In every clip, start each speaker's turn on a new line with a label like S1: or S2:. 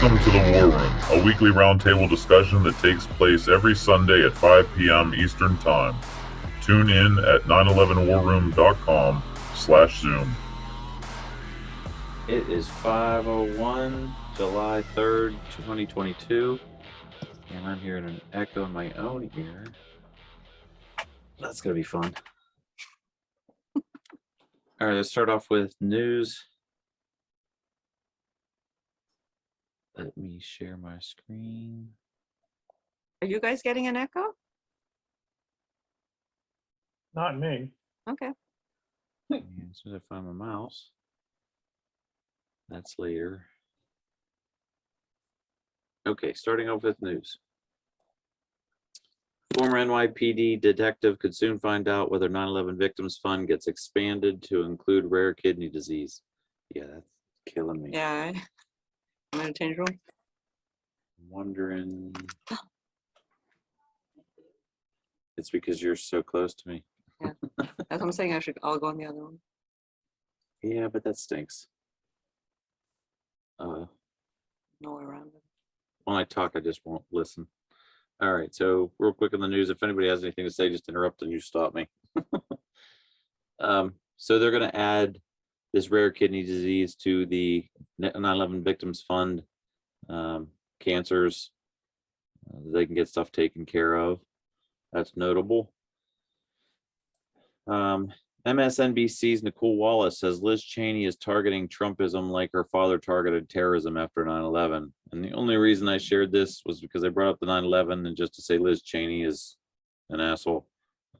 S1: Welcome to the War Room, a weekly roundtable discussion that takes place every Sunday at 5 p.m. Eastern Time. Tune in at 911warroom.com/Zoom.
S2: It is 5:01, July 3rd, 2022, and I'm hearing an echo in my own ear. That's going to be fun. All right, let's start off with news. Let me share my screen.
S3: Are you guys getting an echo?
S4: Not me.
S3: Okay.
S2: And as soon as I find my mouse, that's later. Okay, starting off with news. Former NYPD detective could soon find out whether 9/11 Victims Fund gets expanded to include rare kidney disease. Yeah, that's killing me.
S3: Yeah. I'm gonna change room.
S2: I'm wondering. It's because you're so close to me.
S3: That's what I'm saying. I'll go on the other one.
S2: Yeah, but that stinks.
S3: No way around it.
S2: When I talk, I just won't listen. All right, so real quick on the news, if anybody has anything to say, just interrupt and you stop me. So they're going to add this rare kidney disease to the 9/11 Victims Fund, cancers. They can get stuff taken care of. That's notable. MSNBC's Nicole Wallace says Liz Cheney is targeting Trumpism like her father targeted terrorism after 9/11. And the only reason I shared this was because I brought up the 9/11 and just to say Liz Cheney is an asshole.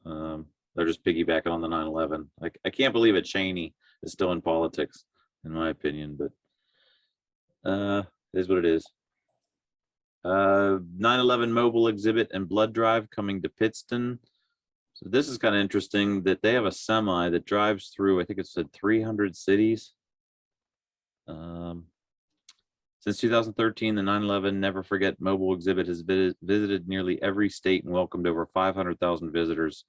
S2: They're just piggybacking on the 9/11. I can't believe it. Cheney is still in politics, in my opinion, but it is what it is. 9/11 mobile exhibit and blood drive coming to Pittston. So this is kind of interesting that they have a semi that drives through, I think it said 300 cities. Since 2013, the 9/11 Never Forget mobile exhibit has visited nearly every state and welcomed over 500,000 visitors.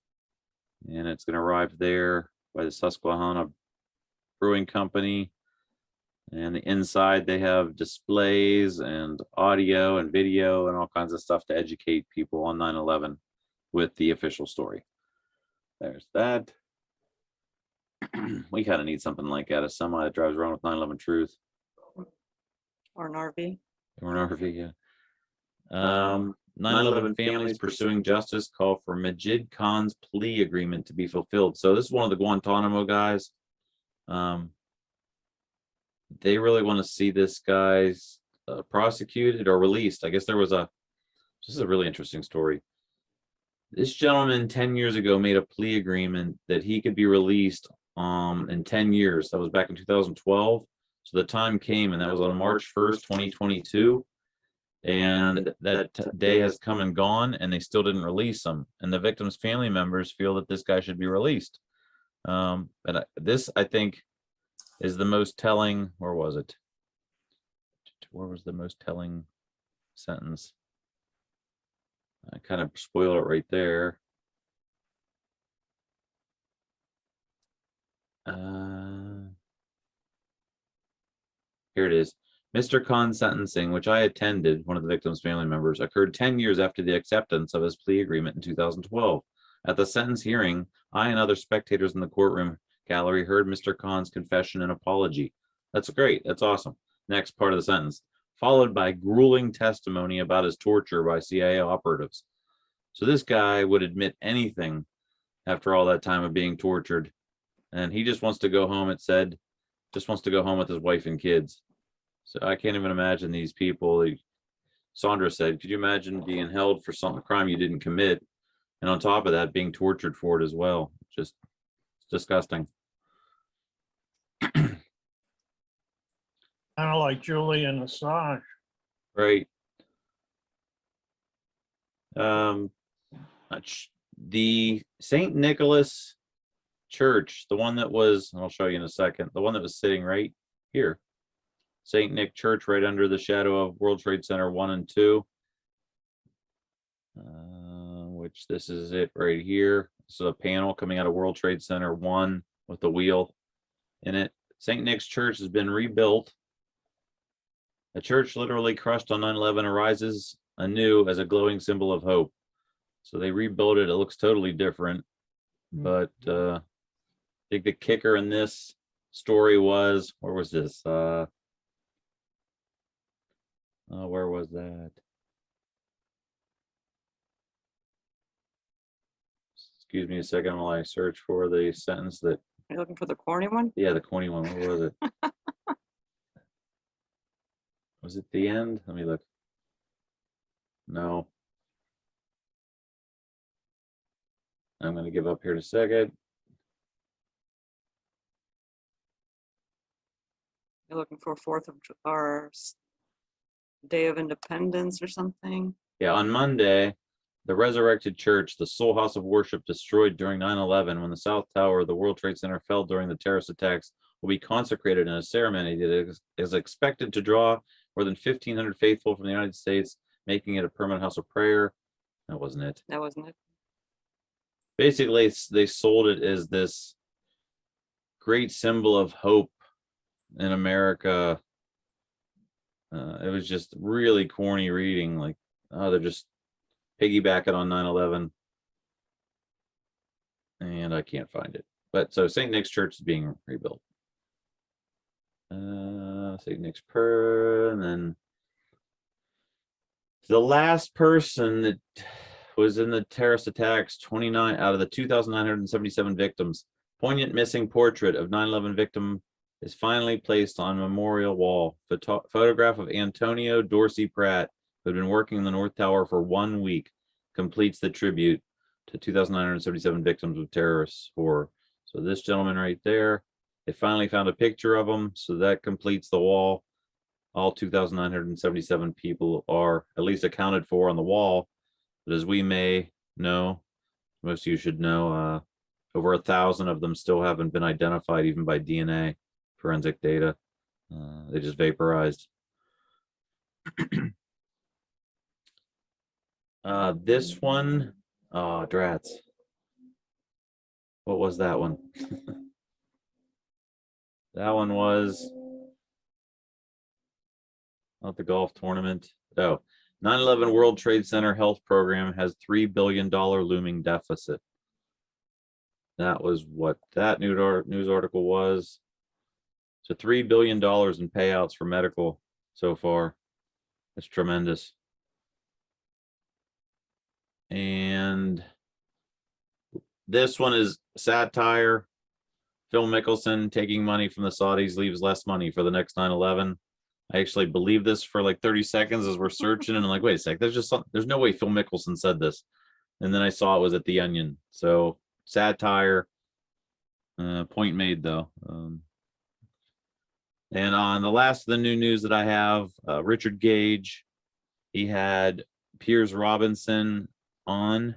S2: And it's going to arrive there by the Susquehanna Brewing Company. And the inside, they have displays and audio and video and all kinds of stuff to educate people on 9/11 with the official story. There's that. We kind of need something like that, a semi that drives around with 9/11 truth.
S3: Or an RV.
S2: Or an RV, yeah. 9/11 families pursuing justice call for Majid Khan's plea agreement to be fulfilled. So this is one of the Guantanamo guys. They really want to see this guy's prosecuted or released. I guess this is a really interesting story. This gentleman 10 years ago made a plea agreement that he could be released in 10 years. That was back in 2012. So the time came, and that was on March 1st, 2022. And that day has come and gone, and they still didn't release him. And the victim's family members feel that this guy should be released. This, I think, is the most telling. Where was it? Where was the most telling sentence? I kind of spoil it right there. Here it is. Mr. Khan's sentencing, which I attended, one of the victim's family members, occurred 10 years after the acceptance of his plea agreement in 2012. At the sentence hearing, I and other spectators in the courtroom gallery heard Mr. Khan's confession and apology. That's great. That's awesome. Next part of the sentence, followed by grueling testimony about his torture by CIA operatives. So this guy would admit anything after all that time of being tortured. And he just wants to go home, it said, just wants to go home with his wife and kids. So I can't even imagine these people. Sandra said, could you imagine being held for a crime you didn't commit? And on top of that, being tortured for it as well. Just it's disgusting.
S4: Kind of like Julian Assange.
S2: Right. The St. Nicholas Church, the one that was, I'll show you in a second, the one that was sitting right here. St. Nick Church, right under the shadow of World Trade Center 1 and 2. Which this is it right here. So a panel coming out of World Trade Center 1 with the wheel in it. St. Nick's Church has been rebuilt A church literally crushed on 9/11 arises anew as a glowing symbol of hope. So they rebuilt it. It looks totally different. But I think the kicker in this story was, where was this? Where was that? Excuse me a second while I search for the sentence that,
S3: You're looking for the corny one?
S2: yeah, the corny one. Where was it? Was it the end? Let me look. No. I'm going to give up here in a second.
S3: You're looking for Day of Independence or something?
S2: Yeah, on Monday, the resurrected church, the sole house of worship destroyed during 9/11 when the South Tower of the World Trade Center fell during the terrorist attacks, will be consecrated in a ceremony that is expected to draw more than 1,500 faithful from the United States, making it a permanent house of prayer. That wasn't it.
S3: That wasn't it.
S2: Basically, they sold it as this great symbol of hope in America. It was just really corny reading, like, oh, they're just piggybacking on 9/11. And I can't find it. But so St. Nick's Church is being rebuilt. St. Nick's and then the last person that was in the terrorist attacks, 29 out of the 2,977 victims. Poignant missing portrait of 9/11 victim is finally placed on memorial wall. Photograph of Antonio Dorsey Pratt, who had been working in the North Tower for 1 week, completes the tribute to 2,977 victims of terrorist horror. So this gentleman right there, they finally found a picture of him, so that completes the wall. All 2,977 people are at least accounted for on the wall. But as we may know, most of you should know, over 1,000 of them still haven't been identified, even by DNA forensic data. They just vaporized. This one, oh, drats. What was that one? That one was not the golf tournament. Oh, 9/11 World Trade Center Health Program has $3 billion looming deficit. That was what that news article was. So $3 billion in payouts for medical so far. That's tremendous. And this one is satire. Phil Mickelson taking money from the Saudis leaves less money for the next 9/11. I actually believe this for like 30 seconds as we're searching, and I'm like, wait a sec, there's no way Phil Mickelson said this. And then I saw it was at The Onion. So satire. Point made though. And on the last of the new news that I have, Richard Gage, he had Piers Robinson on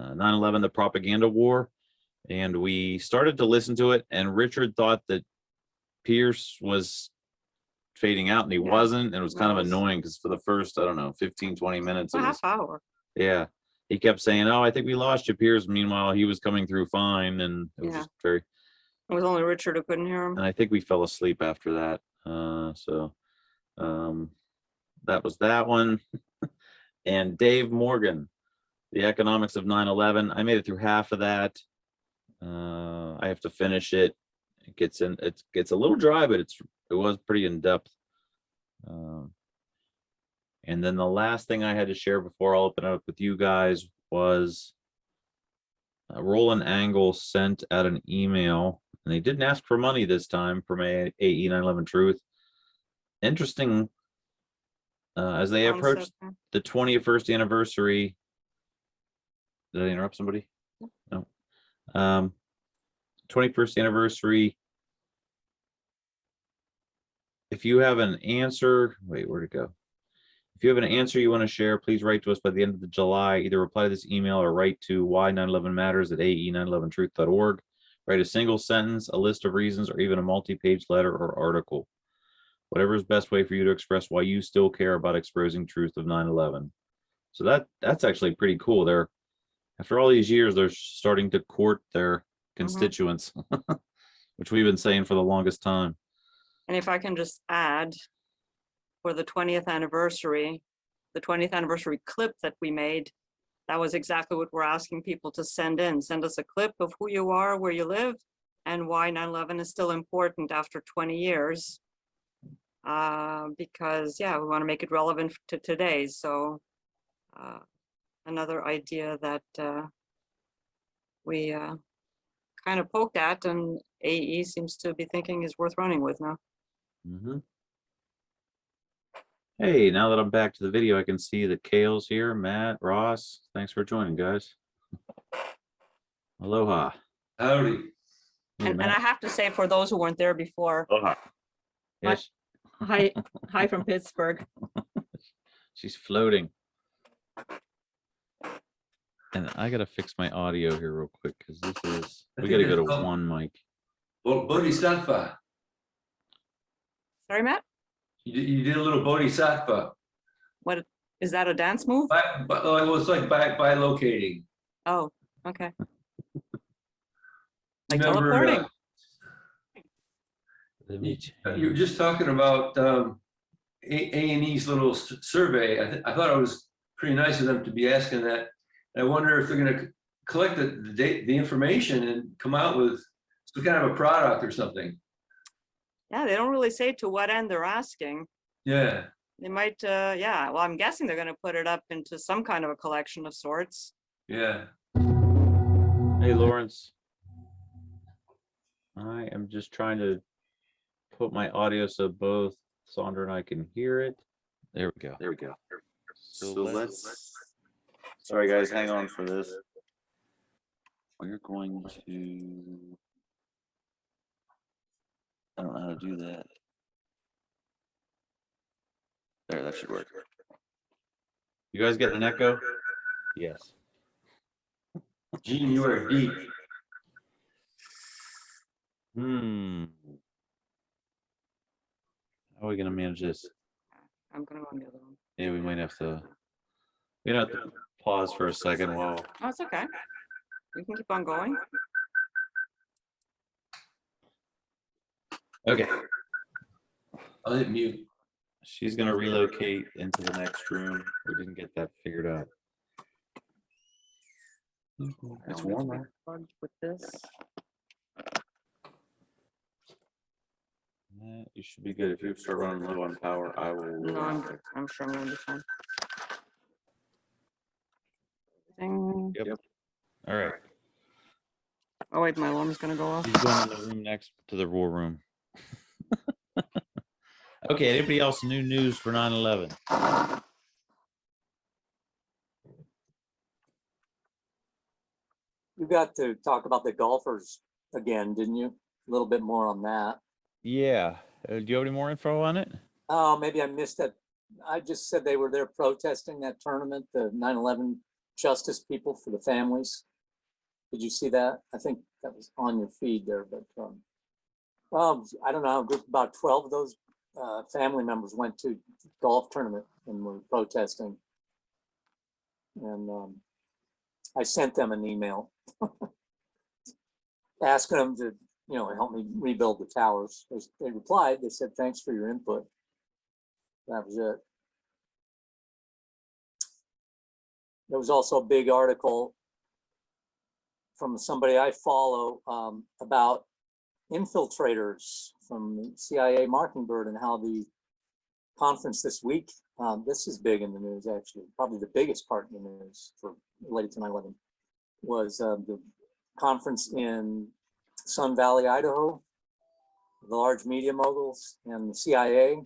S2: 9/11, the propaganda war. And we started to listen to it, and Richard thought that Pierce was fading out, and he wasn't. And it was kind of annoying because for the first, I don't know, 15, 20 minutes.
S3: A half hour.
S2: Yeah. He kept saying, oh, I think we lost you, Pierce. Meanwhile, he was coming through fine. And it was just very.
S3: It was only Richard who couldn't hear him.
S2: And I think we fell asleep after that. That was that one. And Dave Morgan, The Economics of 9/11. I made it through half of that. I have to finish it. It gets a little dry, but it was pretty in depth. And then the last thing I had to share before I'll open it up with you guys was Roland Angle sent out an email, and they didn't ask for money this time from AE 9/11 Truth. Interesting, as they approach the 21st anniversary. Did I interrupt somebody? No. 21st anniversary. If you have an answer, wait, where'd it go? If you have an answer you want to share, please write to us by the end of July. Either reply to this email or write to why911matters at ae911truth.org. Write a single sentence, a list of reasons, or even a multi-page letter or article. Whatever is best way for you to express why you still care about exposing truth of 9/11. So that's actually pretty cool. They're, after all these years, they're starting to court their constituents, which we've been saying for the longest time.
S3: And if I can just add, for the 20th anniversary, the 20th anniversary clip that we made, that was exactly what we're asking people to send in. Send us a clip of who you are, where you live, and why 9/11 is still important after 20 years. Because, yeah, we want to make it relevant to today. So another idea that we kind of poked at, and AE seems to be thinking is worth running with now.
S2: Mm-hmm. Hey, now that I'm back to the video, I can see that Kale's here. Matt, Ross, thanks for joining, guys. Aloha.
S5: Howdy.
S2: Hey,
S3: And I
S2: Matt.
S3: have to say, for those who weren't there before,
S2: Aloha. Yes,
S3: hi from Pittsburgh.
S2: she's floating. And I gotta fix my audio here real quick because this is we gotta go to one mic.
S5: Bodhisattva.
S3: Sorry, Matt?
S5: You did a little bodhisattva.
S3: What is that, a dance move?
S5: But it was like by locating.
S3: Oh, okay. Like
S5: Remember,
S3: teleporting.
S2: Let me
S5: you were just talking about A&E's little survey. I thought it was pretty nice of them to be asking that. I wonder if they're going to collect the information and come out with some kind of a product or something.
S3: Yeah, they don't really say to what end they're asking.
S5: Yeah.
S3: They might, yeah, well, I'm guessing they're going to put it up into some kind of a collection of sorts.
S5: Yeah.
S2: Hey, Lawrence. I am just trying to put my audio so both Sandra and I can hear it. There we go. There we go. So let's. Sorry, guys, hang on for this. We're going to. I don't know how to do that. There, that should work. You guys get an echo? Yes.
S5: Gene, you are deep.
S2: How are we gonna manage this?
S3: I'm going to go on the other one.
S2: Yeah, we might have to. We have to pause for a second while.
S3: Oh, it's okay. We can keep on going.
S2: Okay.
S5: I'll hit mute.
S2: She's gonna relocate into the next room. We didn't get that figured out. It's warmer.
S3: With this.
S2: You should be good. If you start running low on power, I will.
S3: No, I'm sure I'm going to be fine. Everything.
S2: Yep. All right.
S3: Oh, wait, my alarm's going to go off.
S2: She's going in the room next to the war room. Okay. Anybody else new news for 9/11?
S6: You got to talk about the golfers again, didn't you? A little bit more on that.
S2: Yeah. Do you have any more info on it?
S6: Oh, maybe I missed that. I just said they were there protesting that tournament, the 9/11 justice people for the families. Did you see that? I think that was on your feed there, but I don't know, a group about 12 of those family members went to golf tournament and were protesting. And I sent them an email asking them to, help me rebuild the towers. They replied, they said, thanks for your input. That was it. There was also a big article from somebody I follow about infiltrators from the CIA Mockingbird and how the conference this week, this is big in the news actually, probably the biggest part in the news for related to 9/11, was the conference in Sun Valley, Idaho, the large media moguls and the CIA,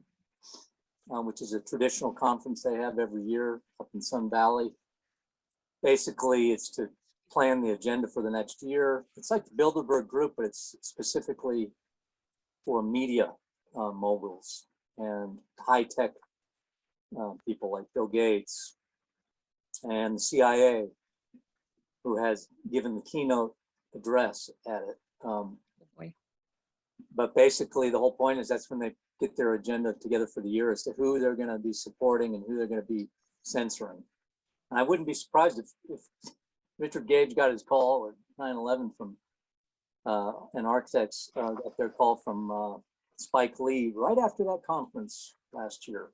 S6: which is a traditional conference they have every year up in Sun Valley. Basically, it's to plan the agenda for the next year. It's like the Bilderberg Group, but it's specifically for media moguls and high-tech people like Bill Gates and the CIA, who has given the keynote address at it. But basically, the whole point is that's when they get their agenda together for the year as to who they're going to be supporting and who they're going to be censoring. And I wouldn't be surprised if Richard Gage got his call at 9/11 from an architects got their call from Spike Lee right after that conference last year.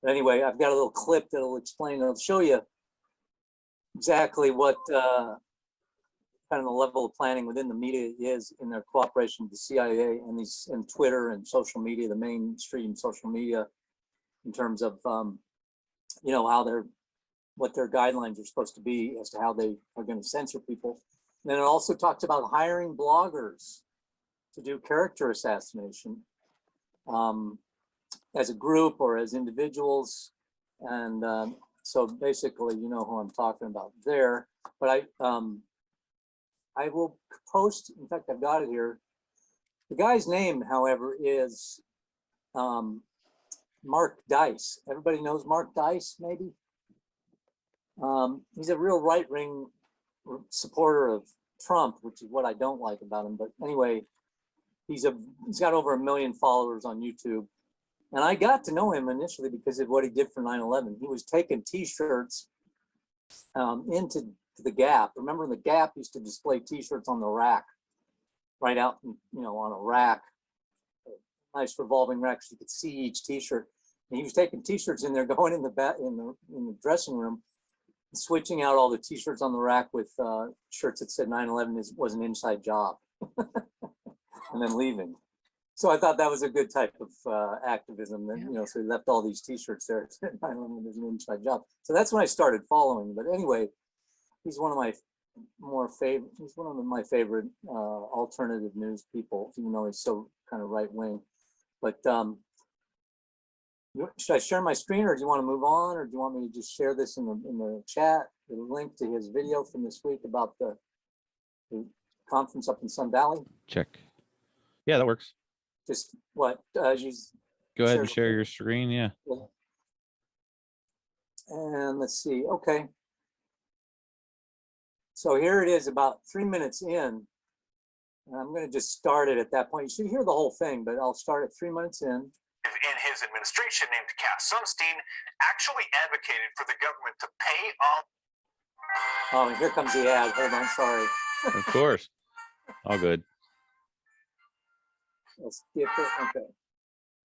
S6: But anyway, I've got a little clip that'll explain, it'll show you exactly what kind of the level of planning within the media is in their cooperation with the CIA and these and Twitter and social media, the mainstream social media, in terms of you know, how what their guidelines are supposed to be as to how they are going to censor people. And then it also talks about hiring bloggers to do character assassination as a group or as individuals. And so basically, you know who I'm talking about there. But I will post, in fact, I've got it here. The guy's name, however, is Mark Dice. Everybody knows Mark Dice, maybe? He's a real right-wing supporter of Trump, which is what I don't like about him. But anyway, he's got over 1 million followers on YouTube. And I got to know him initially because of what he did for 9/11. He was taking T-shirts into the Gap. Remember, the Gap used to display T-shirts on the rack, right out, you know, on a rack, a nice revolving rack, so you could see each T-shirt. And he was taking T-shirts in there, going in the dressing room, switching out all the T-shirts on the rack with shirts that said 9/11 was an inside job, and then leaving. So I thought that was a good type of activism. That, you know, so he left all these T-shirts there. 9/11 was an inside job. So that's when I started following. But anyway, he's one of my He's one of my favorite alternative news people, even though he's so kind of right wing. But should I share my screen, or do you want to move on, or do you want me to just share this in the chat? The link to his video from this week about the conference up in Sun Valley.
S2: Check. Yeah, that works.
S6: Just what? Go
S2: ahead and share your screen. Yeah.
S6: And let's see. Okay. So here it is, about 3 minutes in. And I'm going to just start it at that point. You should hear the whole thing, but I'll start at 3 minutes in.
S7: In his administration, named Cass Sunstein, actually advocated for the government to pay all.
S6: Oh, and here comes the ad. Hold on, sorry.
S2: Of course. All good.
S6: Let's skip it. Okay.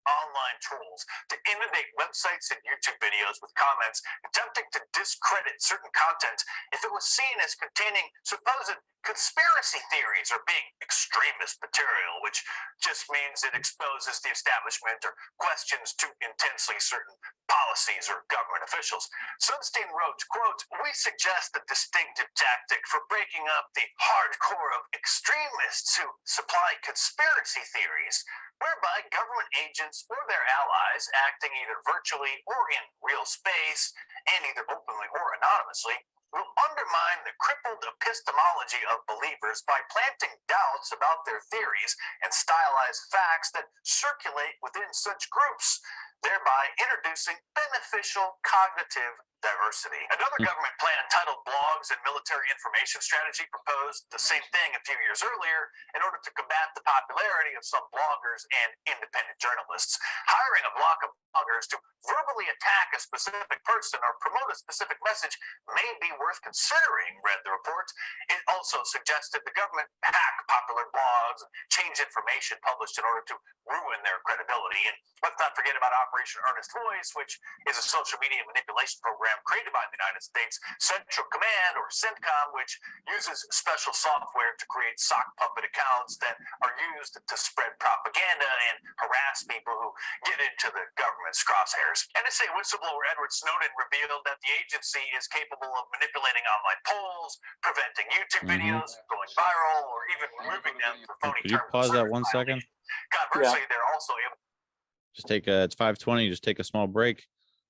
S7: Online trolls to inundate websites and YouTube videos with comments attempting to discredit certain content if it was seen as containing supposed conspiracy theories or being extremist material, which just means it exposes the establishment or questions too intensely certain policies or government officials. Sunstein wrote, quote, "We suggest a distinctive tactic for breaking up the hardcore of extremists who supply conspiracy theories, whereby government agents or their allies acting either virtually or in real space, and either openly or anonymously, will undermine the crippled epistemology of believers by planting doubts about their theories and stylized facts that circulate within such groups, thereby introducing beneficial cognitive diversity." Another government plan titled Blogs and Military Information Strategy proposed the same thing a few years earlier in order to combat the popularity of some bloggers and independent journalists. Hiring a block of bloggers to verbally attack a specific person or promote a specific message may be worth considering, read the report. It also suggested the government hack popular blogs and change information published in order to ruin their credibility. And let's not forget about Operation Earnest Voice, which is a social media manipulation program created by the United States Central Command, or CENTCOM, which uses special software to create sock puppet accounts that are used to spread propaganda and harass people who get into the government's crosshairs. NSA whistleblower Edward Snowden revealed that the agency is capable of manipulating online polls, preventing YouTube videos going viral, or even removing them for phony
S2: Could you
S7: terms of
S2: pause that
S7: service
S2: 1 second?
S7: violations. Conversely, they're also able.
S2: Just take it's 5:20. Just take a small break.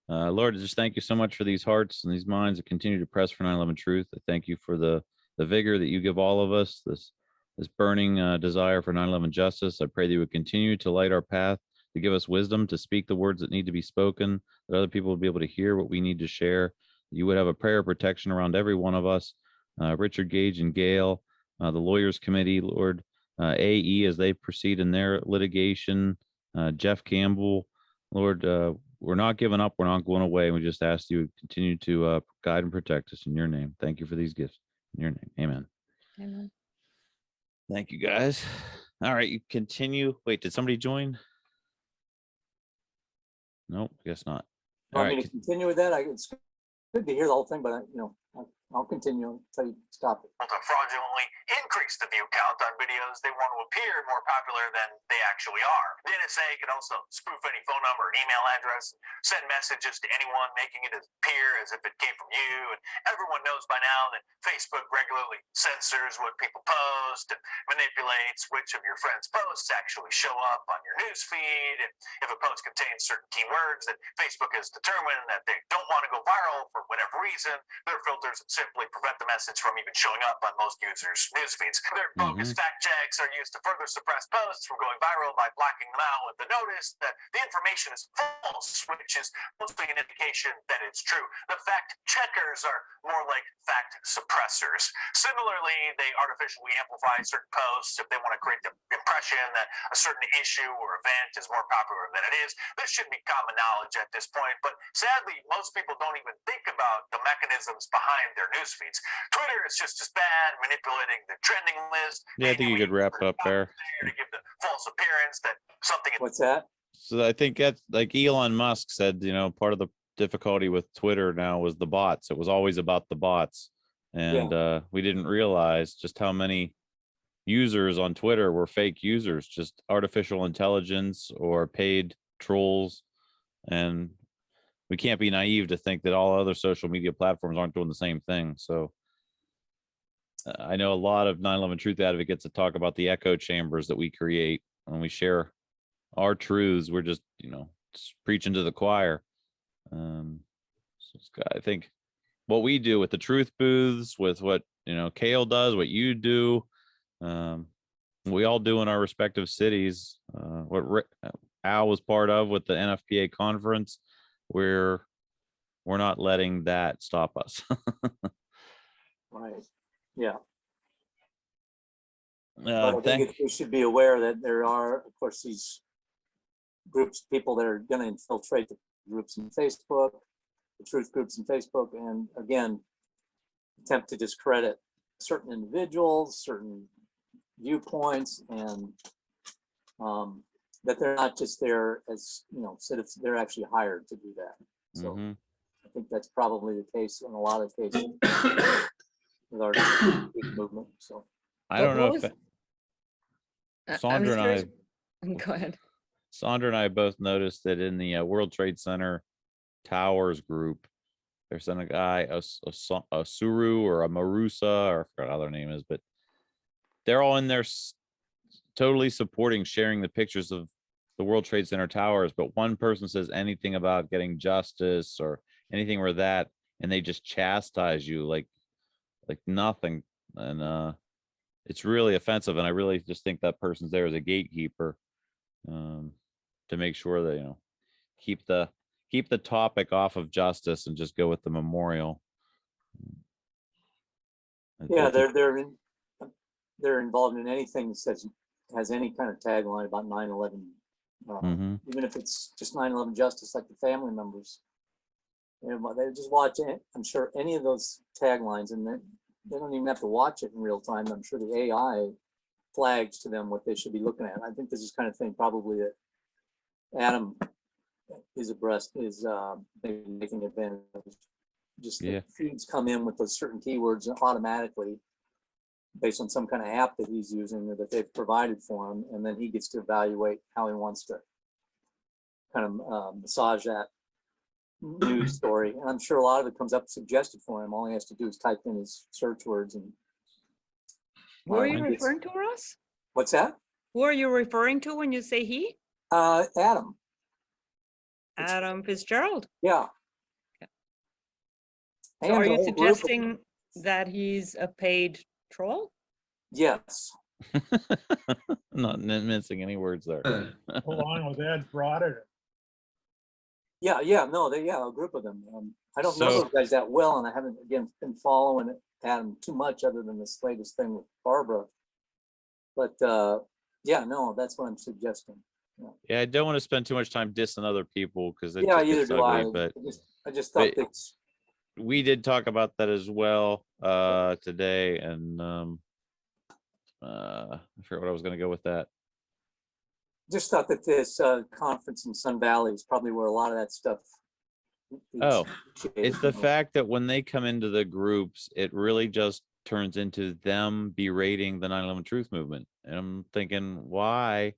S2: Lord, just thank you so much for these hearts and these minds that continue to press for 9/11 truth. I thank you for the vigor that you give all of us, this burning desire for 9/11 justice. I pray that you would continue to light our path, to give us wisdom to speak the words that need to be spoken, that other people would be able to hear what we need to share. You would have a prayer of protection around every one of us, Richard Gage and Gail, the Lawyers Committee, Lord, AE as they proceed in their litigation, Jeff Campbell, Lord, we're not giving up. We're not going away. We just ask you to continue to guide and protect us in your name. Thank you for these gifts in your name. Amen.
S3: Amen.
S2: Thank you, guys. All right, you continue. Wait, did somebody join? Nope, I guess not. All
S6: Want me
S2: right.
S6: to continue with that? It's good to hear the whole thing, but I'll continue until you stop it.
S7: To fraudulently increase the view count on videos they want to appear more popular than they actually are. The NSA can also spoof any phone number and email address, send messages to anyone, making it appear as if it came from you. And everyone knows by now that Facebook regularly censors what people post and manipulates which of your friends' posts actually show up on your news feed. And if a post contains certain keywords that Facebook has determined that they don't want to go viral for whatever reason, their filters simply prevent the message from even showing up on most users' news feeds. Their bogus fact checks are used to further suppress posts from going viral by blacking them out with the notice that the information is false, which is mostly an indication that it's true. The fact checkers are more like fact suppressors. Similarly, they artificially amplify certain posts if they want to create the impression that a certain issue or event is more popular than it is. This should be common knowledge at this point, but sadly, most people don't even think about the mechanisms behind their news feeds. Twitter is just as bad, manipulating the trending list.
S2: Yeah, I think you could wrap up there.
S7: To give the false appearance that something.
S6: What's that?
S2: So I think that's like Elon Musk said, part of the difficulty with Twitter now was the bots. It was always about the bots. And we didn't realize just how many users on Twitter were fake users, just artificial intelligence or paid trolls. And we can't be naive to think that all other social media platforms aren't doing the same thing. So I know a lot of 9/11 truth advocates that talk about the echo chambers that we create when we share our truths. We're just, just preaching to the choir. I think what we do with the truth booths, with what, Kale does, what you do, we all do in our respective cities, what Al was part of with the NFPA conference, we're not letting that stop us.
S6: Right. Yeah.
S2: Uh,
S6: But I think we should be aware that there are, of course, these groups, people that are going to infiltrate the groups in Facebook, the truth groups in Facebook, and again, attempt to discredit certain individuals, certain viewpoints, and that they're not just there as, citizens, they're actually hired to do that. So I think that's probably the case in a lot of cases with our movement. So
S2: I don't know if Sandra and I,
S8: Go ahead.
S2: Sandra and I both noticed that in the World Trade Center Towers group, there's a guy, a Suru or a Marusa, or I forgot how their name is, but they're all in there totally supporting sharing the pictures of the World Trade Center towers. But one person says anything about getting justice or anything where that, and they just chastise you like nothing. And it's really offensive. And I really just think that person's there as a gatekeeper to make sure that, keep the topic off of justice and just go with the memorial.
S6: yeah, they're involved in anything that says, has any kind of tagline about 9/11, even if it's just 9/11 justice, like the family members. They just watch it. I'm sure any of those taglines, and they don't even have to watch it in real time. I'm sure the AI flags to them what they should be looking at. I think this is kind of thing probably that Adam is maybe making advantage of. Just the feeds come in with those certain keywords automatically based on some kind of app that he's using or that they've provided for him, and then he gets to evaluate how he wants to kind of massage that news story. And I'm sure a lot of it comes up suggested for him. All he has to do is type in his search words. And
S8: Who are you referring to, Ross?
S6: What's that?
S3: Who are you referring to when you say he?
S6: Adam.
S3: Adam Fitzgerald.
S6: Yeah.
S3: So are you suggesting that he's a paid troll?
S6: Yes.
S2: Not missing any words there.
S4: Along with Ed Broder.
S6: Yeah, no, a group of them. I don't know those guys that well, and I haven't again been following Adam too much, other than this latest thing with Barbara. But no, that's what I'm suggesting.
S2: Yeah, I don't want to spend too much time dissing other people because
S6: either do I.
S2: But
S6: I just thought it's.
S2: We did talk about that as well today, and I forget what I was going to go with that.
S6: Just thought that this conference in Sun Valley is probably where a lot of that stuff
S2: Oh, it's the
S6: changed.
S2: fact that when they come into the groups, it really just turns into them berating the 9/11 truth movement. And I'm thinking, why?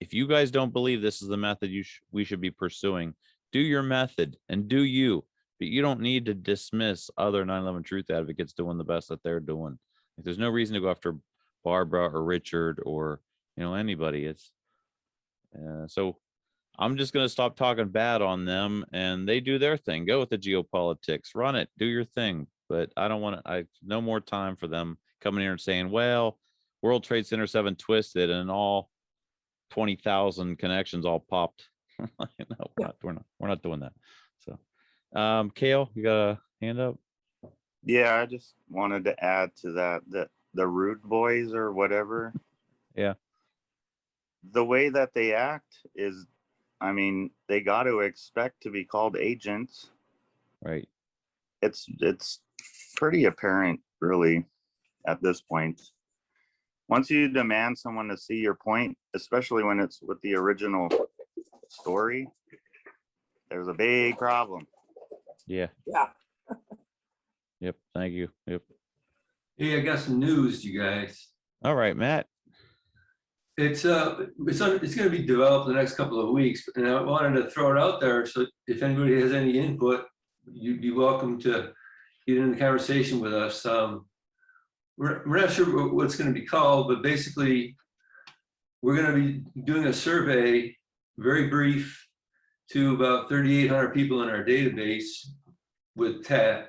S2: If you guys don't believe this is the method we should be pursuing, do your method and do you. But you don't need to dismiss other 9/11 truth advocates doing the best that they're doing. Like, there's no reason to go after Barbara or Richard or anybody. It's so I'm just gonna stop talking bad on them, and they do their thing. Go with the geopolitics, run it, do your thing. But I don't want to. I no more time for them coming here and saying, "Well, World Trade Center 7 twisted, and all 20,000 connections all popped." No, we're not doing that. So, Kale, you got a hand up?
S9: Yeah, I just wanted to add to that the Rude Boys or whatever.
S2: Yeah.
S9: The way that they act is, I mean, they got to expect to be called agents.
S2: Right.
S9: It's pretty apparent, really, at this point. Once you demand someone to see your point, especially when it's with the original story, there's a big problem.
S2: Yeah.
S6: Yeah.
S2: Yep. Thank you. Yep.
S5: Hey, I got some news, you guys.
S2: All right, Matt.
S5: It's going to be developed the next couple of weeks, and I wanted to throw it out there. So if anybody has any input, you'd be welcome to get in the conversation with us. We're not sure what it's going to be called, but basically we're going to be doing a survey, very brief, to about 3,800 people in our database with TAP.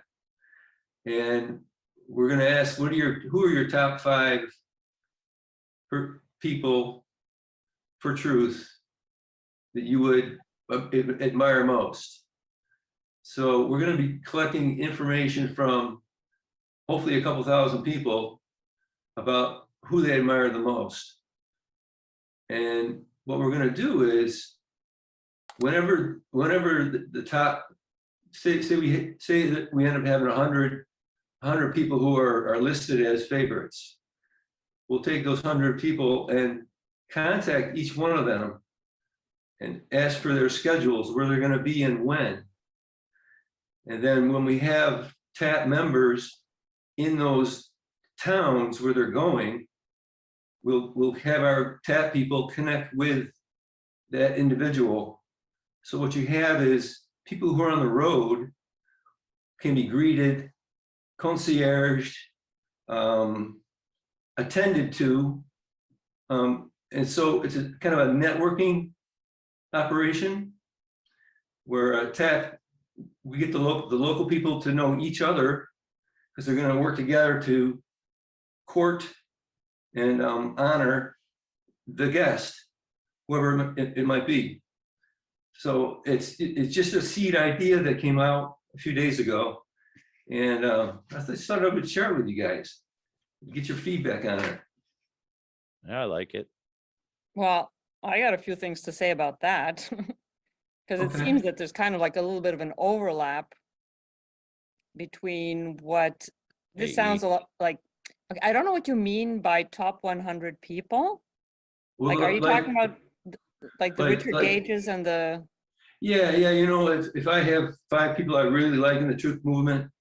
S5: And we're going to ask, who are your top 5 people for truth that you would admire most? So we're going to be collecting information from hopefully a couple thousand people about who they admire the most. And what we're going to do is, whenever the top, say that we end up having 100 people who are listed as favorites, we'll take those 100 people and contact each one of them and ask for their schedules, where they're going to be and when. And then when we have TAP members in those towns where they're going, we'll have our TAP people connect with that individual. So what you have is people who are on the road can be greeted, concierge, attended to. And so it's a kind of a networking operation where we get the local people to know each other, because they're going to work together to court and honor the guest, whoever it might be. So it's just a seed idea that came out a few days ago, and I thought I would share it with you guys, get your feedback on it.
S2: Yeah, I like it.
S3: Well, I got a few things to say about that. Because it
S5: Okay.
S3: seems that there's kind of like a little bit of an overlap between what, this sounds a lot like, okay, I don't know what you mean by top 100 people. Like, are you talking about like the Richard Gages and the?
S5: Yeah, if I have 5 people I really like in the truth movement,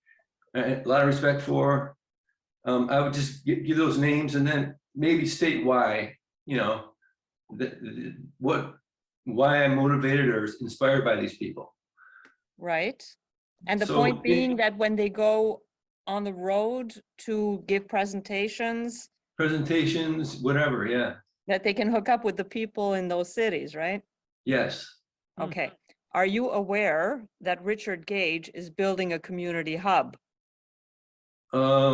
S5: a lot of respect for, I would just give those names and then maybe state why, why I'm motivated or inspired by these people.
S3: Right. And the
S5: So
S3: point being that when they go on the road to give presentations,
S5: whatever, yeah.
S3: that they can hook up with the people in those cities, right?
S5: Yes.
S3: Okay. Are you aware that Richard Gage is building a community hub?
S5: I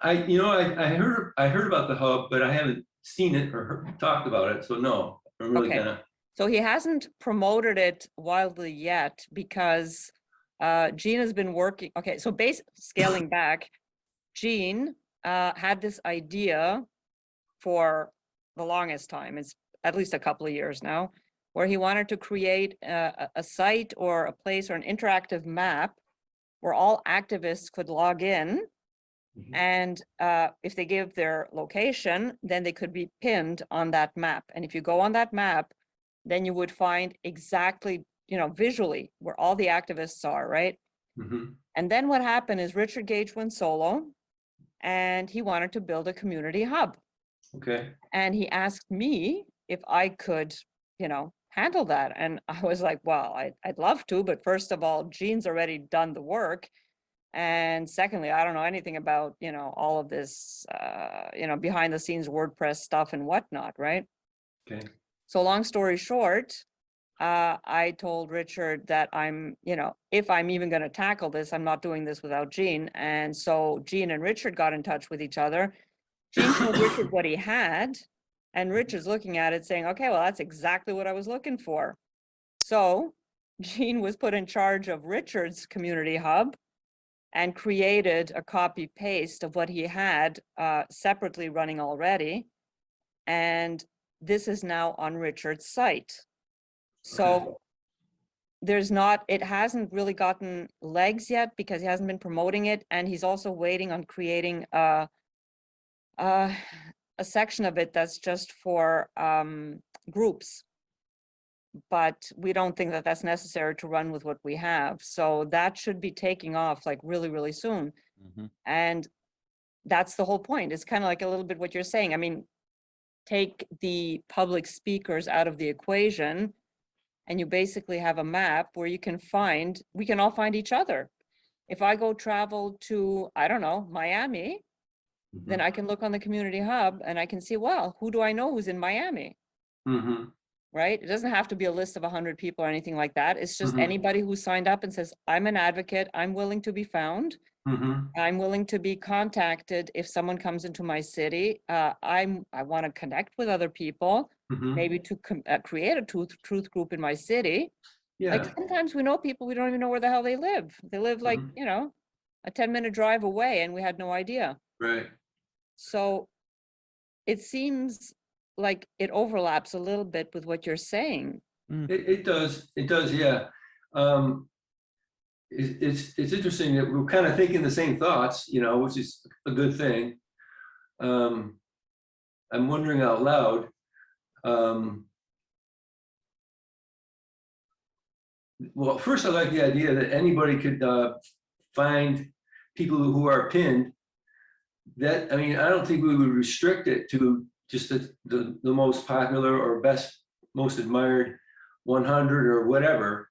S5: heard about the hub, but I haven't seen it or talked about it. So no, I'm really
S3: Okay.
S5: kind of.
S3: So he hasn't promoted it wildly yet because Gene has been working. Okay, so scaling back, Gene had this idea for the longest time. It's at least a couple of years now, where he wanted to create a site or a place or an interactive map where all activists could log in. And if they give their location, then they could be pinned on that map. And if you go on that map, then you would find exactly visually where all the activists are, right?
S5: Mhm.
S3: And then what happened is Richard Gage went solo and he wanted to build a community hub.
S5: Okay.
S3: And he asked me if I could, handle that. And I was like, well, I'd love to, but first of all, Gene's already done the work. And secondly, I don't know anything about, all of this, behind the scenes WordPress stuff and whatnot, right?
S5: Okay.
S3: So long story short, I told Richard that if I'm even going to tackle this, I'm not doing this without Gene. And so Gene and Richard got in touch with each other. Gene told Richard what he had, and Richard's looking at it saying, okay, well, that's exactly what I was looking for. So Gene was put in charge of Richard's community hub and created a copy paste of what he had separately running already. And this is now on Richard's site. So it hasn't really gotten legs yet because he hasn't been promoting it. And he's also waiting on creating a section of it that's just for groups. But we don't think that that's necessary to run with what we have. So that should be taking off like really, really soon.
S2: Mhm.
S3: And that's the whole point. It's kind of like a little bit what you're saying. I mean, take the public speakers out of the equation and you basically have a map where we can all find each other. If I go travel to, I don't know, Miami, then I can look on the community hub and I can see, well, who do I know who's in Miami?
S5: Mhm.
S3: Right? It doesn't have to be a list of 100 people or anything like that. It's just
S5: Mhm.
S3: anybody who signed up and says, I'm an advocate, I'm willing to be found.
S5: Mhm.
S3: I'm willing to be contacted if someone comes into my city. I want to connect with other people,
S5: Mhm.
S3: maybe to create a truth group in my city. Like
S5: Yeah.
S3: sometimes we know people, we don't even know where the hell they live. They live like,
S5: Mhm.
S3: a 10-minute drive away and we had no idea.
S5: Right.
S3: So it seems like it overlaps a little bit with what you're saying.
S5: It does. It does. Yeah. Um, it's interesting that we're kind of thinking the same thoughts, which is a good thing. I'm wondering out loud. Well, first, I like the idea that anybody could find people who are pinned. That, I mean, I don't think we would restrict it to just the most popular or best, most admired 100 or whatever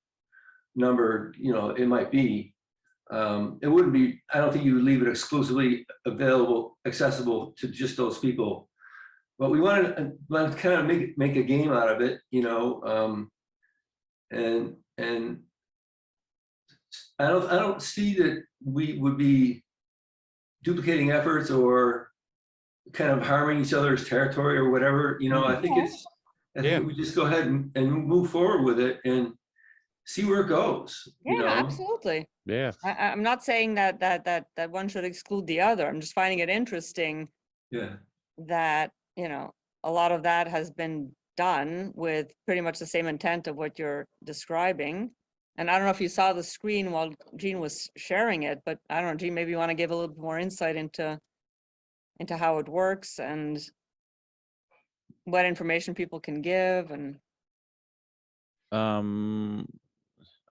S5: number, it might be. It wouldn't be, I don't think you would leave it exclusively accessible to just those people. But we want to kind of make a game out of it, and I don't see that we would be duplicating efforts or kind of harming each other's territory or whatever. I think we just go ahead and move forward with it and see where it goes.
S3: Yeah, absolutely.
S2: Yeah.
S3: I'm not saying that one should exclude the other. I'm just finding it interesting
S5: Yeah.
S3: that, a lot of that has been done with pretty much the same intent of what you're describing. And I don't know if you saw the screen while Gene was sharing it, but I don't know, Gene, maybe you want to give a little bit more insight into how it works and what information people can give and.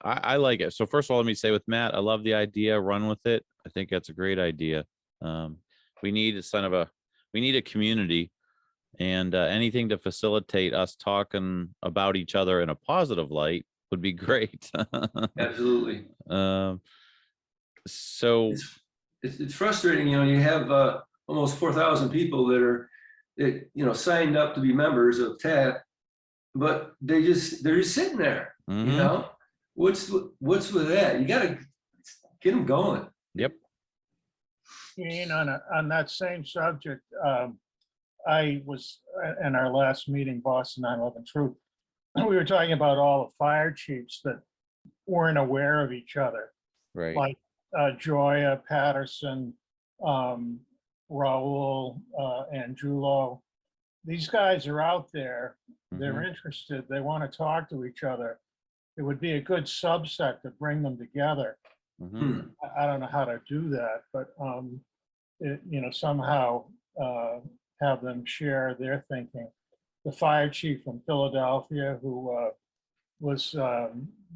S2: I like it. So first of all, let me say with Matt, I love the idea. Run with it. I think that's a great idea. We need a community, and anything to facilitate us talking about each other in a positive light would be great.
S5: Absolutely.
S2: So
S5: it's frustrating, you have almost 4,000 people that signed up to be members of TAP, but they're just sitting there. What's with that? You got to get them going.
S2: Yep.
S4: Gene, on that same subject, I was in our last meeting, Boston 9/11 Truth. We were talking about all the fire chiefs that weren't aware of each other,
S2: Right.
S4: like Joya, Patterson, Raul, and Julo. These guys are out there. They're interested. They want to talk to each other. It would be a good subset to bring them together. I don't know how to do that, but somehow have them share their thinking. The fire chief from Philadelphia, who was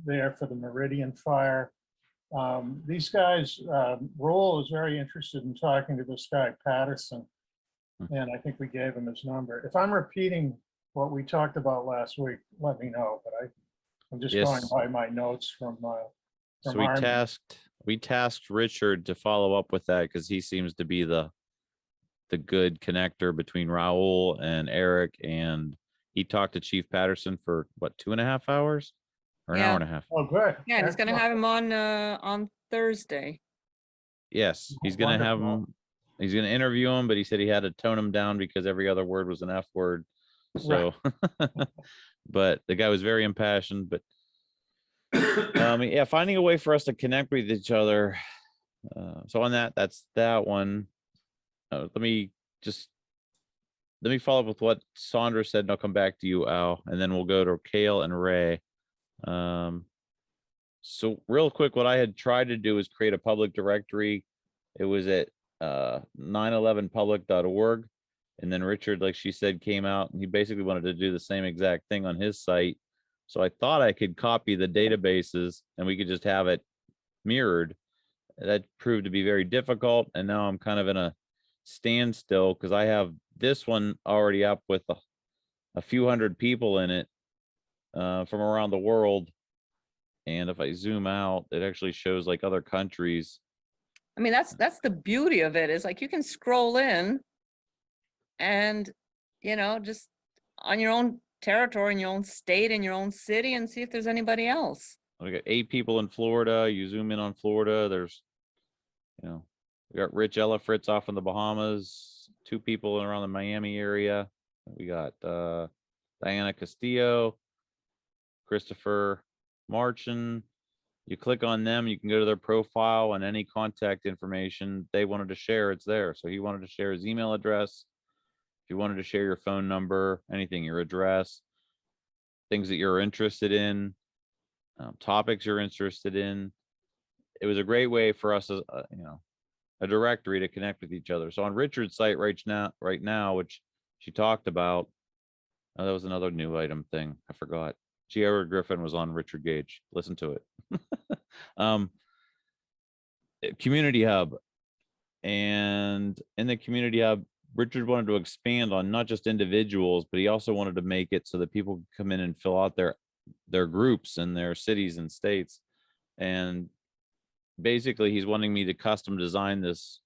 S4: there for the Meridian fire. These guys, Rule is very interested in talking to this guy Patterson, and I think we gave him his number. If I'm repeating what we talked about last week, let me know, but I'm just going
S2: Yes.
S4: by my notes from
S2: So
S4: our meeting.
S2: we tasked Richard to follow up with that because he seems to be the good connector between Raul and Eric, and he talked to Chief Patterson for what, 2.5 hours or an
S8: Yeah.
S2: hour and a half.
S4: Oh, good.
S8: Yeah, and he's gonna
S4: Excellent.
S8: have him on Thursday.
S2: Yes, he's gonna have
S4: Wonderful.
S2: him. He's gonna interview him, but he said he had to tone him down because every other word was an F word. So, but the guy was very impassioned. But yeah, finding a way for us to connect with each other. So on that's that one. Let me follow up with what Sandra said, and I'll come back to you, Al, and then we'll go to Kale and Ray. So real quick, what I had tried to do is create a public directory. It was at 911public.org. And then Richard, like she said, came out and he basically wanted to do the same exact thing on his site. So I thought I could copy the databases and we could just have it mirrored. That proved to be very difficult. And now I'm kind of in a standstill because I have this one already up with a few hundred people in it from around the world. And if I zoom out, it actually shows like other countries.
S8: I mean, that's the beauty of it, is like you can scroll in and, just on your own territory, in your own state, in your own city, and see if there's anybody else.
S2: We got 8 people in Florida. You zoom in on Florida, there's, we got Rich Ellifritz off in the Bahamas, 2 people around the Miami area. We got Diana Castillo, Christopher Marchin. You click on them, you can go to their profile, and any contact information they wanted to share, it's there. So he wanted to share his email address. If you wanted to share your phone number, anything, your address, things that you're interested in, topics you're interested in. It was a great way for us as a directory to connect with each other. So on Richard's site right now, which she talked about, that was another new item thing. I forgot. Giara Griffin was on Richard Gage. Listen to it. Community Hub. And in the Community Hub, Richard wanted to expand on not just individuals, but he also wanted to make it so that people could come in and fill out their groups and their cities and states. And basically he's wanting me to custom design this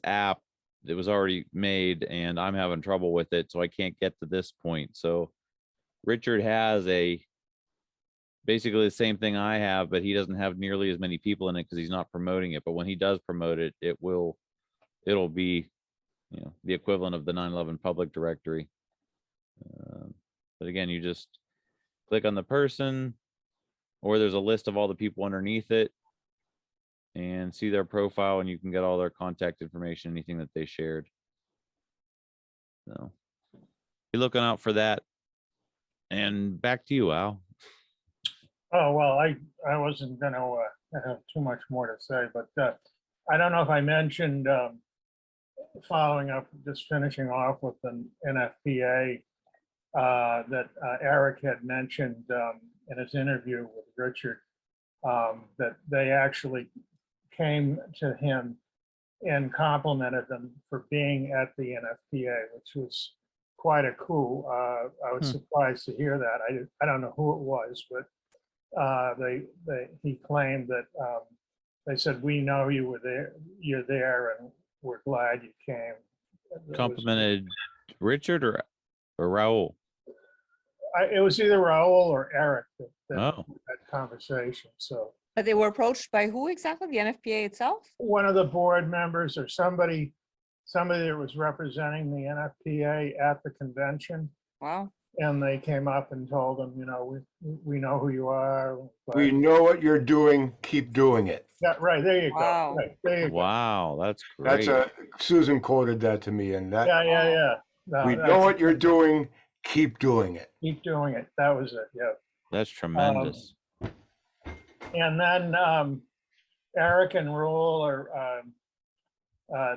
S2: app that was already made, and I'm having trouble with it, so I can't get to this point. So Richard has basically the same thing I have, but he doesn't have nearly as many people in it because he's not promoting it. But when he does promote it, it'll be, the equivalent of the 911 public directory. But again, you just click on the person, or there's a list of all the people underneath it, and see their profile, and you can get all their contact information, anything that they shared. So be looking out for that. And back to you, Al.
S4: Oh, well, I wasn't going to have too much more to say, but I don't know if I mentioned, following up, just finishing off with the NFPA, that Eric had mentioned in his interview with Richard, that they actually came to him and complimented them for being at the NFPA, which was quite a coup. I was surprised to hear that. I don't know who it was, but he claimed that they said, "We know you were there. You're there, and we're glad you came."
S2: Complimented Richard or Raul?
S4: It was either Raul or Eric that
S2: Oh.
S4: had conversation. So
S8: But they were approached by who exactly? The NFPA itself?
S4: one of the board members or somebody that was representing the NFPA at the convention,
S8: Wow.
S4: and they came up and told them, we know who you are.
S10: We know what you're doing. Keep doing it.
S4: Yeah, right. There you
S8: Wow.
S4: go. Right, there you go.
S2: Wow, that's great.
S10: Susan quoted that to me, and that
S4: Yeah. No,
S10: we know what you're doing. Keep doing it.
S4: Keep doing it. That was it. Yeah.
S2: That's tremendous.
S4: And then Eric and Rule are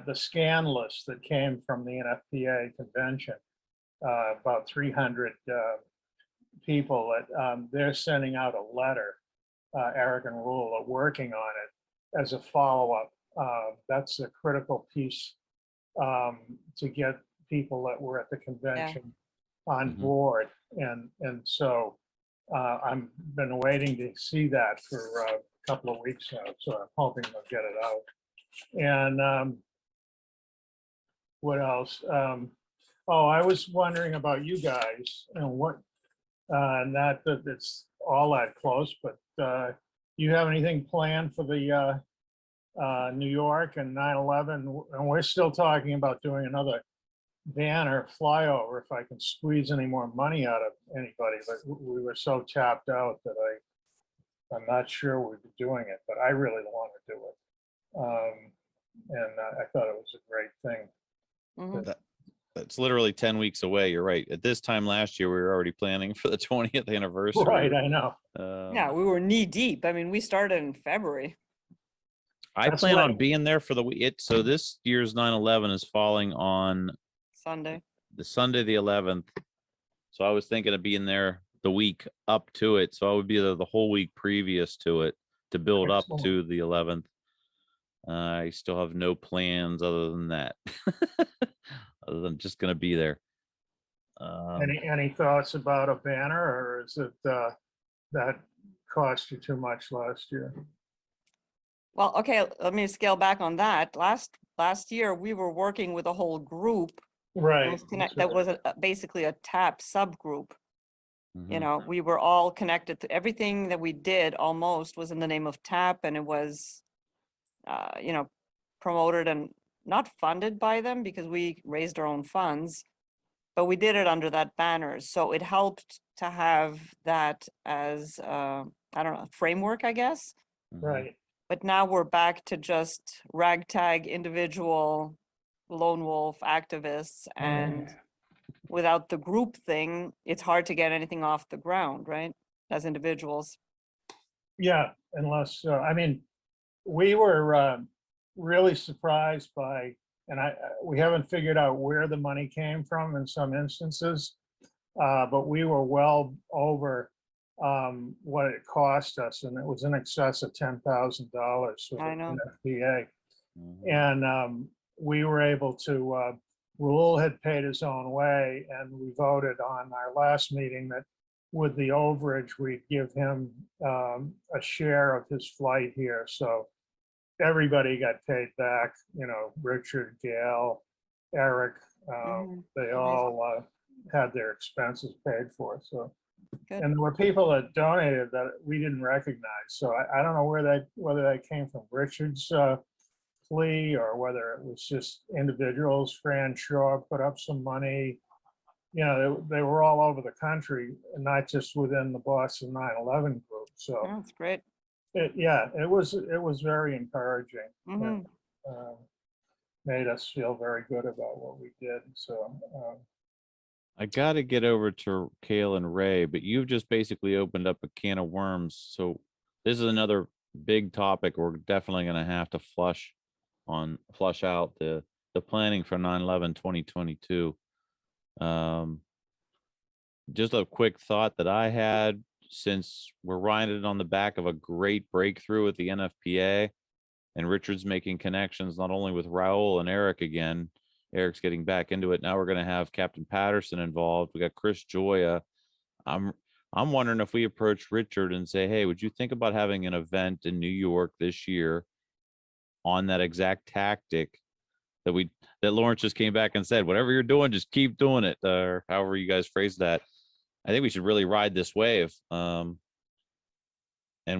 S4: the scan list that came from the NFPA convention. About 300 people that they're sending out a letter. Eric and Rule are working on it as a follow-up. That's a critical piece to get people that were at the convention on
S2: Mhm.
S4: board. And so I've been waiting to see that for a couple of weeks now, so I'm hoping they'll get it out. And what else? Oh, I was wondering about you guys and what, not that it's all that close, but you have anything planned for the New York and 9/11? And we're still talking about doing another banner flyover if I can squeeze any more money out of anybody, but we were so tapped out that I'm not sure we'd be doing it, but I really want to do it. And I thought it was a great thing.
S8: Mhm.
S2: That's literally 10 weeks away. You're right. At this time last year, we were already planning for the 20th anniversary.
S4: Right, I know.
S8: Yeah, we were knee deep. I mean, we started in February.
S2: I
S4: That's
S2: plan
S4: why-
S2: on being there for the week. So this year's 9/11 is falling on
S8: Sunday.
S2: the Sunday, the 11th. So I was thinking of being there the week up to it. So I would be there the whole week previous to it to build up
S4: Excellent.
S2: to the 11th. I still have no plans other than that. Other than just going to be there.
S4: Any thoughts about a banner, or is it that cost you too much last year?
S8: Well, okay, let me scale back on that. Last year, we were working with a whole group that
S4: Right.
S8: was that was basically a TAP subgroup. You
S2: Mhm.
S8: know, we were all connected to everything that we did almost was in the name of TAP, and it was, you know, promoted and not funded by them because we raised our own funds, but we did it under that banner. So it helped to have that as, I don't know, framework, I guess.
S2: Mhm.
S4: Right.
S8: But now we're back to just ragtag individual lone wolf activists, and without the group thing, it's hard to get anything off the ground, right? As individuals.
S4: Yeah, unless, I mean, we were really surprised by, and we haven't figured out where the money came from in some instances, but we were well over what it cost us, and it was in excess of $10,000 for
S8: I
S4: the
S8: know.
S4: NFPA.
S2: Mhm.
S4: And we were able to, Rule had paid his own way, and we voted on our last meeting that with the overage, we'd give him a share of his flight here. So everybody got paid back, you know, Richard, Gail, Eric, they all had their expenses paid for. So,
S8: Good.
S4: and there were people that donated that we didn't recognize. So I don't know whether that came from Richard's plea or whether it was just individuals. Fran Shaw put up some money. You know, they were all over the country, and not just within the Boston 9/11 group. So
S8: Oh, that's great.
S4: it was very encouraging.
S8: Mhm.
S4: Made us feel very good about what we did. So
S2: I got to get over to Kale and Ray, but you've just basically opened up a can of worms. So this is another big topic we're definitely going to have to flush out the planning for 9/11 2022. Just a quick thought that I had, since we're riding on the back of a great breakthrough with the NFPA, and Richard's making connections not only with Raul and Eric again. Eric's getting back into it. Now we're going to have Captain Patterson involved. We got Chris Joya. I'm wondering if we approach Richard and say, hey, would you think about having an event in New York this year on that exact tactic that Lawrence just came back and said, whatever you're doing, just keep doing it, or however you guys phrase that. I think we should really ride this wave. And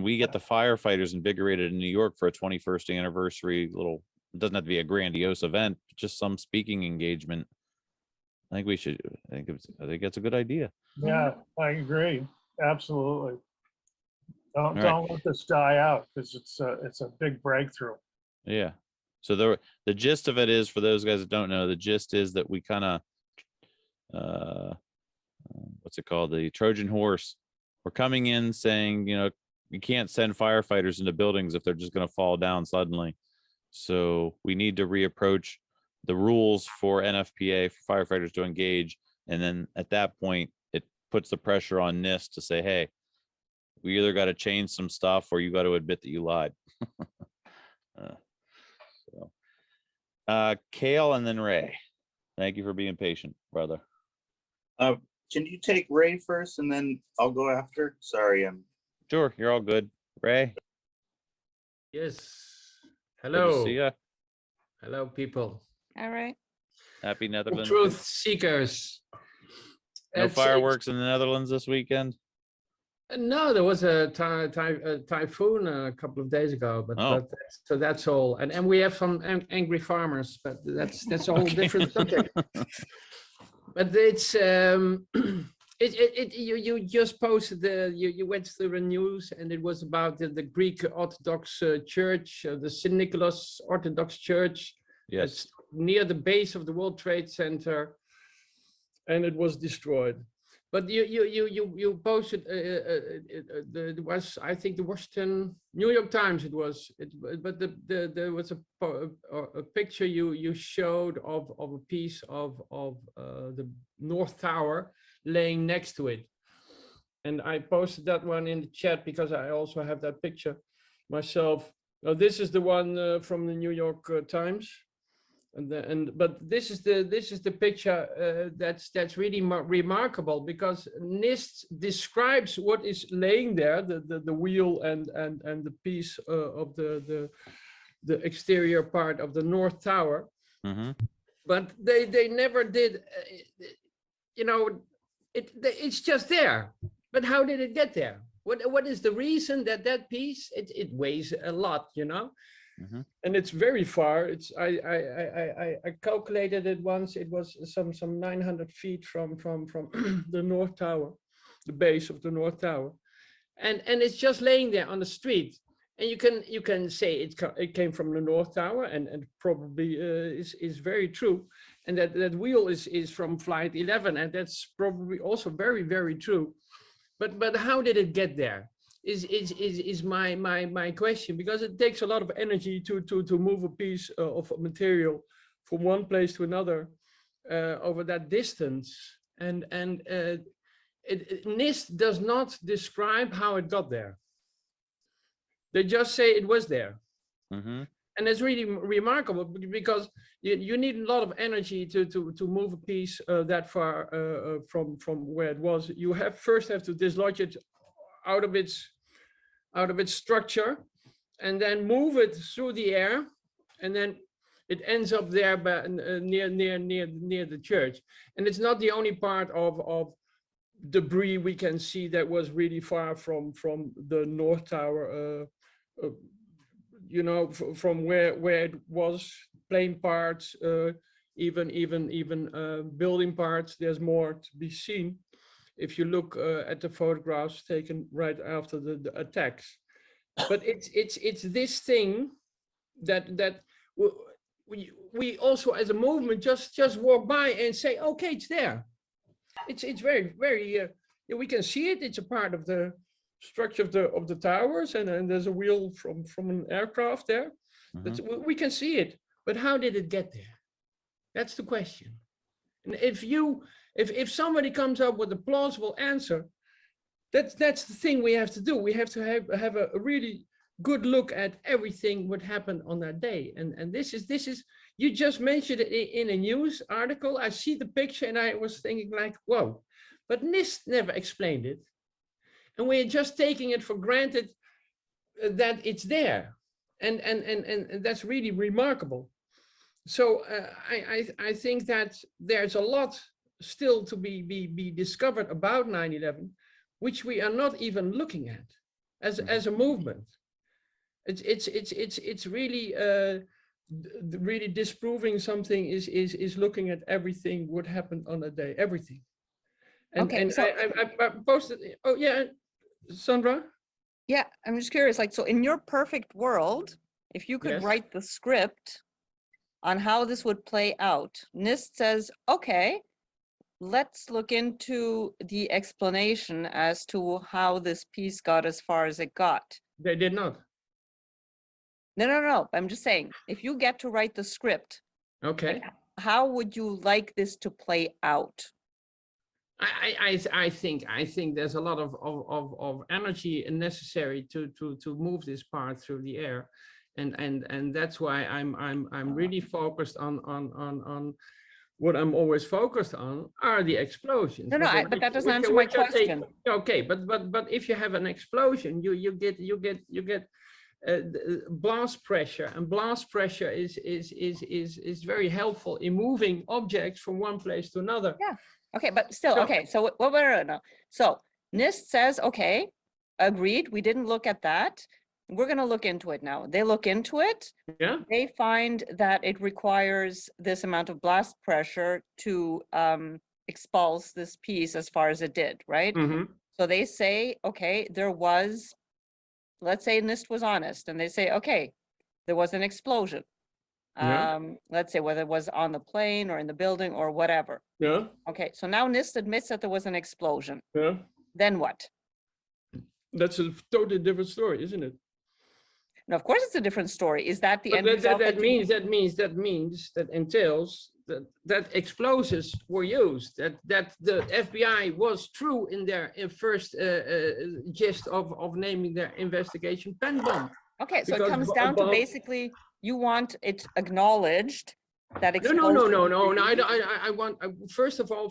S2: we get the firefighters invigorated in New York for a 21st anniversary little, it doesn't have to be a grandiose event, but just some speaking engagement. I think that's a good idea.
S4: yeah, I agree. Absolutely.
S2: right.
S4: Don't let this die out, because it's a big breakthrough.
S2: Yeah. So the gist of it is, for those guys that don't know, the gist is that we kind of, what's it called? The Trojan horse. We're coming in saying, you know, you can't send firefighters into buildings if they're just going to fall down suddenly. So we need to reapproach the rules for NFPA for firefighters to engage. And then at that point, it puts the pressure on NIST to say, hey, we either got to change some stuff or you got to admit that you lied. Kale and then Ray. Thank you for being patient, brother.
S9: Can you take Ray first and then I'll go after? Sorry,
S2: Sure, you're all good. Ray,
S11: Yes.
S2: good to
S11: Hello.
S2: see ya.
S11: Hello, people.
S8: All right.
S2: Happy Netherlands. Day.
S11: Truth seekers.
S2: No
S11: It's-
S2: fireworks in the Netherlands this weekend.
S11: No, there was a typhoon a couple of days ago, but,
S2: Oh.
S11: but so that's all. And we have some angry farmers, but that's a whole
S2: Okay.
S11: different subject. But it's you just posted you went through the news and it was about the Greek Orthodox Church, the St. Nicholas Orthodox Church.
S2: Yes.
S11: It's near the base of the World Trade Center, and it was destroyed. But you posted it was, I think, the Washington New York Times. It was but there was a picture you showed of a piece of the North Tower laying next to it, and I posted that one in the chat because I also have that picture myself. Now this is the one from the New York Times. But this is the picture that's really remarkable, because NIST describes what is laying there, the wheel and the piece of the exterior part of the North Tower.
S2: Mm-hmm.
S11: But they never did, it's just there. But how did it get there? What is the reason that piece? It weighs a lot,
S2: Mm-hmm.
S11: and it's very far. It's I calculated it once. It was some 900 feet from the North Tower, the base of the North Tower, and it's just laying there on the street. And you can say it came from the North Tower, and probably is very true. And that wheel is from Flight 11, and that's probably also very, very true. But how did it get there? Is my question, because it takes a lot of energy to move a piece of material from one place to another over that distance, and NIST does not describe how it got there. They just say it was there.
S2: Mm-hmm.
S11: And it's really remarkable, because you need a lot of energy to move a piece that far from where it was. You first have to dislodge it out of its structure, and then move it through the air, and then it ends up there near the church. And it's not the only part of debris we can see that was really far from the North Tower. From where it was, plane parts, even building parts. There's more to be seen if you look at the photographs taken right after the attacks. But it's this thing that we also, as a movement, just walk by and say, okay, it's there. It's very, very we can see it. It's a part of the structure of the towers, and there's a wheel from an aircraft there.
S2: Mm-hmm.
S11: We can see it. But how did it get there? That's the question. And if somebody comes up with a plausible answer, that's the thing we have to do. We have to have a really good look at everything what happened on that day. And this is you just mentioned it in a news article. I see the picture and I was thinking like, whoa, but NIST never explained it. And we're just taking it for granted that it's there. And that's really remarkable. So I think that there's a lot still to be discovered about 9/11, which we are not even looking at as a movement. It's really really disproving something is looking at everything what happened on a day, everything. And,
S8: Okay,
S11: and
S8: so-
S11: I posted. Oh yeah, Sandra.
S8: Yeah, I'm just curious, like, so in your perfect world, if you could
S11: Yes.
S8: write the script on how this would play out, NIST says, okay, let's look into the explanation as to how this piece got as far as it got.
S11: They did not.
S8: No. I'm just saying, if you get to write the script,
S11: Okay.
S8: how would you like this to play out?
S11: I think there's a lot of energy necessary to move this part through the air, and that's why I'm really focused on what I'm always focused on are the explosions.
S8: No, but that doesn't answer my question.
S11: Okay, but if you have an explosion, you get blast pressure, and blast pressure is very helpful in moving objects from one place to another.
S8: Yeah. Okay, but still,
S11: So-
S8: okay, so what we're now. So NIST says, okay, agreed, we didn't look at that. We're gonna look into it now. They look into it.
S11: Yeah.
S8: They find that it requires this amount of blast pressure to expulse this piece as far as it did, right?
S11: Mhm.
S8: So they say, okay, there was, let's say NIST was honest, and they say, okay, there was an explosion.
S11: Yeah.
S8: Let's say whether it was on the plane or in the building or whatever.
S11: Yeah.
S8: Okay, so now NIST admits that there was an explosion.
S11: Yeah.
S8: Then what?
S11: That's a totally different story, isn't it?
S8: Now, of course, it's a different story. Is that the
S11: But
S8: end result?
S11: that
S8: you-
S11: means that entails that explosives were used, that the FBI was true in their first gist of naming their investigation pen bomb.
S8: Okay, so it
S11: because
S8: comes down to
S11: above-
S8: basically, you want it acknowledged that
S11: No,
S8: explosion.
S11: I want, first of all,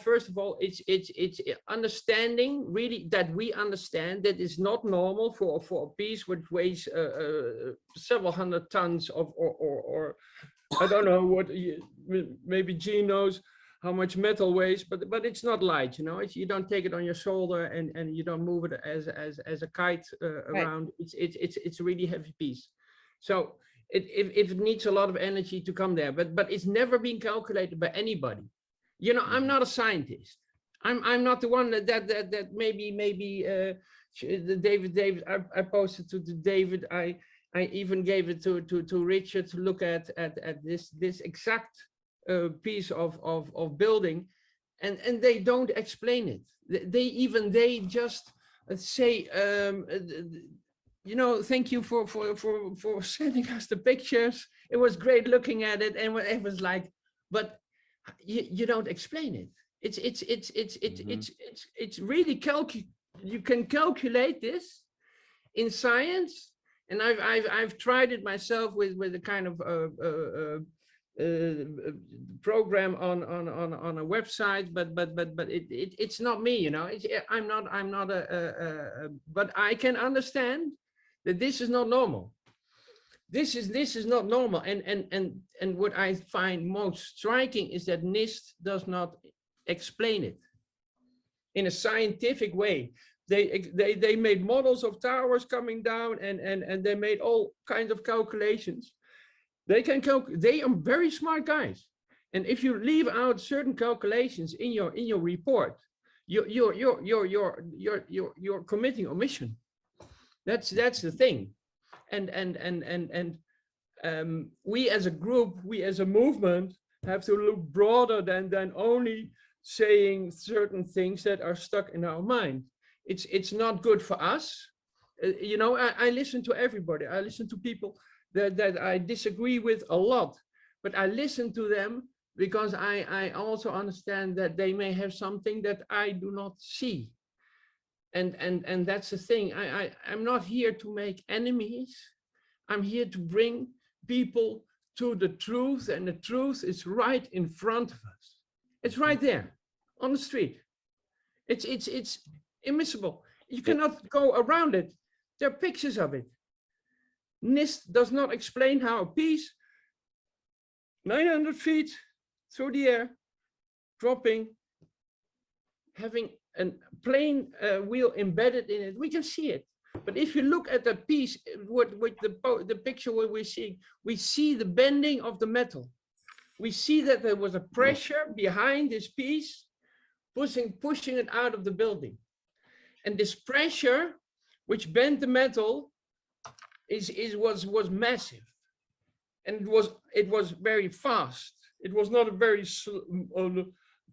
S11: it's understanding really that we understand that it's not normal for a piece which weighs several hundred tons or I don't know what, maybe Gene knows how much metal weighs, but it's not light, you know, you don't take it on your shoulder and you don't move it as a kite around. It's a really heavy piece. So if it needs a lot of energy to come there, but it's never been calculated by anybody. You know, I'm not a scientist. I'm not the one that maybe David. I posted to David. I even gave it to Richard to look at this exact piece of building, and they don't explain it. They just say. You know, thank you for sending us the pictures. It was great looking at it, and it was like, but you don't explain it. It's really you can calculate this in science, and I've tried it myself with a kind of program on a website, but it's not me, you know. I'm not but I can understand that this is not normal. This is not normal, and what I find most striking is that NIST does not explain it in a scientific way. They made models of towers coming down, and they made all kinds of calculations. They are very smart guys, and if you leave out certain calculations in your report, you're committing omission. That's the thing, and we as a group, we as a movement, have to look broader than only saying certain things that are stuck in our mind. It's not good for us. You know, I listen to everybody. I listen to people that I disagree with a lot, but I listen to them because I also understand that they may have something that I do not see. And that's the thing. I'm not here to make enemies. I'm here to bring people to the truth, and the truth is right in front of us. It's right there on the street. It's immiscible. You cannot go around it. There are pictures of it. NIST does not explain how a piece 900 feet through the air, dropping, having a plane wheel embedded in it. We can see it. But if you look at the piece, with the picture where we see the bending of the metal. We see that there was a pressure behind this piece, pushing it out of the building. And this pressure, which bent the metal, was massive, and it was very fast. It was not a very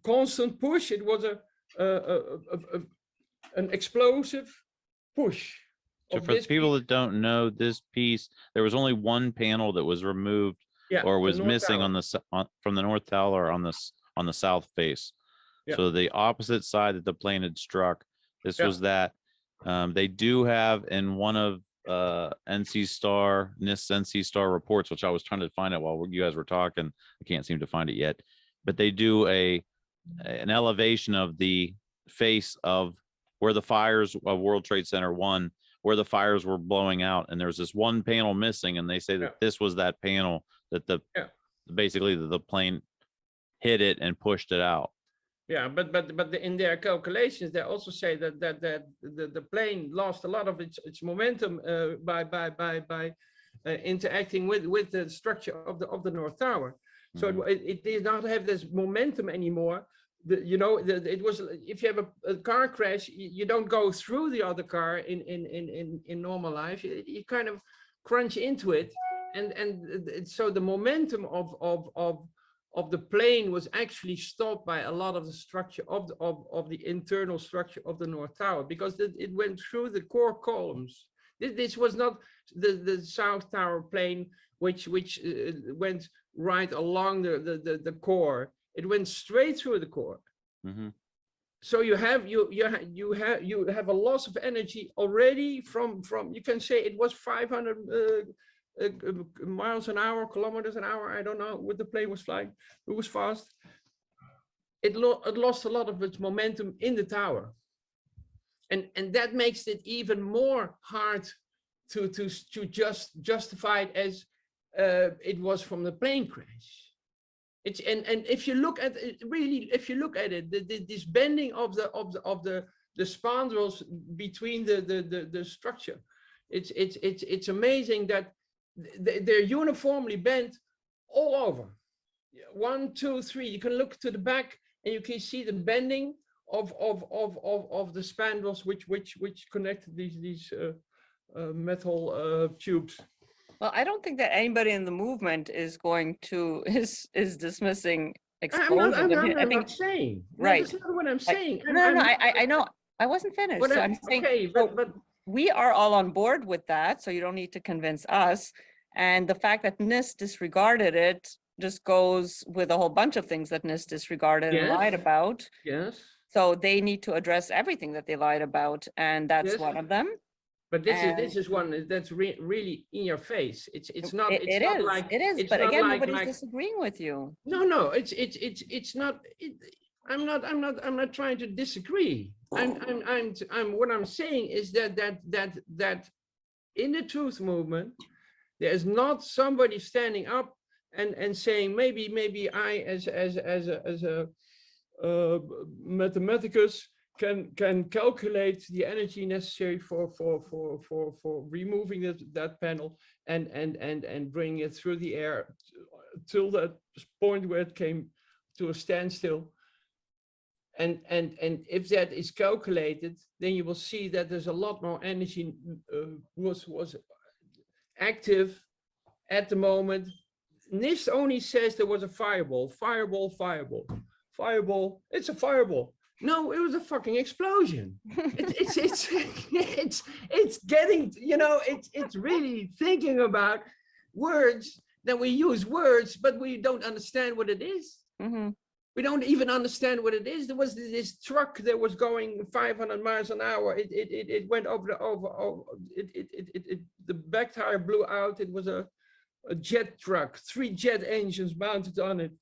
S11: constant push. It was an explosive push.
S2: So
S11: of
S2: for
S11: this
S2: people
S11: piece.
S2: that don't know, this piece, there was only one panel that was removed
S11: Yeah,
S2: or
S11: the
S2: was
S11: North
S2: missing
S11: Tower.
S2: on from the north tower on the south face.
S11: Yeah.
S2: So the opposite side that the plane had struck, this
S11: Yeah.
S2: was that. They do have in one of NIST NC Star reports, which I was trying to find out while you guys were talking. I can't seem to find it yet, but they do an elevation of the face of where the fires of World Trade Center 1, where the fires were blowing out, and there's this one panel missing, and they say that this was that panel that basically the plane hit it and pushed it out.
S11: Yeah, but in their calculations, they also say that the plane lost a lot of its momentum by interacting with the structure of the North Tower. So it did not have this momentum anymore. It was, if you have a car crash, you don't go through the other car in normal life. You kind of crunch into it, and so the momentum of the plane was actually stopped by a lot of the structure of the internal structure of the North Tower, because it went through the core columns. This was not the South Tower plane, which went right along the core. It went straight through the core. So you have a loss of energy already from, you can say it was 500 miles an hour, kilometers an hour. I don't know what the plane was flying. It was fast. It lost a lot of its momentum in the tower, and that makes it even more hard to just justify it as it was from the plane crash. It's and if you look at it, really, if you look at it, this bending of the spandrels between the structure, it's amazing that they're uniformly bent all over. 1, 2, 3. You can look to the back and you can see the bending of the spandrels which connect these metal tubes.
S8: Well, I don't think that anybody in the movement is going to is dismissing explosions.
S11: I'm not saying.
S8: Right.
S11: That's not what I'm saying.
S8: No, I know. I wasn't finished. So I'm saying,
S11: okay, but
S8: we are all on board with that, so you don't need to convince us. And the fact that NIST disregarded it just goes with a whole bunch of things that NIST disregarded and lied about.
S11: Yes.
S8: So they need to address everything that they lied about, and that's one of them.
S11: But this is one that's really in your face. It's not. It is.
S8: But again, nobody's disagreeing with you.
S11: No. It's not. I'm not trying to disagree. What I'm saying is that in the truth movement, there is not somebody standing up and saying maybe I as a mathematicus can calculate the energy necessary for removing that panel and bring it through the air till that point where it came to a standstill. And if that is calculated, then you will see that there's a lot more energy was active at the moment. NIST only says there was a fireball. It's a fireball. No, it was a fucking explosion. It's getting, it's really thinking about words that we use words, but we don't understand what it is. We don't even understand what it is. There was this truck that was going 500 miles an hour. It went over the back tire blew out. It was a jet truck, 3 jet engines mounted on it.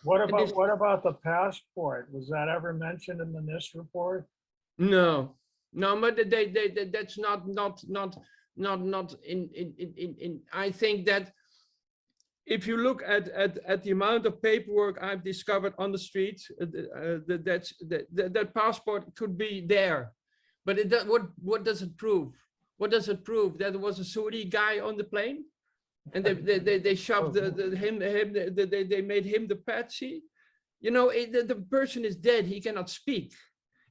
S4: What about the passport? Was that ever mentioned in the NIST report?
S11: No, but that's not in. I think that if you look at the amount of paperwork I've discovered on the street, that passport could be there, but what does it prove? What does it prove? That there was a Saudi guy on the plane, and they shoved him. They made him the patsy. The person is dead. He cannot speak,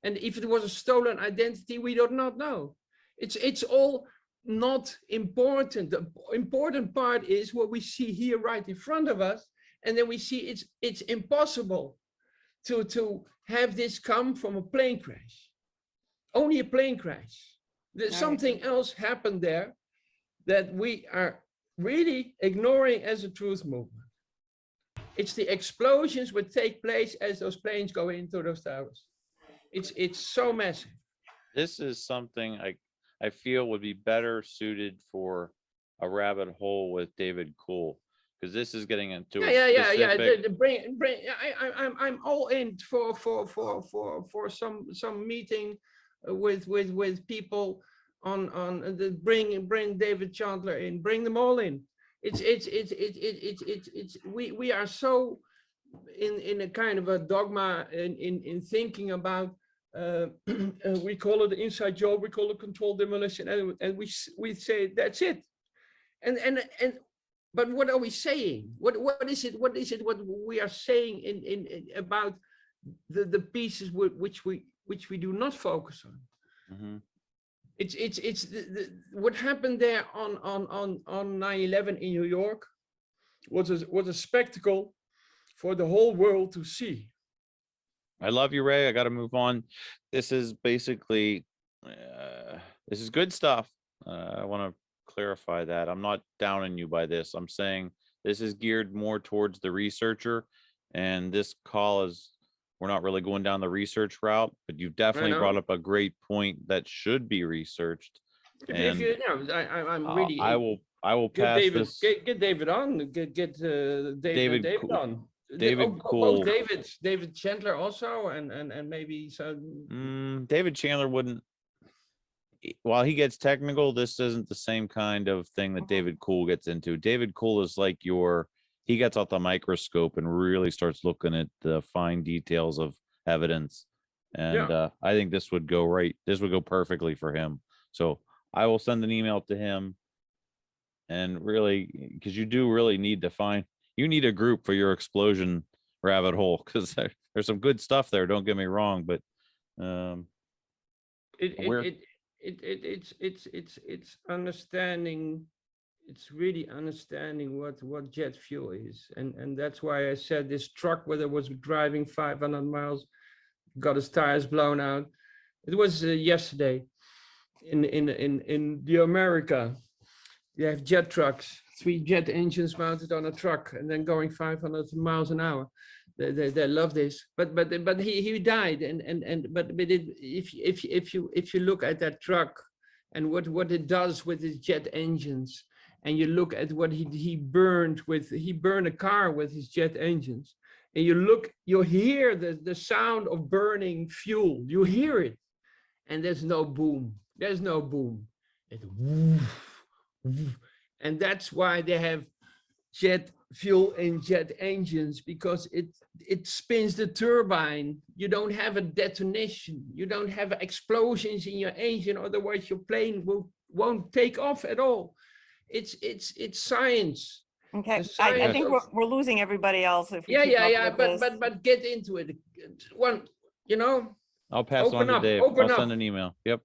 S11: and if it was a stolen identity, we do not know. It's all not important. The important part is what we see here right in front of us, and then we see it's impossible to have this come from a plane crash. Only a plane crash. There's something else happened there that we are really ignoring as a truth movement. It's the explosions would take place as those planes go into those towers. It's so massive.
S2: This is something I feel would be better suited for a rabbit hole with David Cool, because this is getting into a
S11: Yeah.
S2: specific.
S11: I'm all in for some meeting with people on the bring David Chandler in, bring them all in. We are so in a kind of a dogma in thinking about we call it inside job, we call it controlled demolition, and we say that's it. And but what are we saying? What is it? What we are saying in about the pieces which we do not focus on?
S2: Mhm.
S11: It's what happened there on 9/11 in New York was a spectacle for the whole world to see.
S2: I love you, Ray. I got to move on. This is basically, this is good stuff. I want to clarify that. I'm not downing you by this. I'm saying this is geared more towards the researcher. And this call is, we're not really going down the research route, but you've definitely brought up a great point that should be researched.
S11: If
S2: And
S11: you know, I'm really.
S2: I will
S11: Get
S2: pass
S11: David,
S2: this.
S11: get David on. Get David
S2: Cool.
S11: on.
S2: David
S11: Both
S2: Cool.
S11: David Chandler also, and maybe so.
S2: David Chandler wouldn't. While he gets technical, this isn't the same kind of thing that David Cool gets into. David Cool is like he gets out the microscope and really starts looking at the fine details of evidence. And I think this would go right. This would go perfectly for him. So I will send an email to him. And really, because you do really need to you need a group for your explosion rabbit hole, because there's some good stuff there. Don't get me wrong, but
S11: it's understanding. It's really understanding what jet fuel is, and that's why I said this truck, whether it was driving 500 miles, got his tires blown out. It was yesterday in the America. You have jet trucks, 3 jet engines mounted on a truck, and then going 500 miles an hour. They love this, but he died, if you look at that truck and what it does with his jet engines, and you look at what he burned a car with his jet engines, and you hear the sound of burning fuel, you hear it, and there's no boom. It woof, woof. And that's why they have jet fuel and jet engines, because it spins the turbine. You don't have a detonation. You don't have explosions in your engine. Otherwise, your plane won't take off at all. It's science.
S3: Okay, I think we're losing everybody else if we keep up with this.
S11: But get into it. One,
S2: I'll pass it on to Dave. I'll send an email. Yep.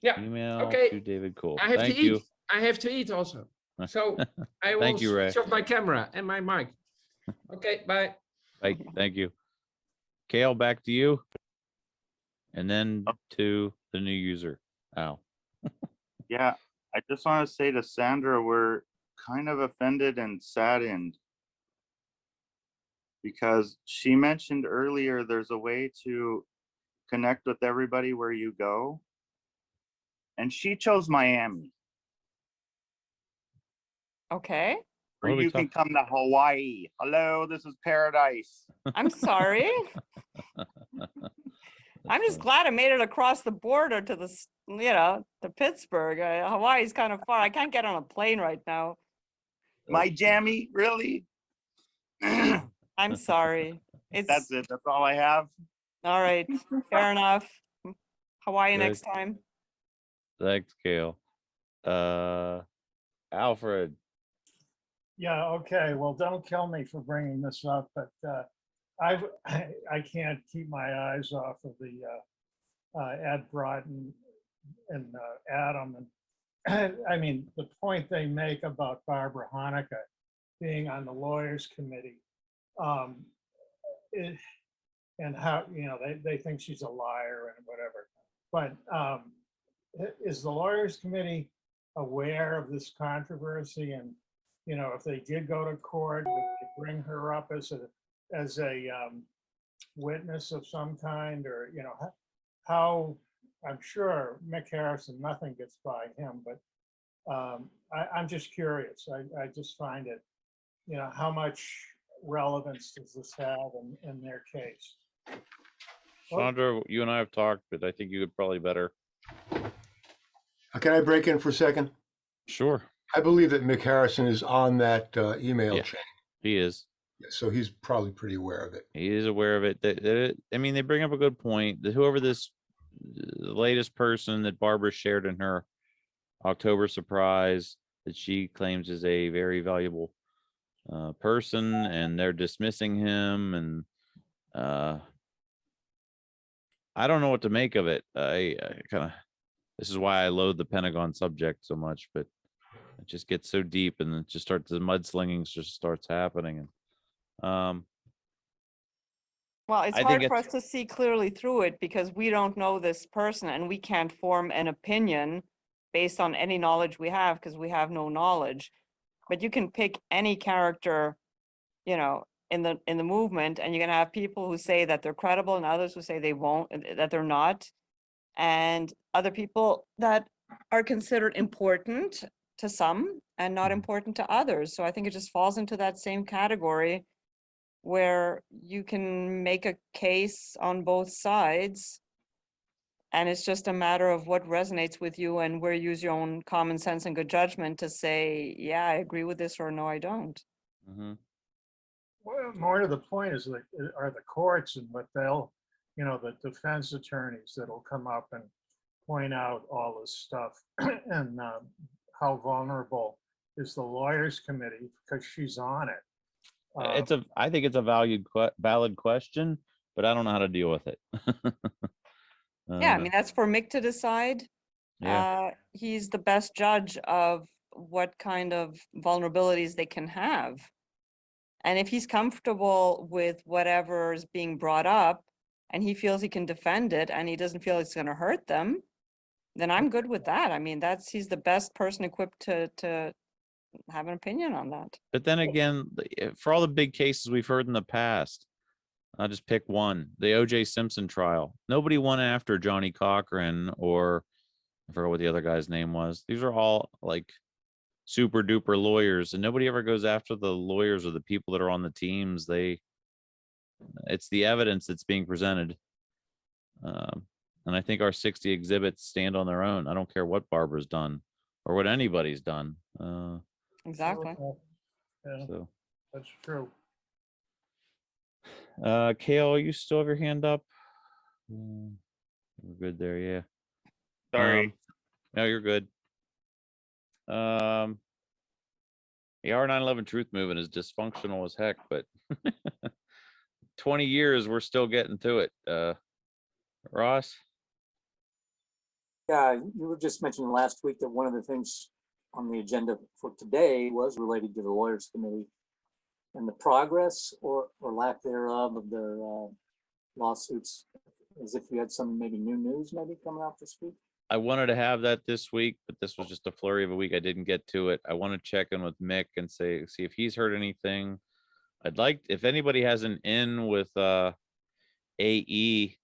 S11: Yeah.
S2: Email to David Cool.
S11: I have
S2: Thank
S11: to
S2: you.
S11: eat. I have to eat also. So I will switch off my camera and my mic. Okay, bye.
S2: Bye. Thank you. Kale, back to you. And then to the new user, Al.
S9: Yeah, I just want to say to Sandra, we're kind of offended and saddened because she mentioned earlier there's a way to connect with everybody where you go. And she chose Miami.
S3: Okay.
S9: Or you can come to Hawaii. Hello, this is paradise.
S3: I'm sorry. I'm just glad I made it across the border to to Pittsburgh. Hawaii's kind of far. I can't get on a plane right now.
S9: My jammy, really?
S3: I'm sorry.
S9: That's it. That's all I have.
S3: All right. Fair enough. Hawaii next time.
S2: Thanks, Kale. Alfred.
S4: Yeah, okay. Well, don't kill me for bringing this up, but I can't keep my eyes off of the Ed Broughton and Adam. And I mean, the point they make about Barbara Hanukkah being on the lawyers committee, and how, they think she's a liar and whatever. But is the lawyers committee aware of this controversy? And you know, if they did go to court, would they bring her up as a witness of some kind, or, you know, how, I'm sure Mick Harrison, nothing gets by him, but I'm just curious. I just find it, you know, how much relevance does this have in their case?
S2: Chandra, you and I have talked, but I think you could probably better.
S10: Can I break in for a second?
S2: Sure.
S10: I believe that Mick Harrison is on that email
S2: Yeah.
S10: chain,
S2: He is.
S10: so he's probably pretty aware of it.
S2: He is aware of it. I mean, they bring up a good point. That whoever this latest person that Barbara shared in her October surprise that she claims is a very valuable person, and they're dismissing him, and I don't know what to make of it. I kind of, this is why I loathe the Pentagon subject so much, but it just gets so deep, and it just starts, the mudslinging just starts happening. And
S8: Well, it's
S2: I think
S8: hard for
S2: it's-
S8: us to see clearly through it because we don't know this person and we can't form an opinion based on any knowledge we have because we have no knowledge. But you can pick any character, you know, in the movement, and you're gonna have people who say that they're credible and others who say they won't, that they're not. And other people that are considered important to some and not important to others. So I think it just falls into that same category where you can make a case on both sides. And it's just a matter of what resonates with you and where you use your own common sense and good judgment to say, yeah, I agree with this, or no, I don't.
S2: Mhm.
S4: Well, more to the point is like, are the courts and what they'll, you know, the defense attorneys that'll come up and point out all this stuff and how vulnerable is the lawyers committee because she's on it.
S2: I think it's a valid question, but I don't know how to deal with it.
S8: Yeah, I mean, that's for Mick to decide.
S2: Yeah.
S8: He's the best judge of what kind of vulnerabilities they can have. And if he's comfortable with whatever is being brought up and he feels he can defend it and he doesn't feel it's going to hurt them, then I'm good with that. I mean, he's the best person equipped to have an opinion on that.
S2: But then again, for all the big cases we've heard in the past, I'll just pick one, the OJ Simpson trial. Nobody went after Johnny Cochran, or I forgot what the other guy's name was. These are all like super duper lawyers, and nobody ever goes after the lawyers or the people that are on the teams. It's the evidence that's being presented. And I think our 60 exhibits stand on their own. I don't care what Barbara's done or what anybody's done.
S8: Exactly.
S4: Yeah,
S2: So,
S4: that's true.
S2: Kale, you still have your hand up? We're good there, yeah.
S9: Sorry.
S2: No, you're good. The R911 Truth Movement is dysfunctional as heck, but 20 years, we're still getting to it. Ross?
S6: Yeah, you were just mentioning last week that one of the things on the agenda for today was related to the lawyers committee and the progress or lack thereof of their lawsuits, as if you had some maybe new news maybe coming out this week.
S2: I wanted to have that this week, but this was just a flurry of a week. I didn't get to it. I want to check in with Mick and see if he's heard anything. I'd like, if anybody has an in with AE,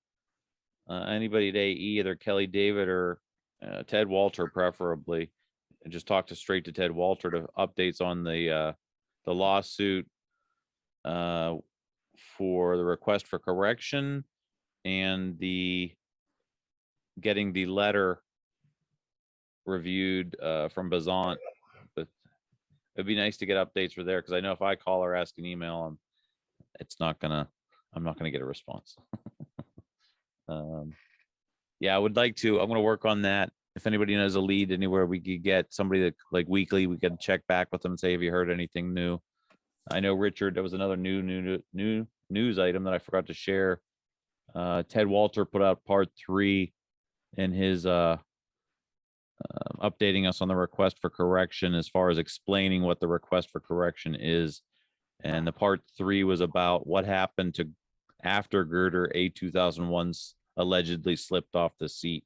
S2: anybody at AE, either Kelly David or Ted Walter, preferably, and just talk straight to Ted Walter to updates on the lawsuit for the request for correction and the getting the letter reviewed from Bazant. But it'd be nice to get updates for there, because I know if I call or ask an email, I'm not gonna get a response. Yeah, I would like to. I'm gonna work on that. If anybody knows a lead anywhere we could get somebody that like weekly, we can check back with them and say, have you heard anything new? I know Richard, there was another new news item that I forgot to share. Ted Walter put out part 3 in his updating us on the request for correction, as far as explaining what the request for correction is. And the part 3 was about what happened to after Girder A2001's allegedly slipped off the seat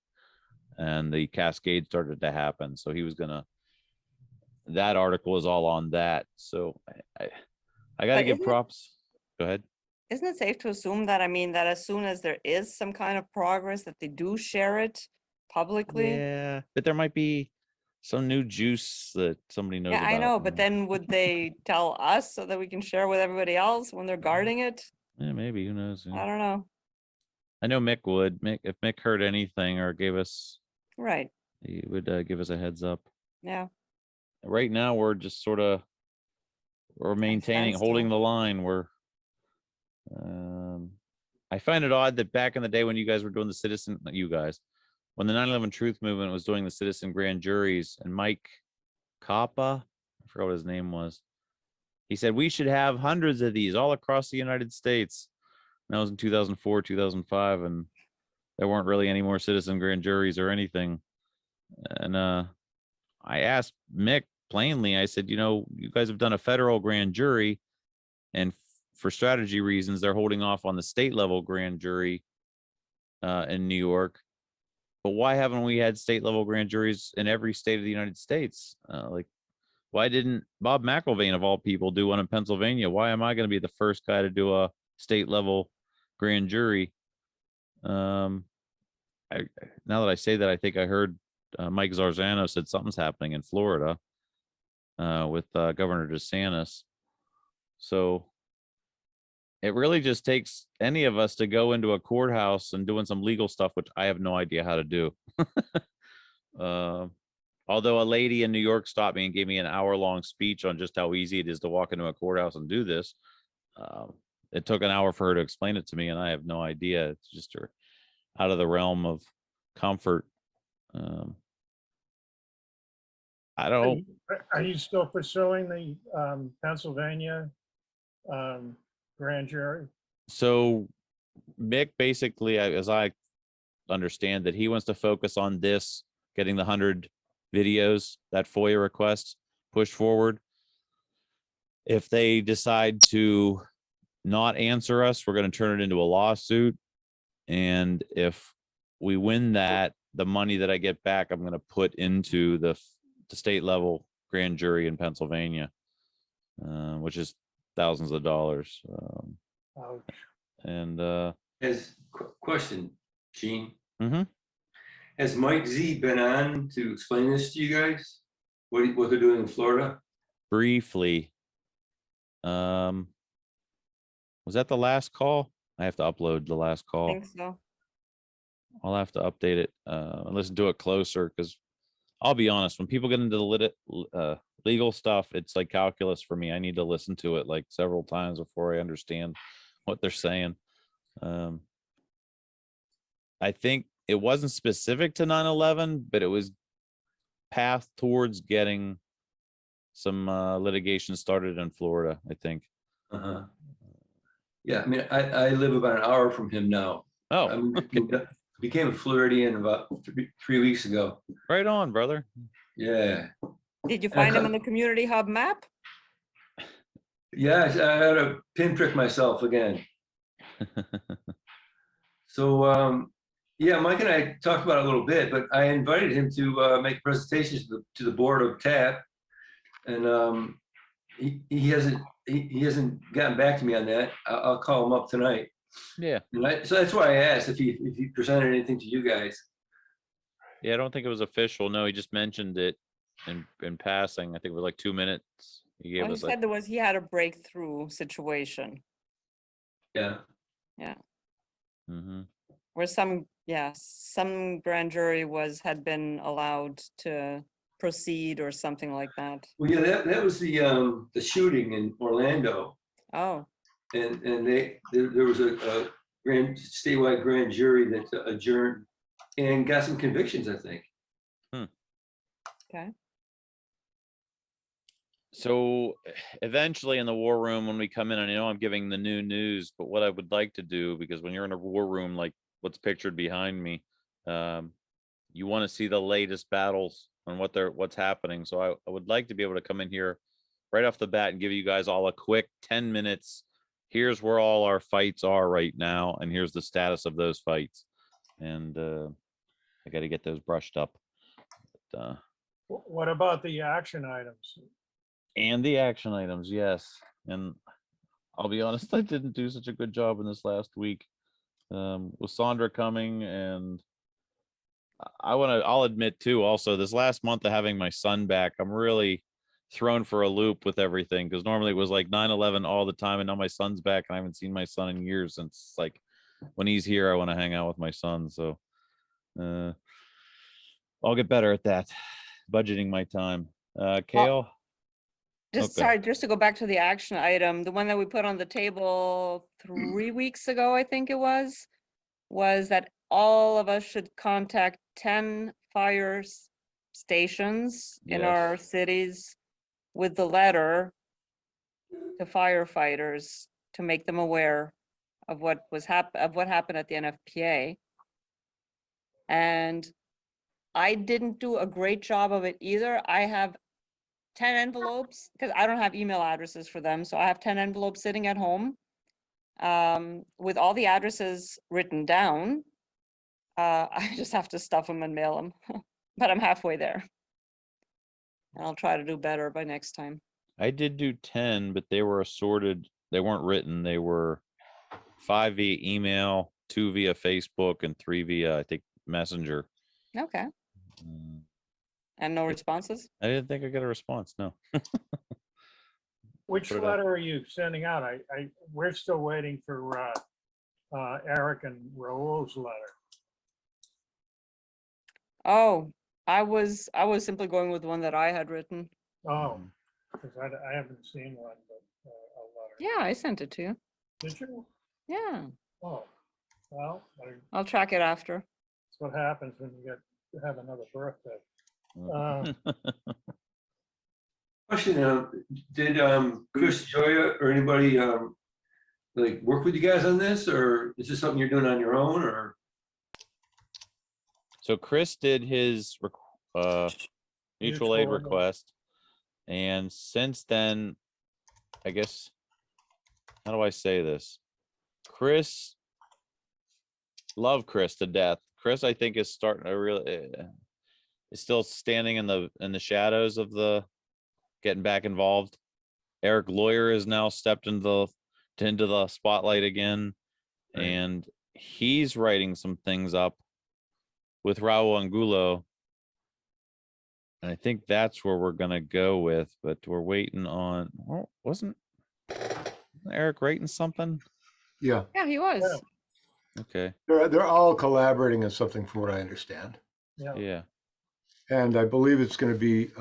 S2: and the cascade started to happen. So he was gonna that article is all on that. So I got to
S3: But
S2: give
S3: isn't it-
S2: props. Go ahead.
S3: Isn't it safe to assume that, I mean, that as soon as there is some kind of progress, that they do share it publicly?
S2: Yeah, but there might be some new juice that somebody knows
S3: Yeah,
S2: about.
S3: I know, but then would they tell us so that we can share with everybody else when they're guarding it?
S2: Yeah, maybe, who knows?
S3: I don't know.
S2: I know Mick would. Mick, if Mick heard anything or gave us,
S3: Right,
S2: he would give us a heads up.
S3: yeah.
S2: Right now, we're just sort of we're maintaining, holding
S3: standstill.
S2: the line. I find it odd that back in the day when you guys were doing the citizen, not you guys, when the 9/11 Truth Movement was doing the citizen grand juries, and Mike Coppa, I forgot what his name was, he said we should have hundreds of these all across the United States. And that was in 2004, 2005, and there weren't really any more citizen grand juries or anything. And I asked Mick plainly, I said, you know, you guys have done a federal grand jury, and for strategy reasons, they're holding off on the state level grand jury in New York. But why haven't we had state level grand juries in every state of the United States? Like, why didn't Bob McIlvain, of all people, do one in Pennsylvania? Why am I going to be the first guy to do a state level grand jury? Now that I say that, I think I heard Mike Zarzano said something's happening in Florida with Governor DeSantis. So it really just takes any of us to go into a courthouse and doing some legal stuff, which I have no idea how to do. Although a lady in New York stopped me and gave me an hour-long speech on just how easy it is to walk into a courthouse and do this. It took an hour for her to explain it to me, and I have no idea. It's just out of the realm of comfort. I don't.
S4: Are you still pursuing the Pennsylvania grand jury?
S2: So Mick basically, as I understand that, he wants to focus on this, getting the 100 videos, that FOIA request pushed forward. If they decide to not answer us, we're going to turn it into a lawsuit. And if we win that, the money that I get back, I'm going to put into the state level grand jury in Pennsylvania, which is thousands of dollars.
S4: Ouch.
S2: And
S5: Question, Gene.
S2: Mm-hmm.
S5: Has Mike Z been on to explain this to you guys? What they're doing in Florida?
S2: briefly, was that the last call? I have to upload the last
S3: I
S2: call.
S3: think so.
S2: I'll have to update it and listen to it closer, because I'll be honest, when people get into the legal stuff, it's like calculus for me. I need to listen to it like several times before I understand what they're saying. I think it wasn't specific to 9/11, but it was path towards getting some litigation started in Florida, I think.
S5: Uh-huh. Yeah, I mean, I live about an hour from him now.
S2: Oh,
S5: I became a Floridian about 3 weeks ago.
S2: right on, brother.
S5: Yeah.
S3: Did you find him on the community hub map?
S5: Yeah, I had to pinprick myself again. So, yeah, Mike and I talked about it a little bit, but I invited him to make presentations to the board of TAP, and he hasn't gotten back to me on that. I'll call him up tonight.
S2: Yeah.
S5: And so that's why I asked if he presented anything to you guys.
S2: Yeah, I don't think it was official. No, he just mentioned it in passing. I think it was like 2 minutes. He gave
S3: Well, he
S2: us like,
S3: said he had a breakthrough situation
S5: Yeah.
S2: mm-hmm.
S3: where some grand jury had been allowed to proceed or something like that.
S5: Well, yeah, that was the shooting in Orlando,
S3: Oh,
S5: and there was a statewide grand jury that adjourned and got some convictions, I think.
S3: okay.
S2: So eventually in the war room, when we come in, and I know I'm giving the new news, but what I would like to do, because when you're in a war room, like what's pictured behind me, you want to see the latest battles and what's happening. So I would like to be able to come in here right off the bat and give you guys all a quick 10 minutes. Here's where all our fights are right now, and here's the status of those fights. And I got to get those brushed up. But,
S4: What about the action items?
S2: And the action items, yes. And I'll be honest, I didn't do such a good job in this last week. With Sandra coming, and I'll admit too, also this last month of having my son back, I'm really thrown for a loop with everything, because normally it was like 9/11 all the time, and now my son's back and I haven't seen my son in years. And it's like when he's here, I want to hang out with my son. So I'll get better at that, budgeting my time. Kale.
S8: Just
S2: Okay.
S8: sorry, just to go back to the action item, the one that we put on the table 3 weeks ago, I think it was that all of us should contact 10 stations in our
S2: Yes.
S8: cities with the letter to firefighters to make them aware of what happened at the NFPA. And I didn't do a great job of it either. I have 10 envelopes because I don't have email addresses for them. So I have 10 envelopes sitting at home with all the addresses written down. I just have to stuff them and mail them, but I'm halfway there. And I'll try to do better by next time.
S2: I did do 10, but they were assorted. They weren't written. They were 5 via email, 2 via Facebook, and 3 via, I think, Messenger.
S8: Okay. And no responses?
S2: I didn't think I got a response. No.
S4: Which
S2: Put it up.
S4: letter are you sending out? We're still waiting for Eric and Raul's letter.
S8: Oh, I was simply going with the one that I had written.
S4: Oh, because I haven't seen one, but a letter.
S8: Yeah, I sent it to you.
S4: Did you?
S8: Yeah,
S4: Oh, well, that's
S8: I'll track it after.
S4: what happens when you have another birthday.
S5: Question, did Chris Joya or anybody like work with you guys on this, or is this something you're doing on your own, or?
S2: So Chris did his mutual aid
S4: Mutual aid.
S2: request. And since then, I guess, how do I say this? Love Chris to death. Chris, I think, is starting to really, is still standing in the shadows of getting back involved. Eric Lawyer has now stepped into the spotlight again,
S5: Right.
S2: and he's writing some things up with Raul Angulo. And I think that's where we're gonna go with, but we're waiting on. Oh, wasn't Eric writing something?
S10: Yeah,
S8: Yeah, he was.
S2: Okay.
S10: they're all collaborating on something from what I understand.
S2: Yeah.
S10: And I believe it's going to be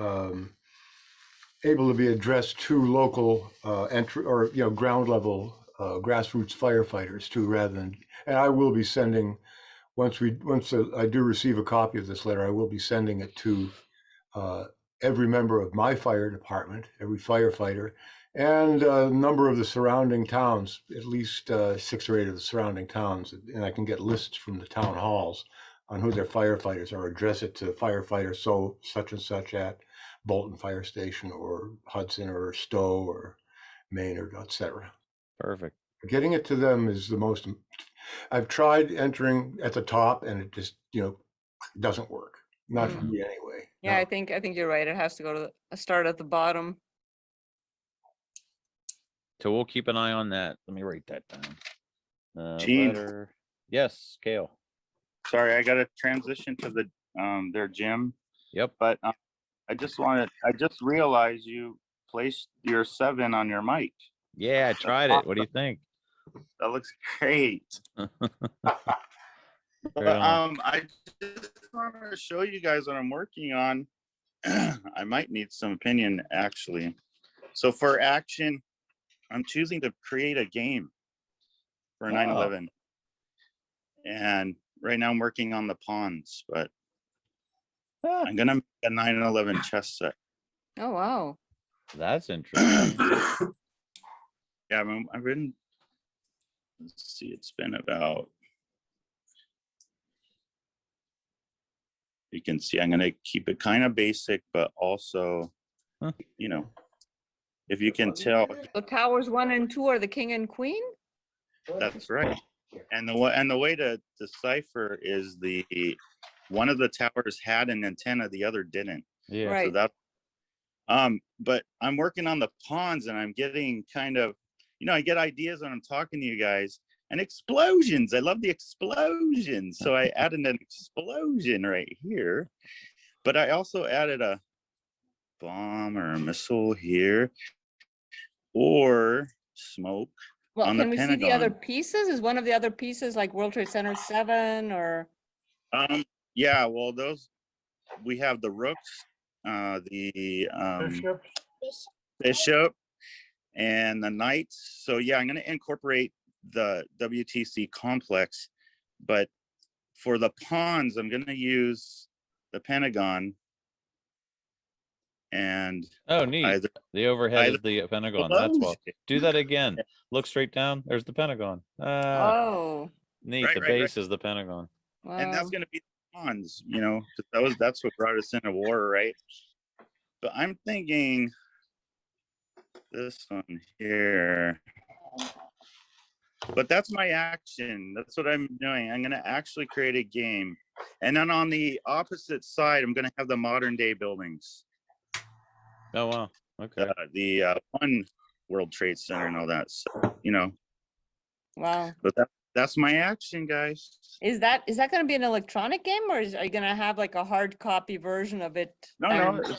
S10: able to be addressed to local entry or ground level grassroots firefighters too, rather than. And I will be sending once I do receive a copy of this letter, I will be sending it to every member of my fire department, every firefighter, and a number of the surrounding towns, at least 6 or 8 of the surrounding towns, and I can get lists from the town halls on who their firefighters are, address it to firefighter such and such at Bolton Fire Station or Hudson or Stowe or Maynard, etc.
S2: Perfect.
S10: Getting it to them is the most. I've tried entering at the top and it just doesn't work. Not for me anyway.
S8: Yeah,
S10: No.
S8: I think you're right. It has to go to start at the bottom.
S2: So we'll keep an eye on that. Let me write that down.
S9: Gene.
S2: Letter. Yes, Kale.
S9: Sorry, I got to transition to their gym,
S2: Yep.
S9: but I just realized you placed your 7 on your mic.
S2: Yeah, I tried it. What do you think?
S9: That looks great.
S2: Right on.
S9: I just want to show you guys what I'm working on. I might need some opinion actually. So for action, I'm choosing to create a game for 9/11. And right now I'm working on the pawns, but I'm gonna make a 9/11 chess set.
S8: Oh, wow.
S2: That's interesting.
S9: Yeah, I've been. Let's see, it's been about. You can see I'm gonna keep it kind of basic, but also, if you can tell,
S8: So towers 1 and 2 are the king and queen?
S9: that's right. And the way to decipher is one of the towers had an antenna, the other didn't.
S2: Yeah.
S9: So
S8: Right.
S9: that, but I'm working on the ponds and I'm getting kind of, I get ideas when I'm talking to you guys, and explosions. I love the explosions. So I added an explosion right here, but I also added a bomb or a missile here, or smoke
S8: Well,
S9: on the
S8: can we see the other
S9: Pentagon.
S8: pieces? Is one of the other pieces like World Trade Center 7 or?
S9: Yeah, well, those, we have the rooks, the
S4: Bishop,
S9: bishop, and the knights. So yeah, I'm going to incorporate the WTC complex, but for the pawns, I'm going to use the Pentagon and
S2: Oh, neat.
S9: either
S2: The overhead
S9: either
S2: is the Pentagon. That's well.
S9: explosion.
S2: Do that again. Look straight down. There's the Pentagon.
S8: Oh,
S2: Neat.
S9: Right,
S2: The
S9: right, right.
S2: base is the Pentagon.
S9: And that's
S8: wow.
S9: going to be the pawns, 'cause that's what brought us into war, right? But I'm thinking this one here. But that's my action. That's what I'm doing. I'm going to actually create a game. And then on the opposite side, I'm going to have the modern day buildings.
S2: Oh, wow. Okay.
S9: The one World Trade Center and all that. So,
S8: Wow.
S9: but that's my action, guys.
S8: Is that going to be an electronic game, or are you going to have like a hard copy version of it?
S9: No,
S8: and-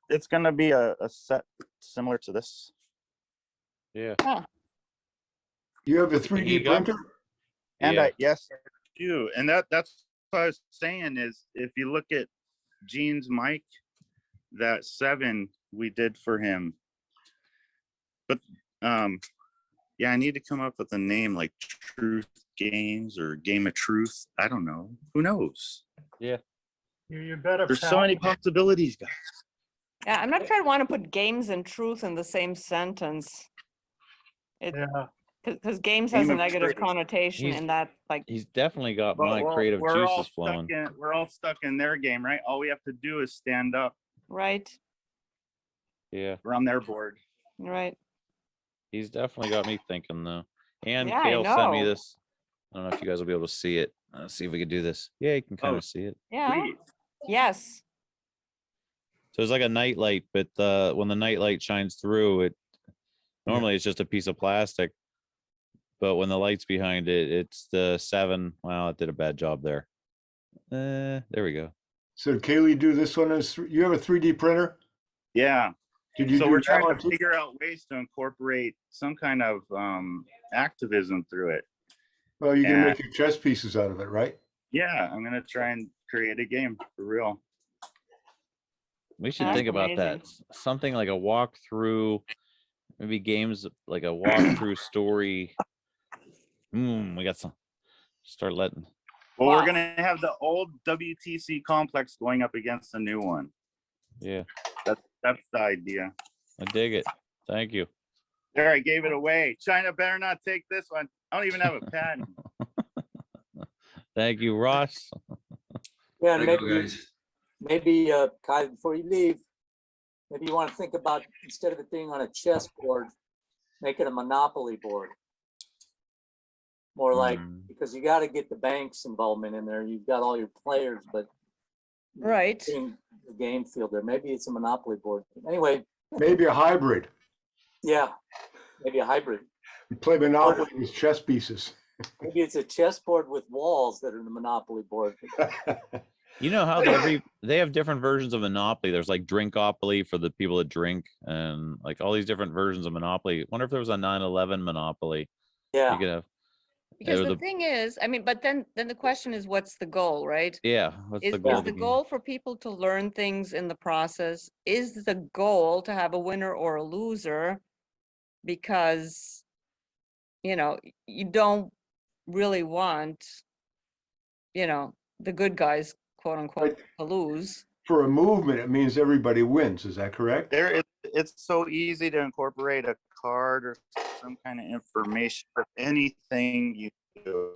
S9: it's going to be a set similar to this.
S2: Yeah.
S8: Huh.
S10: You have a
S2: You
S10: 3D
S2: got-
S10: printer?
S9: And
S2: Yeah.
S9: yes, I do. And that's what I was saying is, if you look at Gene's mic, that 7 we did for him. But yeah, I need to come up with a name like Truth Games or Game of Truth. I don't know. Who knows?
S2: Yeah.
S4: you better.
S9: There's so many possibilities, guys.
S8: Yeah, I'm not sure I want to put games and truth in the same sentence.
S4: Yeah,
S8: Because games
S9: Game
S8: has a
S9: of
S8: negative
S9: truth.
S8: connotation
S2: He's-
S8: in that, like,
S2: He's definitely got
S9: But
S2: my creative
S9: we're all
S2: juices flowing.
S9: we're all stuck in their game, right? All we have to do is stand up.
S8: right,
S2: Yeah.
S9: We're on their board.
S8: right.
S2: He's definitely got me thinking though. And
S8: Yeah, I
S2: Kale sent me
S8: know.
S2: this. I don't know if you guys will be able to see it. Let's see if we can do this. Yeah, you can kind
S9: Oh.
S2: of see it.
S8: Yeah,
S9: Sweet.
S8: yes.
S2: So it's like a night light, but when the night light shines through it, normally it's just a piece of plastic. But when the light's behind it, it's the 7. Wow, it did a bad job there. There we go.
S10: So did Kaylee do this one as, you have a 3D printer?
S9: Yeah.
S10: Did you
S9: So
S10: do
S9: we're
S10: that
S9: trying
S10: one
S9: to
S10: too?
S9: figure out ways to incorporate some kind of activism through it.
S10: Well, you can
S9: Yeah.
S10: make your chess pieces out of it, right?
S9: Yeah, I'm gonna try and create a game for real.
S2: We should
S8: That's
S2: think about that.
S8: amazing.
S2: Something like a walkthrough, maybe games like a walkthrough story. We got some. Start letting.
S9: Well,
S8: Wow.
S9: we're gonna have the old WTC complex going up against the new one.
S2: Yeah,
S9: That's the idea.
S2: I dig it. Thank you.
S9: There, I gave it away. China better not take this one. I don't even have a patent.
S2: Thank you, Ross.
S6: Yeah, and
S5: There you go,
S6: maybe,
S5: guys.
S6: maybe, Kai, before you leave, maybe you want to think about, instead of it being on a chessboard, make it a Monopoly board. More like,
S2: Mm.
S6: because you got to get the bank's involvement in there. You've got all your players, but
S8: Right.
S6: getting the game field there, maybe it's a Monopoly board. Anyway,
S10: Maybe a hybrid.
S6: yeah, maybe a hybrid.
S10: You play Monopoly with chess pieces.
S6: Maybe it's a chessboard with walls that are the Monopoly board.
S2: You know how they have different versions of Monopoly. There's like Drinkopoly for the people that drink, and like all these different versions of Monopoly. Wonder if there was a 9/11 Monopoly.
S6: Yeah.
S2: You could have.
S8: Because
S2: was
S8: the
S2: the-
S8: thing is, I mean, but then the question is, what's the goal, right?
S2: Yeah. What's
S8: Is
S2: the goal?
S8: is
S2: of
S8: the
S2: game?
S8: goal for people to learn things in the process? Is the goal to have a winner or a loser? Because, you don't really want, the good guys, quote unquote, to lose.
S10: For a movement, it means everybody wins. Is that correct?
S9: It's so easy to incorporate a card or some kind of information for anything you do.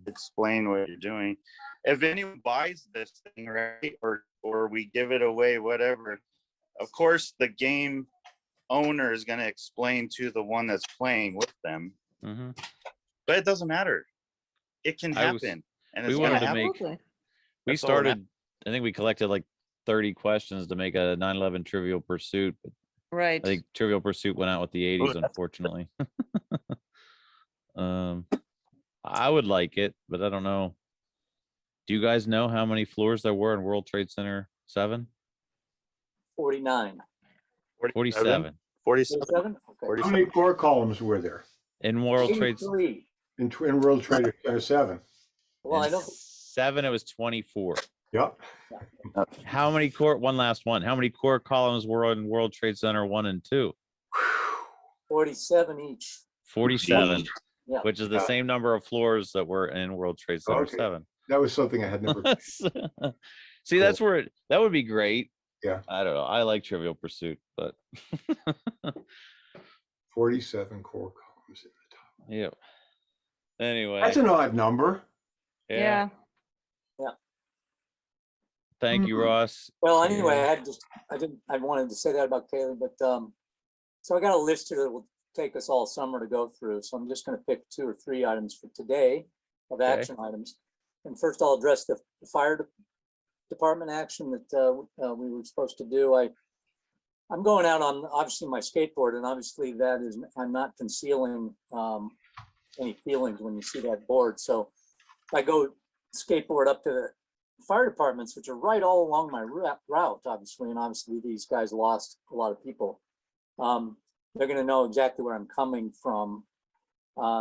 S9: Explain what you're doing. If anyone buys this thing, right, or we give it away, whatever, of course the game owner is going to explain to the one that's playing with them.
S2: Mhm.
S9: But it doesn't matter. It can
S2: I was-
S9: happen, and
S2: we
S9: it's
S2: wanted
S9: going to
S2: to
S9: happen.
S2: make. We
S8: Absolutely.
S9: That's all that
S2: started. I think we collected like 30 questions to make a 9/11 Trivial Pursuit. But
S8: Right.
S2: I think Trivial Pursuit went out with the 80s, unfortunately. I would like it, but I don't know. Do you guys know how many floors there were in World Trade Center 7?
S6: 49.
S2: 47.
S9: 47.
S6: 47? Okay.
S10: How many core columns were there
S2: In World Trade
S6: 83.
S10: in World Trade Center 7?
S6: Well, I
S2: in
S6: don't,
S2: 7, it was 24.
S10: Yep.
S2: How many core, one last one. How many core columns were in World Trade Center 1 and 2?
S6: 47 each.
S2: 47,
S6: Yeah.
S2: which is the
S10: Yeah.
S2: same number of floors that were in World Trade Center
S10: Okay.
S2: 7.
S10: That was something I had never.
S2: See, that's where that would be great.
S10: Yeah.
S2: I don't know. I like Trivial Pursuit, but
S10: 47 core columns in the top.
S2: yeah. Anyway,
S10: That's an odd number.
S2: yeah.
S8: Yeah.
S2: Thank you, Ross.
S6: Well, anyway, I wanted to say that about Kaylee, but so I got a list here that will take us all summer to go through. So I'm just going to pick 2 or 3 items for today of
S2: Okay.
S6: action items. And first I'll address the fire department action that we were supposed to do. I'm going out on obviously my skateboard, and obviously that is, I'm not concealing any feelings when you see that board. So I go skateboard up to the fire departments, which are right all along my route, obviously, and obviously these guys lost a lot of people. They're going to know exactly where I'm coming from.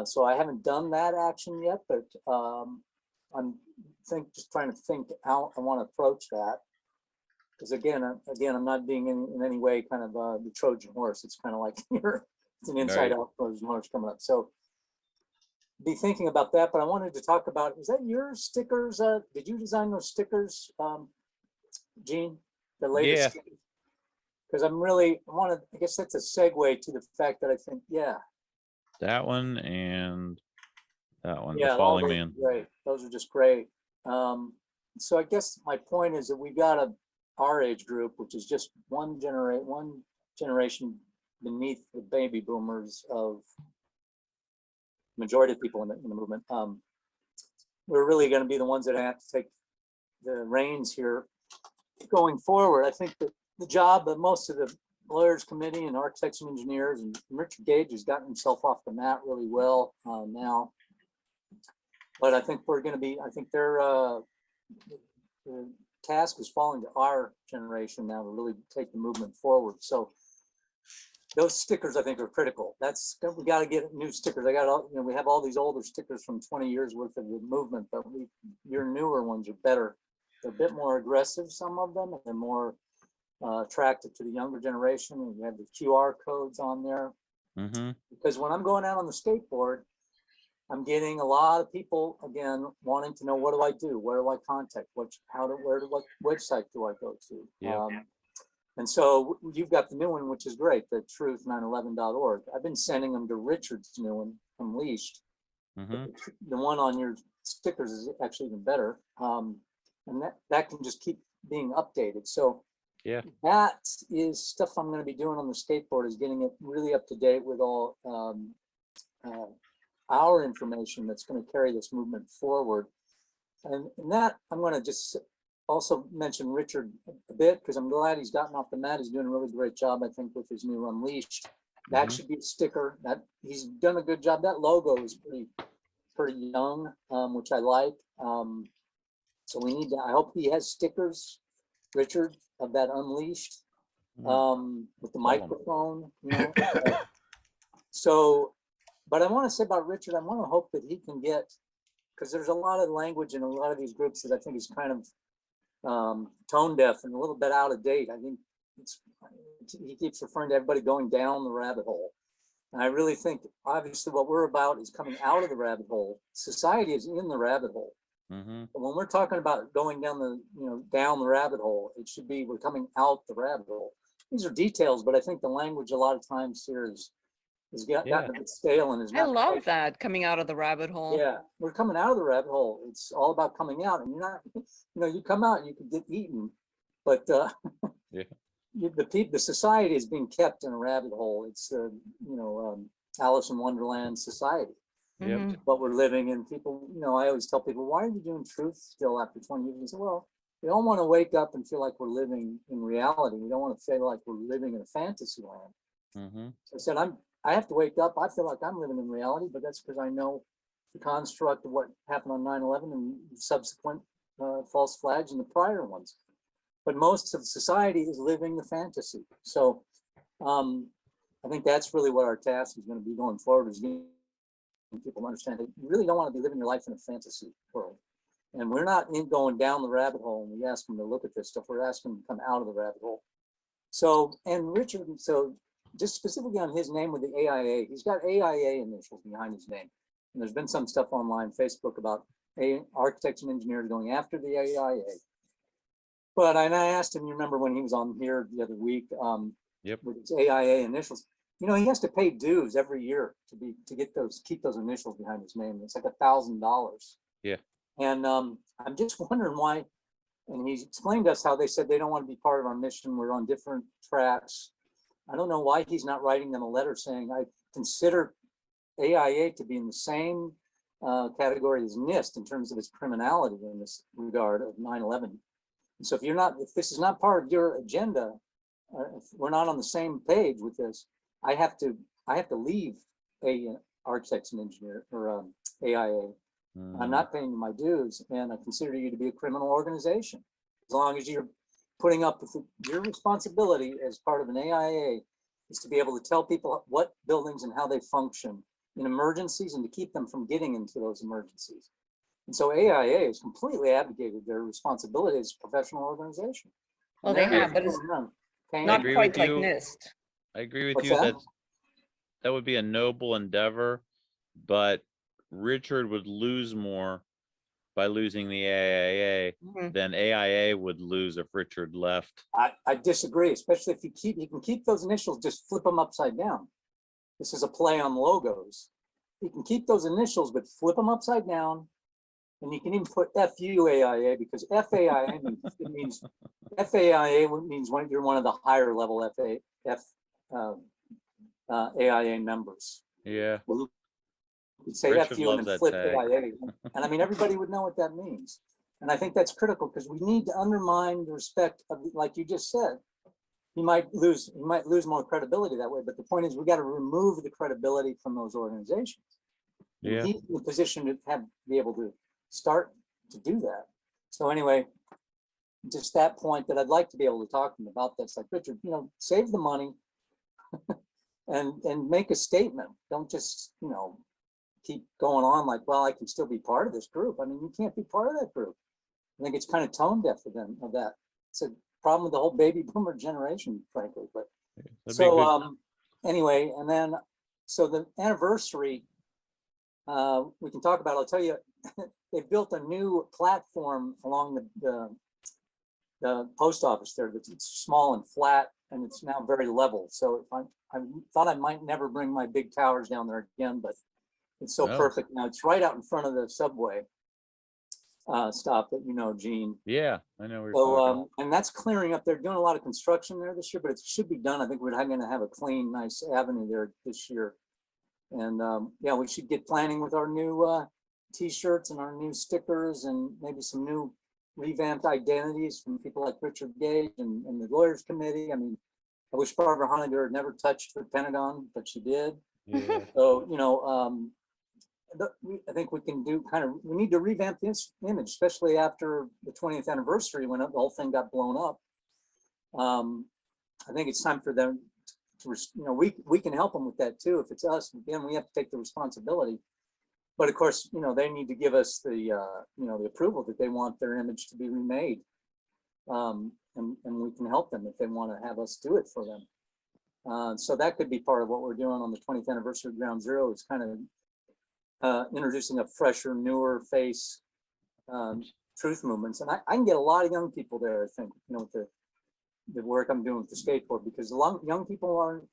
S6: So I haven't done that action yet, but I'm just trying to think how I want to approach that. Because again, I'm not being in any way kind of the Trojan horse. It's kind of like it's an inside out Trojan horse coming up. So be thinking about that. But I wanted to talk about, is that your stickers? Did you design those stickers, Gene? The latest?
S2: Yeah.
S6: Because I guess that's a segue to the fact that I think, yeah.
S2: That one and that one,
S6: Yeah,
S2: the Falling
S6: those
S2: Man.
S6: are great. Those are just great. So I guess my point is that we got our age group, which is just one generation beneath the baby boomers of majority of people in the movement. We're really going to be the ones that have to take the reins here going forward. I think that the job of most of the lawyers committee and architects and engineers, and Richard Gage has gotten himself off the mat really well now. But I think I think the task is falling to our generation now to really take the movement forward. So those stickers I think are critical. We got to get new stickers. We have all these older stickers from 20 years worth of the movement, but your newer ones are better. They're a bit more aggressive, some of them, and they're more attractive to the younger generation. And you have the QR codes on there.
S2: Mm-hmm.
S6: Because when I'm going out on the skateboard, I'm getting a lot of people again wanting to know, what do I do? Where do I contact? What website do I go to?
S2: Yeah.
S6: And so you've got the new one, which is great, the truth911.org. I've been sending them to Richard's new one, Unleashed.
S2: Mm-hmm.
S6: The one on your stickers is actually even better. And that can just keep being updated. So
S2: Yeah.
S6: that is stuff I'm going to be doing on the skateboard, is getting it really up to date with all our information that's going to carry this movement forward. And that I'm going to just also mention Richard a bit, because I'm glad he's gotten off the mat. He's doing a really great job, I think, with his new Unleashed. That should be a sticker. That he's done a good job. That logo is pretty young, which I like. So we need to, I hope he has stickers, Richard, of that Unleashed, with the microphone, So, but I want to say about Richard, I want to hope that he can get, because there's a lot of language in a lot of these groups that I think is kind of tone deaf and a little bit out of date. I think he keeps referring to everybody going down the rabbit hole. And I really think, obviously, what we're about is coming out of the rabbit hole. Society is in the rabbit hole.
S2: Mm-hmm.
S6: But when we're talking about going down the rabbit hole, it should be we're coming out the rabbit hole. These are details, but I think the language a lot of times here has gotten a bit stale and is
S8: I
S6: not
S8: love
S6: quite-
S8: that, coming out of the rabbit hole.
S6: Yeah, we're coming out of the rabbit hole. It's all about coming out, and you're not, you come out and you can get eaten, but
S2: Yeah.
S6: the society is being kept in a rabbit hole. It's Alice in Wonderland society.
S2: Yep.
S8: Mhm.
S6: What we're living in. People, I always tell people, why are you doing truth still after 20 years? And say, well, we don't want to wake up and feel like we're living in reality. We don't want to feel like we're living in a fantasy land.
S2: Mm-hmm.
S6: So I said, I have to wake up. I feel like I'm living in reality, but that's because I know the construct of what happened on 9/11 and subsequent false flags and the prior ones. But most of society is living the fantasy. So I think that's really what our task is going to be going forward, is getting people to understand that you really don't want to be living your life in a fantasy world. And we're not going down the rabbit hole and we ask them to look at this stuff. We're asking them to come out of the rabbit hole. So, and Richard, so just specifically on his name with the AIA, he's got AIA initials behind his name. And there's been some stuff online, Facebook, about architects and engineers going after the AIA. But I asked him, you remember when he was on here the other week,
S2: Yep.
S6: with his AIA initials, you know, he has to pay dues every year to get those, keep those initials behind his name. It's like $1,000.
S2: Yeah.
S6: And I'm just wondering why. And he explained to us how they said they don't want to be part of our mission. We're on different tracks. I don't know why he's not writing them a letter saying, I consider AIA to be in the same category as NIST in terms of its criminality in this regard of 9/11. And so if this is not part of your agenda, if we're not on the same page with this, I have to leave architects and engineer or AIA. I'm not paying you my dues, and I consider you to be a criminal organization. As long as you're putting up with your responsibility as part of an AIA is to be able to tell people what buildings and how they function in emergencies and to keep them from getting into those emergencies. And so AIA has completely abdicated their responsibility as a professional organization.
S8: Well,
S6: And
S8: they
S6: they're
S8: have, but it's
S6: going around paying-
S8: not
S2: agree
S8: quite
S2: with
S8: like
S2: you.
S8: NIST.
S2: I agree with
S6: What's
S2: you
S6: that?
S2: that would be a noble endeavor, but Richard would lose more by losing the AIA
S8: Mhm.
S2: than AIA would lose if Richard left.
S6: I disagree, especially if you can keep those initials, just flip them upside down. This is a play on logos. You can keep those initials, but flip them upside down. And you can even put FU AIA because FAIA means FAIA means when you're one of the higher level AIA members.
S2: Yeah.
S6: You'd say
S2: Richard
S6: FU and
S2: loves
S6: then
S2: that
S6: flip
S2: tag.
S6: AIA. And I mean, everybody would know what that means. And I think that's critical because we need to undermine the respect of, like you just said, he might lose more credibility that way. But the point is, we got to remove the credibility from those organizations. And
S2: Yeah.
S6: he's in a position to be able to start to do that. So anyway, just that point that I'd like to be able to talk to him about this. Like, Richard, you know, save the money and make a statement. Don't just, you know, keep going on like, well, I can still be part of this group. I mean, you can't be part of that group. I think it's kind of tone deaf for them of that. It's a problem with the whole baby boomer generation, frankly. But
S2: That'd be good.
S6: so anyway, and then so the anniversary we can talk about. I'll tell you, they built a new platform along the post office there. It's small and flat, and it's now very level. So I thought I might never bring my big towers down there again, but it's so
S2: Oh.
S6: perfect now. It's right out in front of the subway stop that, you know, Gene.
S2: Yeah, I know. What you're talking.
S6: So and that's clearing up. They're doing a lot of construction there this year, but it should be done. I think we're going to have a clean, nice avenue there this year. And yeah, we should get planning with our new t-shirts and our new stickers and maybe some new revamped identities from people like Richard Gage and the Lawyers Committee. I mean, I wish Barbara Honegger had never touched the Pentagon, but she did.
S2: Yeah.
S6: So, you know, I think we can do we need to revamp this image, especially after the 20th anniversary when the whole thing got blown up. I think it's time for them to, you know, we can help them with that too. If it's us, then we have to take the responsibility. But of course, you know, they need to give us the, you know, the approval that they want their image to be remade. And we can help them if they want to have us do it for them. So that could be part of what we're doing on the 20th anniversary of Ground Zero, is kind of introducing a fresher, newer face, truth movements. And I can get a lot of young people there, I think, you know, with the work I'm doing with the skateboard, because young people are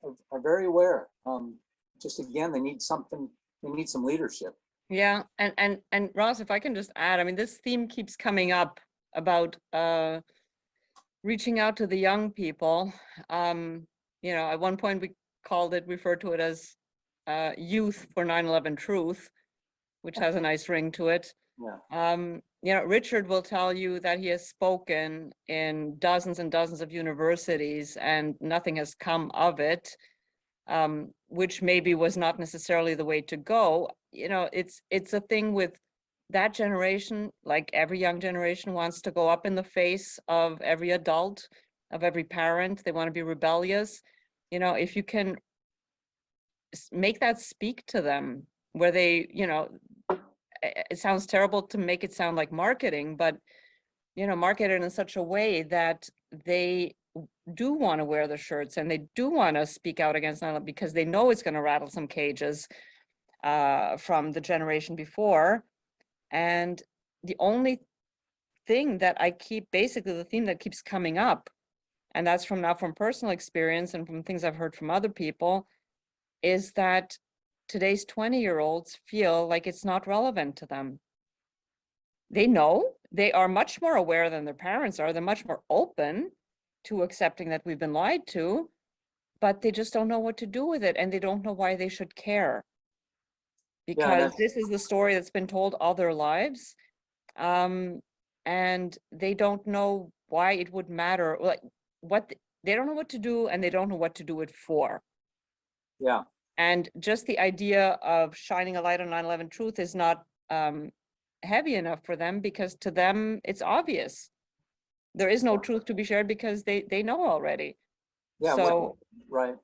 S6: very aware. Just again, they need something, they need some leadership.
S8: Yeah, and Ross, if I can just add, I mean, this theme keeps coming up about reaching out to the young people. You know, at one point we referred to it as Youth for 9/11 Truth, which has a nice ring to it.
S6: Yeah.
S8: Richard will tell you that he has spoken in dozens and dozens of universities and nothing has come of it, which maybe was not necessarily the way to go. It's a thing with that generation, like every young generation wants to go up in the face of every adult, of every parent. They want to be rebellious. If you can make that speak to them where they, it sounds terrible to make it sound like marketing, but market it in such a way that they do want to wear the shirts and they do want to speak out against it because they know it's going to rattle some cages from the generation before. And the only thing that basically the theme that keeps coming up, and that's from personal experience and from things I've heard from other people, is that today's 20-year-olds feel like it's not relevant to them. They know, they are much more aware than their parents are. They're much more open to accepting that we've been lied to, but they just don't know what to do with it, and they don't know why they should care. Because this is the story that's been told all their lives, and they don't know why it would matter. Like they don't know what to do, and they don't know what to do it for.
S6: Yeah.
S8: And just the idea of shining a light on 9/11 truth is not heavy enough for them, because to them it's obvious. There is no truth to be shared because they know already.
S6: Yeah.
S8: So
S6: right.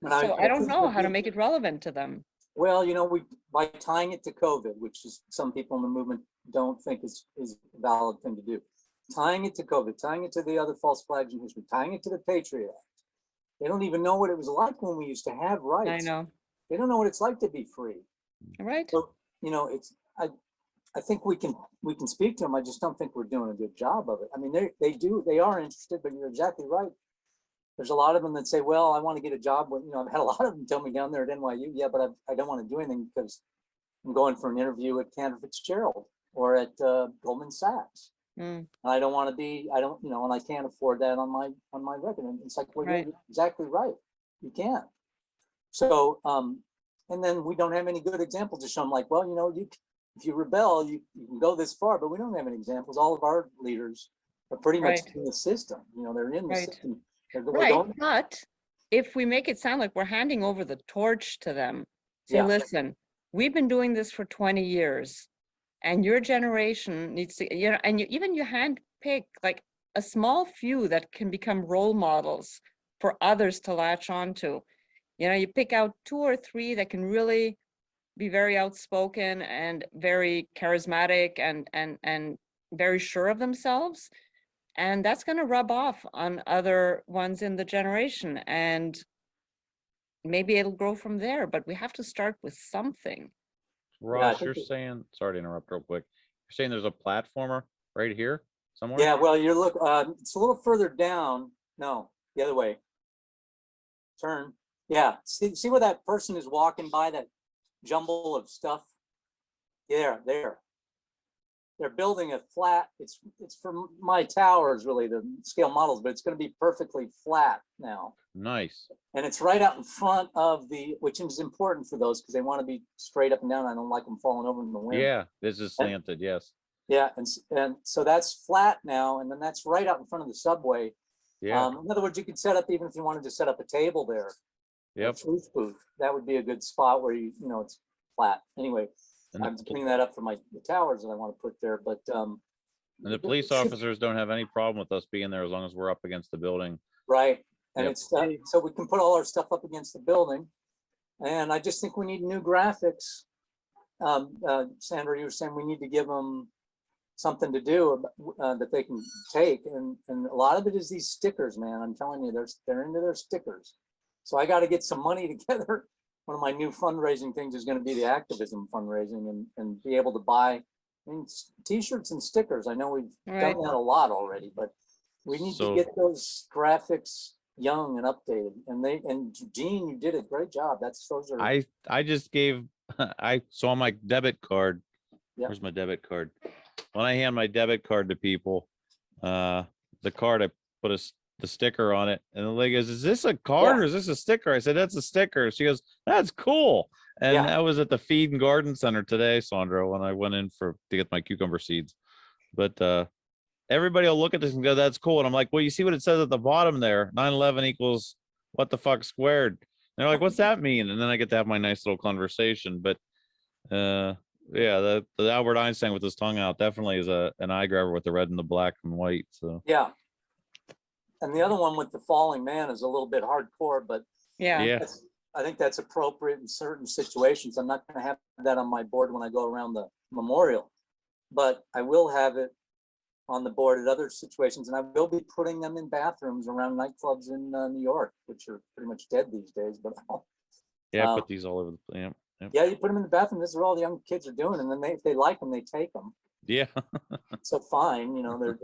S8: So I don't know how to make it relevant to them.
S6: Well, by tying it to COVID, which is some people in the movement don't think is a valid thing to do, tying it to COVID, tying it to the other false flags in history, tying it to the Patriot Act. They don't even know what it was like when we used to have rights.
S8: I know.
S6: They don't know what it's like to be free.
S8: Right.
S6: So, I think we can speak to them. I just don't think we're doing a good job of it. I mean, they are interested, but you're exactly right. There's a lot of them that say, well, I want to get a job. I've had a lot of them tell me down there at NYU, yeah, but I don't want to do anything because I'm going for an interview at Cantor Fitzgerald or at Goldman Sachs. And I don't want to be, and I can't afford that on my record. And it's like, well,
S8: Right.
S6: You're exactly right. You can't. So, and then we don't have any good examples to show them, like, well, if you rebel, you can go this far, but we don't have any examples. All of our leaders are pretty much
S8: Right.
S6: in the system. They're in the
S8: Right.
S6: system.
S8: Right, but if we make it sound like we're handing over the torch to them, say,
S6: Yeah.
S8: listen, we've been doing this for 20 years and your generation needs to, and you hand pick like a small few that can become role models for others to latch onto. You pick out 2 or 3 that can really be very outspoken and very charismatic and very sure of themselves. And that's going to rub off on other ones in the generation, and maybe it'll grow from there, but we have to start with something.
S2: Ross, you're saying, sorry to interrupt real quick. You're saying there's a platformer right here somewhere?
S6: Yeah, well, it's a little further down. No, the other way. Turn. Yeah, see where that person is walking by, that jumble of stuff? There. They're building a flat, it's for my towers, really, the scale models, but it's going to be perfectly flat now.
S2: Nice.
S6: And it's right out in front of which is important for those because they want to be straight up and down. I don't like them falling over in the wind.
S2: Yeah, this is slanted, yes.
S6: Yeah, and so that's flat now, and then that's right out in front of the subway.
S2: Yeah.
S6: In other words, you could set up, even if you wanted to set up a table there.
S2: Yep.
S6: A truth booth, that would be a good spot where it's flat. Anyway, I'm cleaning that up for the towers that I want to put there, but
S2: and the police officers don't have any problem with us being there as long as we're up against the building.
S6: Right, and
S2: Yep.
S6: it's so we can put all our stuff up against the building, and I just think we need new graphics. Sandra, you were saying we need to give them something to do that they can take, and a lot of it is these stickers, man. I'm telling you, they're into their stickers. So I got to get some money together. One of my new fundraising things is going to be the activism fundraising and be able to buy t-shirts and stickers. I know we've
S8: Right.
S6: done that a lot already, but we need to get those graphics young and updated. And Gene, you did a great job. Those are.
S2: I just gave I saw my debit card.
S6: Yeah.
S2: Where's my debit card? When I hand my debit card to people, the card, I put the sticker on it, and the lady goes, "Is this a card or is this a sticker?" I said, "That's a sticker." She goes, "That's cool." And that was at the Feed and Garden Center today, Sandra, when I went in to get my cucumber seeds. But everybody will look at this and go, that's cool. And I'm like, well, you see what it says at the bottom there? 9/11 equals what the fuck squared. And they're like, what's that mean? And then I get to have my nice little conversation. But yeah, the Albert Einstein with his tongue out definitely is an eye grabber with the red and the black and white. So
S6: Yeah. And the other one with the falling man is a little bit hardcore, but
S8: Yeah.
S2: yeah.
S6: I think that's appropriate in certain situations. I'm not going to have that on my board when I go around the memorial, but I will have it on the board at other situations, and I will be putting them in bathrooms around nightclubs in New York, which are pretty much dead these days. But
S2: Yeah, I put these all over the place.
S6: yeah, you put them in the bathroom. This is what all the young kids are doing, and then if they like them, they take them.
S2: Yeah.
S6: So fine, you know,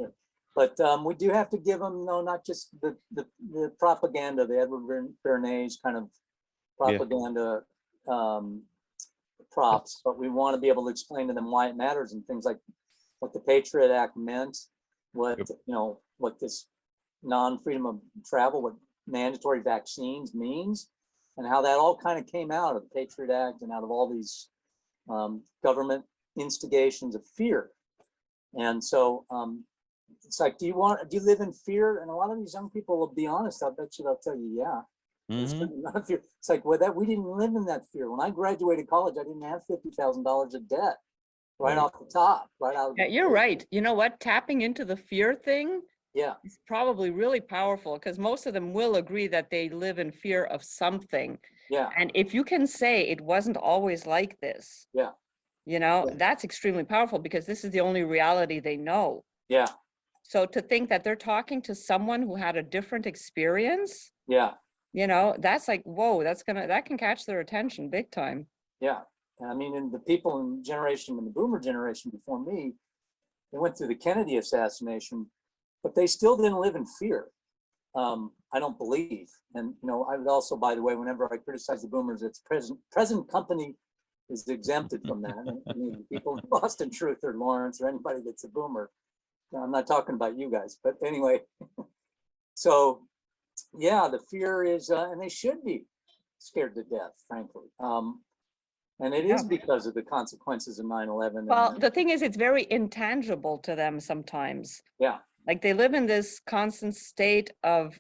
S6: but we do have to give them, no, not just the propaganda, the Edward Bernays kind of propaganda props, but we want to be able to explain to them why it matters and things like what the Patriot Act meant, what, you know, what this non-freedom of travel, what mandatory vaccines means, and how that all kind of came out of the Patriot Act and out of all these government instigations of fear. And so it's like, do you live in fear? And a lot of these young people will be honest. I bet you they'll tell you, yeah. It's like, well, we didn't live in that fear. When I graduated college, I didn't have $50,000 of debt right off the top, right out of
S8: Yeah, you're right. You know what? Tapping into the fear thing
S6: Yeah,
S8: is probably really powerful because most of them will agree that they live in fear of something.
S6: yeah,
S8: And if you can say it wasn't always like this,
S6: yeah,
S8: you know,
S6: Yeah.
S8: that's extremely powerful because this is the only reality they know.
S6: yeah,
S8: So to think that they're talking to someone who had a different experience,
S6: yeah,
S8: you know, that's like, whoa, that can catch their attention big time.
S6: yeah. And I mean, and the people in the boomer generation before me, they went through the Kennedy assassination, but they still didn't live in fear. I don't believe. And, you know, I would also, by the way, whenever I criticize the boomers, it's present company is exempted from that. And, I mean, people in Boston Truth or Lawrence or anybody that's a boomer, I'm not talking about you guys, but anyway. So, yeah, the fear is, and they should be scared to death, frankly. And it is because of the consequences of 9/11.
S8: Well, the thing is, it's very intangible to them sometimes.
S6: Yeah,
S8: Like they live in this constant state of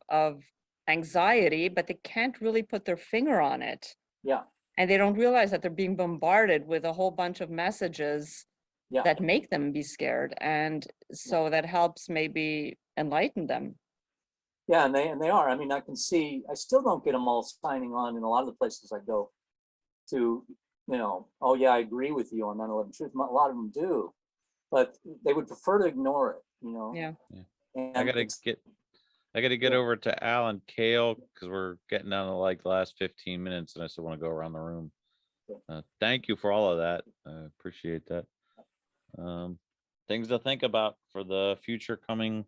S8: anxiety, but they can't really put their finger on it.
S6: yeah,
S8: And they don't realize that they're being bombarded with a whole bunch of messages
S6: yeah,
S8: that make them be scared. And so that helps maybe enlighten them.
S6: yeah, and they are. I mean, I can see. I still don't get them all signing on in a lot of the places I go to. You know, oh yeah, I agree with you on 9/11 truth. A lot of them do, but they would prefer to ignore it. You know.
S8: Yeah.
S6: And
S2: I gotta get over to Al and Kale because we're getting down to like the last 15 minutes and I still want to go around the room. Thank you for all of that. I appreciate that. Things to think about for the future coming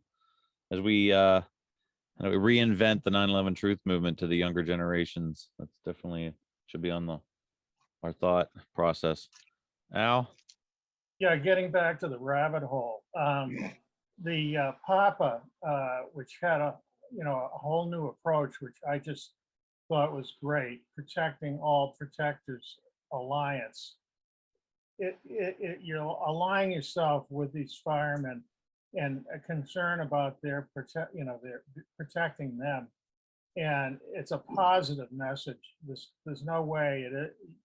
S2: as we reinvent the 9/11 truth movement to the younger generations. That's definitely should be on our thought process. Al?
S4: Yeah, getting back to the rabbit hole, the Papa, which had a whole new approach, which I just thought was great, protecting all protectors alliance. You're aligning yourself with these firemen and a concern about their protecting them. And it's a positive message. There's no way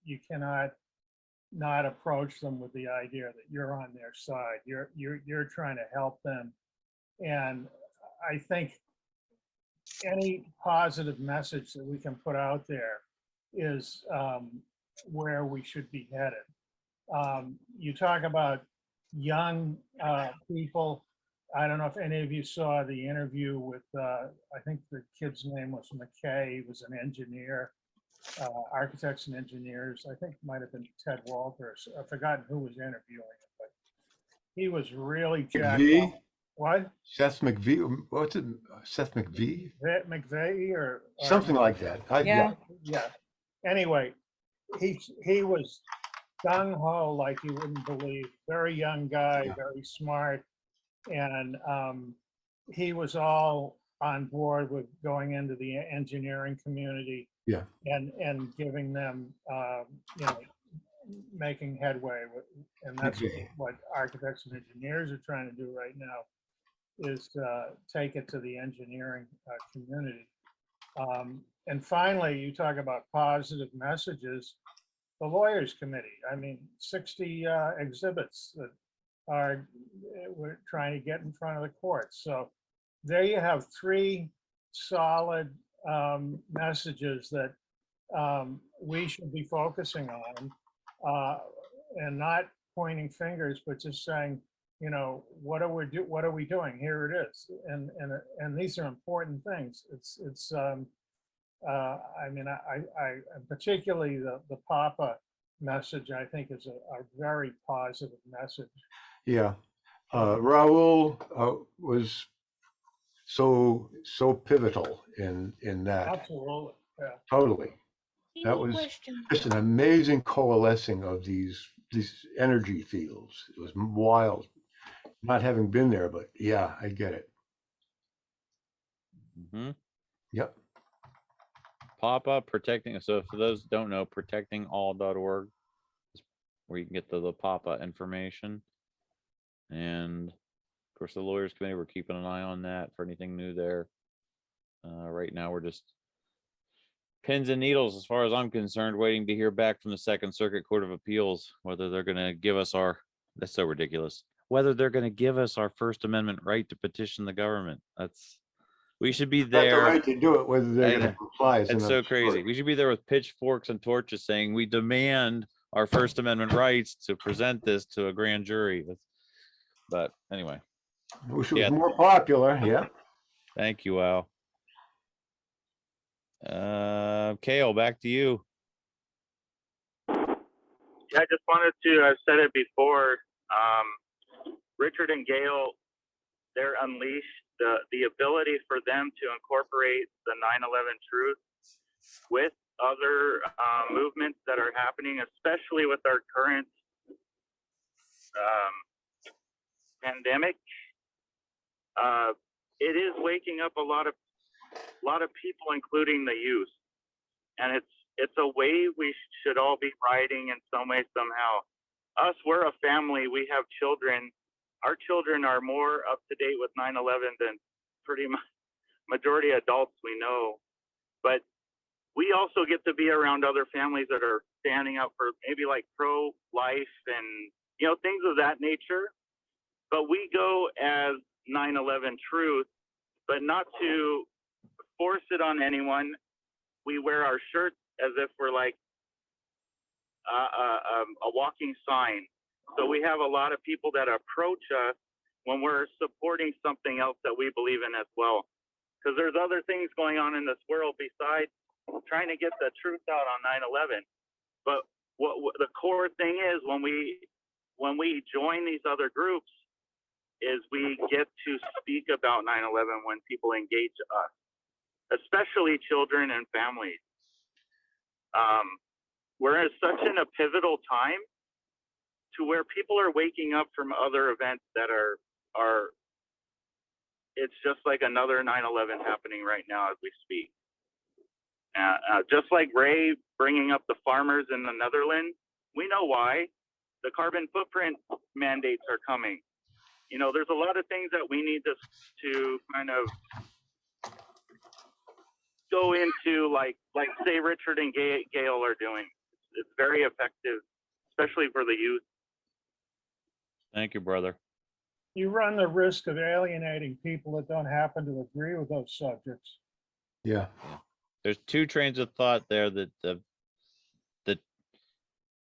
S4: you cannot not approach them with the idea that you're on their side. You're trying to help them. And I think any positive message that we can put out there is where we should be headed. You talk about young people. I don't know if any of you saw the interview with, I think the kid's name was McKay. He was an engineer, architects and engineers. I think it might have been Ted Walters. I've forgotten who was interviewing him, but he was really jacked up. What?
S10: Seth McVie, what's it? Seth McVie?
S4: McVeigh or
S10: Something like that.
S8: Yeah.
S4: Yeah. Anyway, he was gung ho like you wouldn't believe. Very young guy, very smart, and he was all on board with going into the engineering community.
S10: Yeah.
S4: And giving them making headway with, and that's
S10: Okay.
S4: what architects and engineers are trying to do right now, is take it to the engineering community. And finally, you talk about positive messages. The Lawyers Committee, I mean, 60 exhibits that are, we're trying to get in front of the courts. So there you have 3 solid messages that we should be focusing on, and not pointing fingers, but just saying, you know, what are we doing? Here it is. And these are important things. I mean, I particularly the Papa message, I think, is a very positive message.
S10: Yeah. Raul was so pivotal in that.
S4: Absolutely. Yeah.
S10: Totally. That was just an amazing coalescing of these energy fields. It was wild, not having been there, but yeah, I get it.
S2: Mhm.
S10: Yep.
S2: Pop up protecting. So for those who don't know, protectingall.org is where you can get the pop-up information. And of course, the Lawyers Committee, we're keeping an eye on that for anything new there. Right now, we're just pins and needles, as far as I'm concerned, waiting to hear back from the Second Circuit Court of Appeals, whether they're going to give us that's so ridiculous, whether they're going to give us our First Amendment right to petition the government. We should be
S10: Got the
S2: there.
S10: right to do it, whether they're
S2: I
S10: going to
S2: know.
S10: comply is
S2: It's
S10: another
S2: so crazy.
S10: story.
S2: We should be there with pitchforks and torches saying we demand our First Amendment rights to present this to a grand jury. But anyway,
S10: Wish it was
S2: Yeah.
S10: more popular. Yeah.
S2: thank you, Al. Kale, back to you.
S12: Yeah, I just wanted to, I've said it before, Richard and Gail, they're unleashed, the ability for them to incorporate the 9/11 truth with other movements that are happening, especially with our current pandemic. It is waking up a lot of people, including the youth, and it's a way we should all be riding in some way, somehow. Us, we're a family. We have children. Our children are more up to date with 9/11 than pretty much majority of adults we know. But we also get to be around other families that are standing up for maybe like pro-life and, you know, things of that nature. But we go as 9/11 truth, but not to force it on anyone. We wear our shirts as if we're like a walking sign. So we have a lot of people that approach us when we're supporting something else that we believe in as well. Because there's other things going on in this world besides trying to get the truth out on 9/11. But what the core thing is, when we join these other groups, is we get to speak about 9/11 when people engage us, especially children and families. We're in a pivotal time to where people are waking up from other events that are it's just like another 9/11 happening right now as we speak. Just like Ray bringing up the farmers in the Netherlands, we know why. The carbon footprint mandates are coming. You know, there's a lot of things that we need to kind of go into, like say Richard and Gail are doing. It's very effective, especially for the youth.
S2: Thank you, brother.
S4: You run the risk of alienating people that don't happen to agree with those subjects.
S10: Yeah.
S2: There's two trains of thought there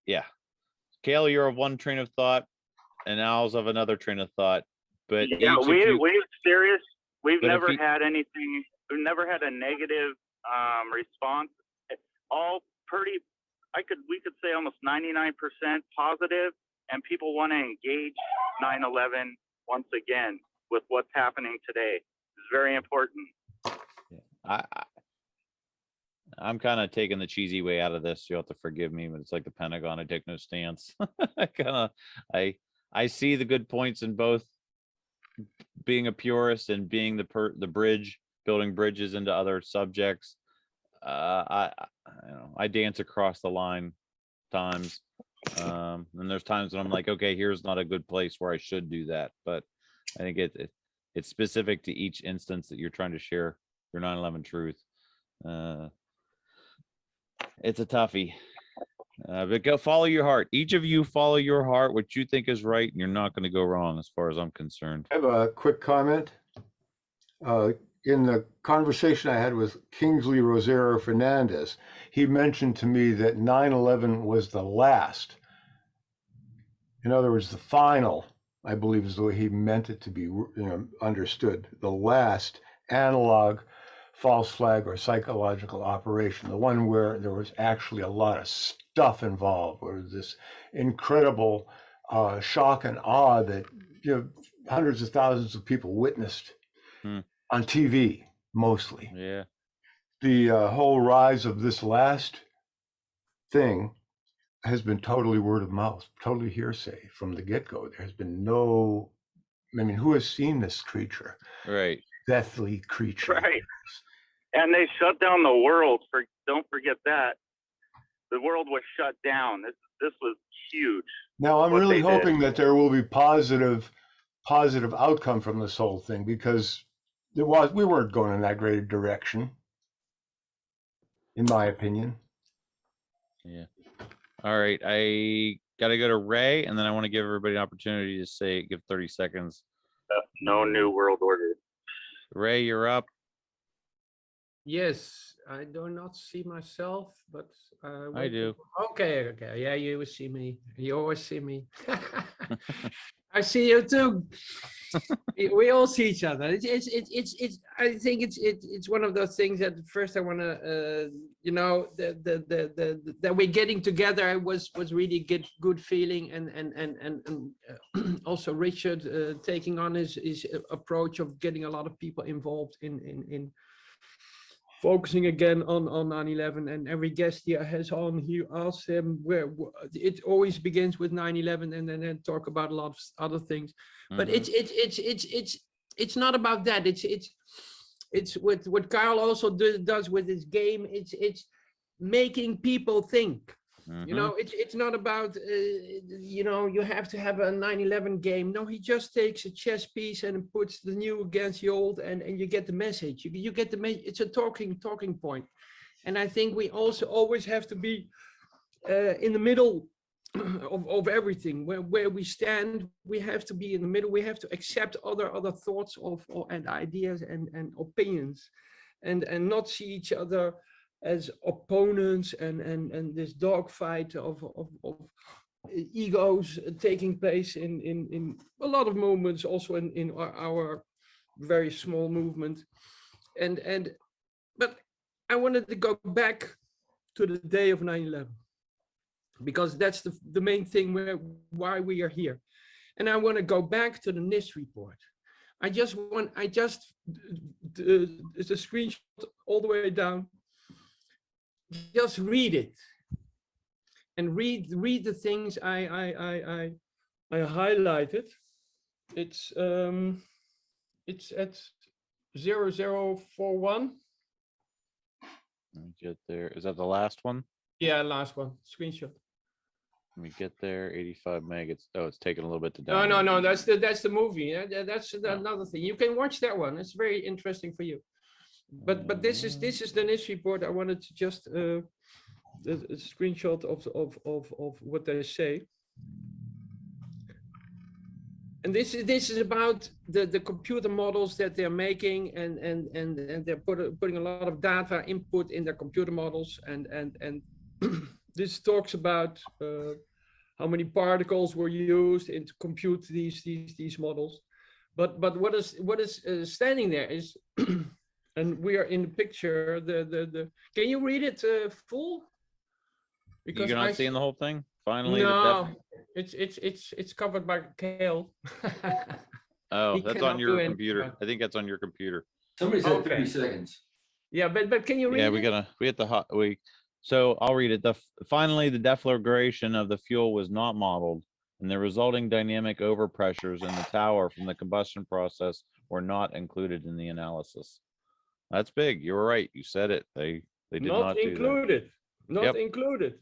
S2: yeah. Kale, you're of one train of thought, and Al's of another train of thought. But
S12: yeah, we've serious. We've
S2: But if
S12: never
S2: he-
S12: had anything. We've never had a negative response. All pretty. We could say almost 99% positive, and people want to engage 9/11 once again with what's happening today. It's very important.
S2: I'm kind of taking the cheesy way out of this. You'll have to forgive me, but it's like the Pentagon. I take no stance. I see the good points in both being a purist and being the bridge, building bridges into other subjects. I dance across the line times. And there's times when I'm like, okay, here's not a good place where I should do that. But I think it's specific to each instance that you're trying to share your 9/11 truth. It's a toughie. But go follow your heart. Each of you follow your heart, what you think is right, and you're not going to go wrong as far as I'm concerned.
S10: I have a quick comment. In the conversation I had with Kingsley Rosero Fernandez, he mentioned to me that 9/11 was the last. In other words, the final, I believe is the way he meant it to be understood, the last analog false flag or psychological operation, the one where there was actually a lot of stuff involved, where this incredible shock and awe that hundreds of thousands of people witnessed on TV, mostly.
S2: Yeah.
S10: The whole rise of this last thing has been totally word of mouth, totally hearsay from the get-go. There has been no, I mean, who has seen this creature?
S2: Right.
S10: Deathly creature.
S12: Right. And they shut down the world. Don't forget that. The world was shut down. This was huge.
S10: Now, I'm
S12: what
S10: really
S12: they did.
S10: hoping that there will be positive outcome from this whole thing, because we weren't going in that great a direction, in my opinion.
S2: Yeah. All right. I got to go to Ray, and then I want to give everybody an opportunity to give 30 seconds.
S12: No new world order.
S2: Ray, you're up.
S11: Yes, I do not see myself, but
S2: I do.
S11: Okay. Yeah, you will see me. You always see me. I see you too. We all see each other. It's I think it's one of those things that first I want to that we're getting together was really good feeling, and also Richard taking on his approach of getting a lot of people involved in focusing again on 9/11, and every guest he has on, he asks him where it always begins with 9/11 and then talk about a lot of other things. But it's not about that. It's what Kyle also does with his game. It's making people think. It's not about you have to have a 9/11 game. No, he just takes a chess piece and puts the new against the old, and you get the message. You get the message. It's a talking point, and I think we also always have to be in the middle of everything. Where we stand, we have to be in the middle. We have to accept other thoughts and ideas and opinions, and not see each other as opponents and this dogfight of egos taking place in a lot of movements, also in our very small movement. But I wanted to go back to the day of 9/11, because that's the main thing why we are here. And I want to go back to the NIST report. It's a screenshot all the way down. Just read it, and read the things I highlighted. It's at 0041.
S2: Let me get there. Is that the last one?
S11: Yeah, last one. Screenshot.
S2: Let me get there. 85 meg. It's taking a little bit to download.
S11: No. That's the movie. That's another thing. You can watch that one. It's very interesting for you. But this is the NIST report. I wanted to just a screenshot of what they say. And this is about the computer models that they're making, and they're putting a lot of data input in their computer models, and this talks about how many particles were used to compute these models. But what is standing there is and we are in the picture. Can you read it full?
S2: Because you're not seeing the whole thing. Finally,
S11: no, it's covered by Kale.
S2: Oh, that's on your computer. I think that's on your computer.
S5: Somebody said 30 seconds.
S11: Yeah, but can you read?
S2: Yeah, so I'll read it. Finally, the deflagration of the fuel was not modeled, and the resulting dynamic overpressures in the tower from the combustion process were not included in the analysis. That's big. You were right. You said it. They did not
S11: included.
S2: Do that.
S11: Not included.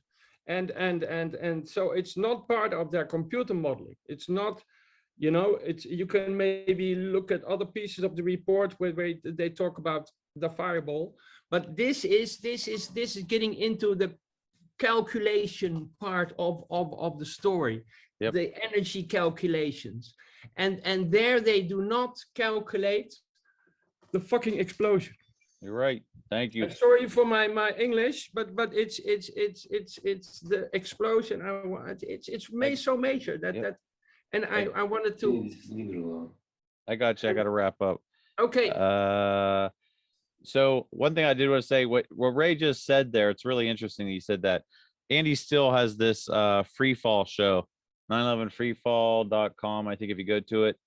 S11: And so it's not part of their computer modeling. It's not, it's, you can maybe look at other pieces of the report where they talk about the fireball, but this is getting into the calculation part of the story.
S2: Yep.
S11: The energy calculations, and there they do not calculate the fucking explosion.
S2: You're right. Thank you.
S11: I'm sorry for my English, but it's the explosion. It's so major that
S2: Yep.
S11: that, and I wanted to.
S5: Leave it alone.
S2: I got you. I got to wrap up.
S11: Okay.
S2: So one thing I did want to say, what Ray just said there, it's really interesting. He said that Andy still has this free fall show, 911freefall.com. I think if you go to it,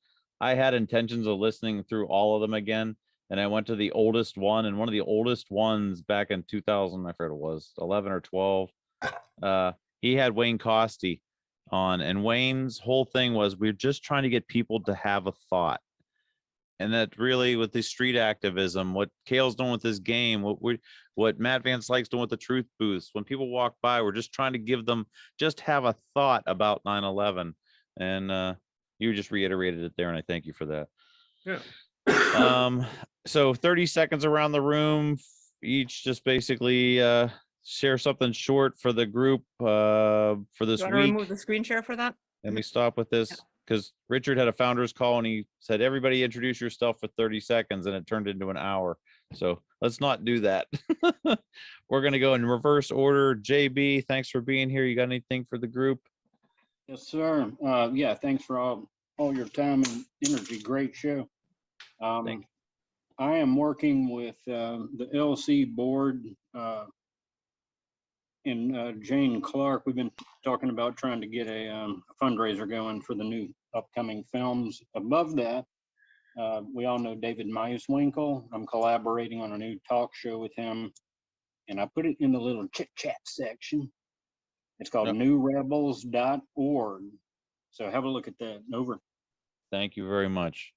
S2: I had intentions of listening through all of them again. And I went to the oldest one, and one of the oldest ones back in 2000, I forget it was 11 or 12. He had Wayne Costy on, and Wayne's whole thing was, we're just trying to get people to have a thought. And that really, with the street activism, what Kale's doing with his game, what Matt Van Slyke's doing with the truth booths, when people walk by, we're just trying to give them, just have a thought about 9/11. And you just reiterated it there, and I thank you for that.
S11: Yeah.
S2: So 30 seconds around the room, each just basically share something short for the group for this
S8: Do you want to
S2: week.
S8: remove the screen share for that?
S2: Let me stop with this, because Richard had a founders call and he said, everybody introduce yourself for 30 seconds, and it turned into an hour. So let's not do that. We're going to go in reverse order. JB, thanks for being here. You got anything for the group?
S13: Yes, sir. Yeah, thanks for all your time and energy. Great show.
S2: Thank you.
S13: I am working with the LC board and Jane Clark. We've been talking about trying to get a fundraiser going for the new upcoming films. Above that, we all know David Meiswinkle. I'm collaborating on a new talk show with him, and I put it in the little chit chat section. It's called newrebels.org. So have a look at that. Over.
S2: Thank you very much.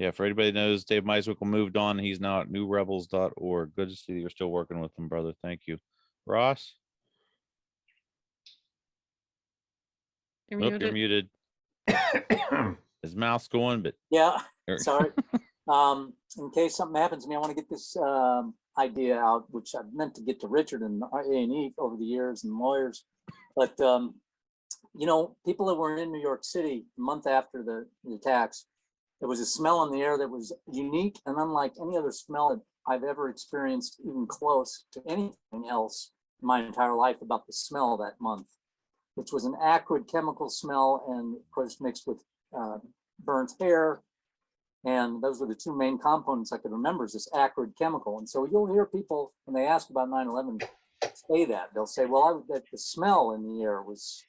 S2: Yeah, for anybody that knows, Dave Meiswinkle moved on. He's now at newrebels.org. Good to see that you're still working with him, brother. Thank you. Ross?
S8: You're
S2: Nope, you're
S8: muted.
S2: muted. His mouth's going, but
S6: Yeah, sorry. In case something happens to me, I want to get this idea out, which I've meant to get to Richard and A&E over the years and lawyers. But, people that were in New York City a month after the attacks, there was a smell in the air that was unique and unlike any other smell that I've ever experienced, even close to anything else in my entire life about the smell that month, which was an acrid chemical smell, and of course mixed with burnt hair. And those were the two main components I could remember, is this acrid chemical. And so you'll hear people, when they ask about 9/11, say that. They'll say, well, the smell in the air was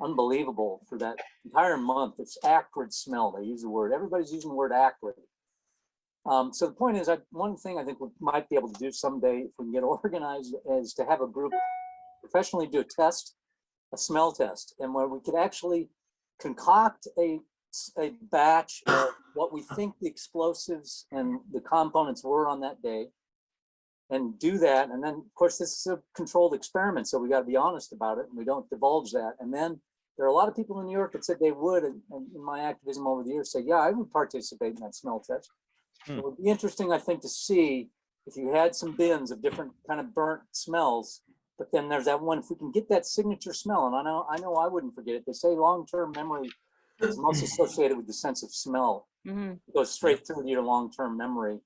S6: unbelievable for that entire month. It's acrid smell. They use the word. Everybody's using the word acrid. So the point is, one thing I think we might be able to do someday, if we can get organized, is to have a group professionally do a smell test, and where we could actually concoct a batch of what we think the explosives and the components were on that day, and do that. And then, of course, this is a controlled experiment, so we got to be honest about it, and we don't divulge that. And then there are a lot of people in New York that said they would, and in my activism over the years, say, yeah, I would participate in that smell test. It would be interesting, I think, to see if you had some bins of different kind of burnt smells, but then there's that one, if we can get that signature smell, and I know I wouldn't forget it. They say long-term memory is most associated with the sense of smell. It goes straight through to your long-term memory.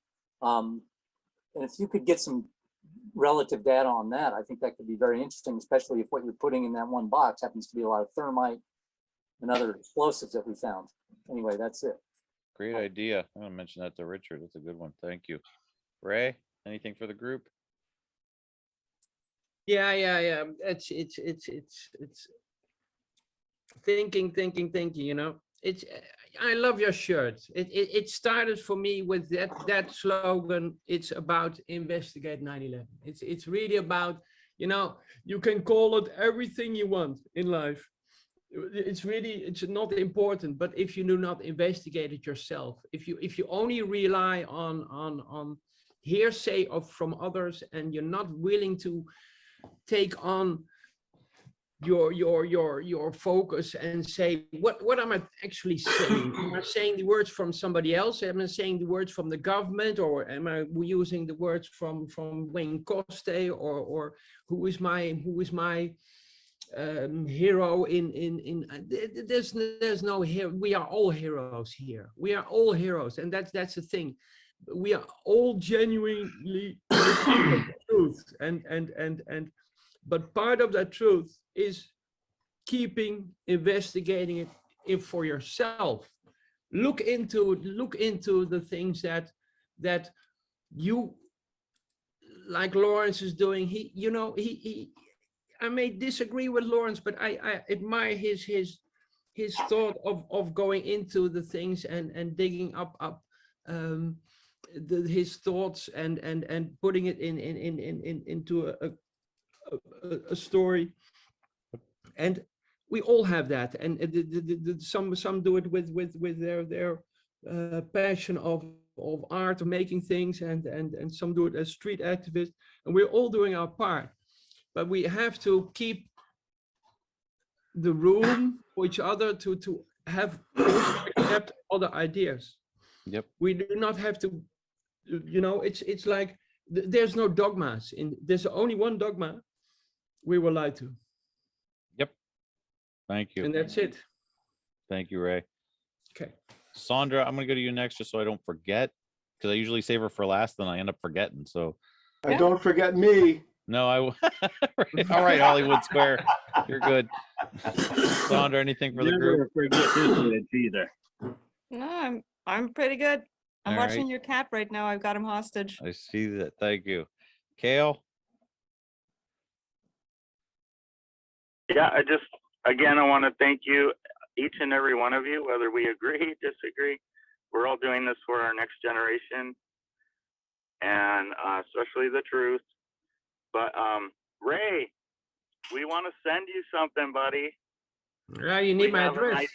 S6: And if you could get some relative data on that, I think that could be very interesting, especially if what you're putting in that one box happens to be a lot of thermite and other explosives that we found. Anyway, that's it.
S2: great idea. I'm gonna mention that to Richard. That's a good one. Thank you. Ray, anything for the group?
S11: Yeah. It's thinking. It's, I love your shirt. It started for me with that slogan. It's about investigate 9/11. It's really about, you can call it everything you want in life. It's not important, but if you do not investigate it yourself, if you only rely on hearsay from others, and you're not willing to take on your focus and say, what am I actually saying? Am I saying the words from somebody else? Am I saying the words from the government, or am I using the words from Wayne Coste, or who is my hero there's no hero. We are all heroes here. We are all heroes, and that's the thing. We are all genuinely truth, and but part of that truth is keeping investigating it for yourself. Look into the things that you, like Lawrence is doing. He I may disagree with Lawrence, but I admire his thought of going into the things and digging up his thoughts and putting it into a story. And we all have that, and some do it with their passion of art, of making things, and some do it as street activists, and we're all doing our part. But we have to keep the room for each other to have accept other ideas.
S2: Yep.
S11: We do not have to, it's like there's no dogmas. There's only one dogma: we were lied to.
S2: Yep. Thank you.
S11: And that's it.
S2: Thank you, Ray.
S11: Okay.
S2: Sandra, I'm gonna go to you next just so I don't forget, because I usually save her for last, then I end up forgetting. So
S10: Don't forget me.
S2: no, all right, Hollywood Square. You're good. Sandra, anything for the group?
S13: Never forget this either.
S3: No, I'm pretty good. I'm
S2: All
S3: watching
S2: right.
S3: your cat right now. I've got him hostage.
S2: I see that. Thank you. Kale?
S12: Yeah, I want to thank you, each and every one of you, whether we agree, disagree. We're all doing this for our next generation, and especially the truth. But Ray, we want to send you something, buddy.
S11: Yeah, you need my address.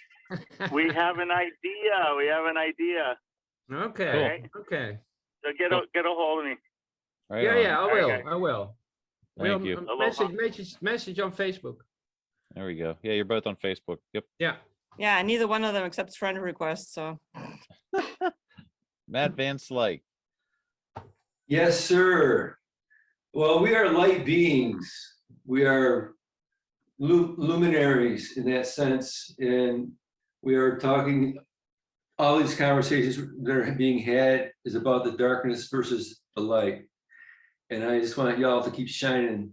S12: We have an idea. We have an idea.
S11: Okay. Okay.
S12: So get a hold of me.
S2: Right
S11: Yeah,
S2: on.
S11: I will.
S12: Okay.
S11: I will.
S2: Thank
S11: We'll
S2: you.
S11: message on Facebook.
S2: There we go. Yeah, you're both on Facebook. Yep.
S11: Yeah.
S3: Yeah, neither one of them accepts friend requests, so.
S2: Matt Van Slyke.
S5: Yes, sir. Well, we are light beings. We are luminaries in that sense. And we are talking, all these conversations that are being had is about the darkness versus the light. And I just want y'all to keep shining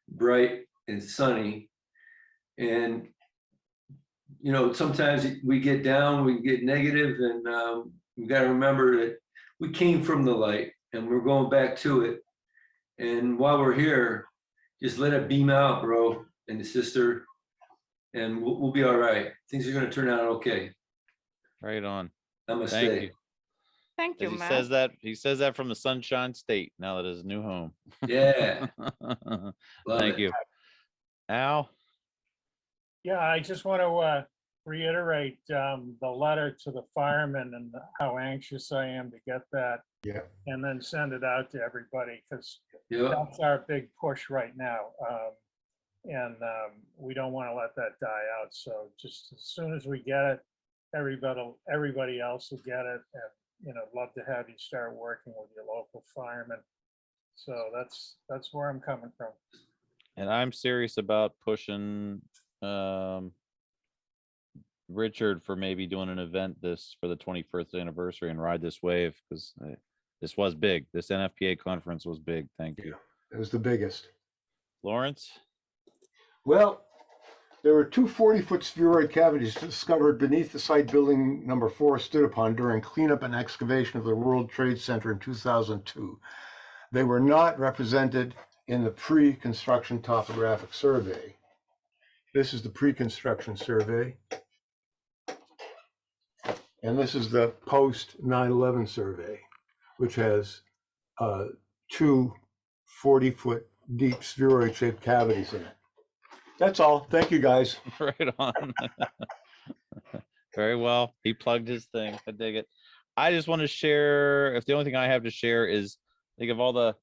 S5: bright and sunny. And, sometimes we get down, we get negative, and we got to remember that we came from the light and we're going back to it. And while we're here, just let it beam out, bro and sister, and we'll be all right. Things are going to turn out okay.
S2: Right on.
S5: Namaste.
S2: Thank you.
S3: Thank you,
S2: He
S3: Matt.
S2: says that from the Sunshine State now that his new home.
S5: Yeah.
S2: Thank you. Al?
S4: Yeah, I just want to reiterate the letter to the firemen and how anxious I am to get that.
S10: Yeah.
S4: And then send it out to everybody, because
S5: Yeah.
S4: that's our big push right now. And we don't want to let that die out. So just as soon as we get it, everybody else will get it. And, love to have you start working with your local firemen. So that's where I'm coming from.
S2: And I'm serious about pushing Richard for maybe doing an event for the 21st anniversary and ride this wave, because this was big. This NFPA conference was big. Thank you.
S10: It was the biggest.
S2: Lawrence?
S10: Well, there were two 40-foot spheroid cavities discovered beneath the site building number 4 stood upon during cleanup and excavation of the World Trade Center in 2002. They were not represented in the pre-construction topographic survey. This is the pre-construction survey. And this is the post 9/11 survey, which has two 40-foot deep spheroid-shaped cavities in it. That's all. Thank you, guys.
S2: Right on. Very well. He plugged his thing. I dig it. I just want to share, if the only thing I have to share is think of all the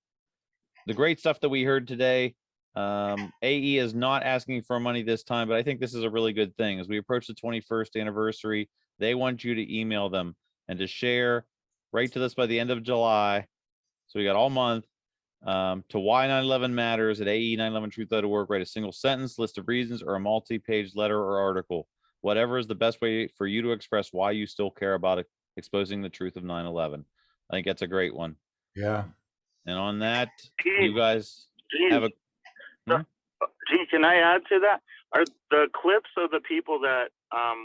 S2: great stuff that we heard today. AE is not asking for money this time, but I think this is a really good thing. As we approach the 21st anniversary, they want you to email them and to share, write to this by the end of July. So we got all month to why 9/11 matters at ae911truth.org. Write a single sentence, list of reasons, or a multi-page letter or article. Whatever is the best way for you to express why you still care about exposing the truth of 9/11. I think that's a great one.
S10: Yeah.
S2: And on that,
S12: Gene,
S2: you guys
S12: Gene,
S2: have a
S12: Gene, can I add to that? Are the clips of the people that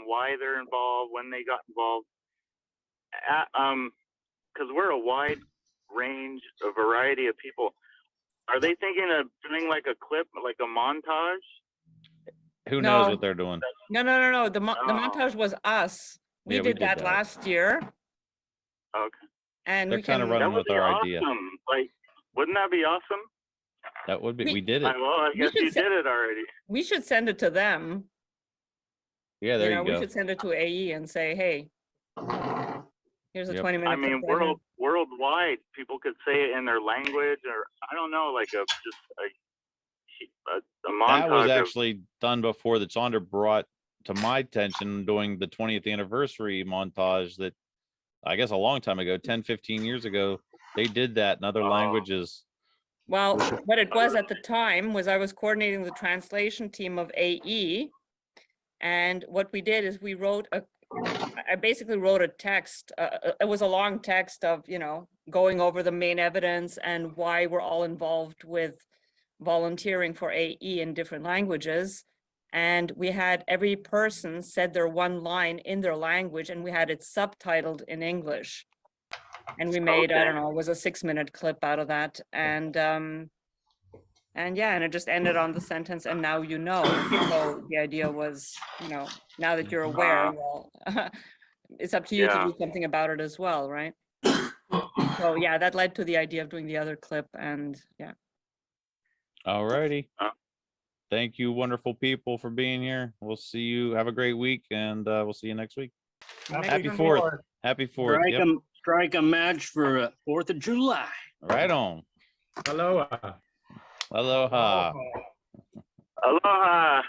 S12: why they're involved, when they got involved, because we're a wide range, a variety of people. Are they thinking of doing like a clip, like a montage?
S2: who knows
S8: No.
S2: what they're doing.
S8: No. The
S12: Oh.
S8: montage was us. We
S2: Yeah, we
S8: did
S2: did
S8: that
S2: that.
S8: last year,
S12: Okay,
S8: and
S2: They're
S8: we
S2: kind of
S8: can.
S2: running
S12: that would
S2: with
S12: be
S2: our
S12: awesome.
S2: idea.
S12: Like, wouldn't that be awesome?
S2: That would be,
S8: We-
S2: we did it.
S12: Well, I
S8: We
S12: guess
S8: should
S12: you
S8: se-
S12: did it already.
S8: We should send it to them.
S2: Yeah, there you
S8: We
S2: go.
S8: should send it to AE and say, hey, here's a
S2: Yep.
S8: 20-minute.
S12: I mean, worldwide, people could say it in their language, or I don't know, like a montage.
S2: That was
S12: of-
S2: actually done before that Chandra brought to my attention during the 20th anniversary montage that I guess a long time ago, 10, 15 years ago, they did that in other
S12: Oh.
S2: languages.
S8: Well, what it was at the time was I was coordinating the translation team of AE. And what we did is I basically wrote a text. It was a long text of, going over the main evidence and why we're all involved with volunteering for AE in different languages. And we had every person said their one line in their language, and we had it subtitled in English. And we made, I
S12: Okay.
S8: don't know, it was a 6-minute clip out of that. And yeah, and it just ended on the sentence, and now you know. So the idea was, now that you're aware, well, it's up to you to
S12: Yeah.
S8: do something about it as well, right? So yeah, that led to the idea of doing the other clip, and yeah.
S2: All righty.
S12: Uh.
S2: Thank you, wonderful people, for being here. We'll see you. Have a great week, and we'll see you next week. Happy 4th. Happy 4th.
S13: Strike
S2: Yep.
S13: strike a match for 4th of July.
S2: Right on.
S11: Aloha.
S2: Aloha.
S12: Aloha.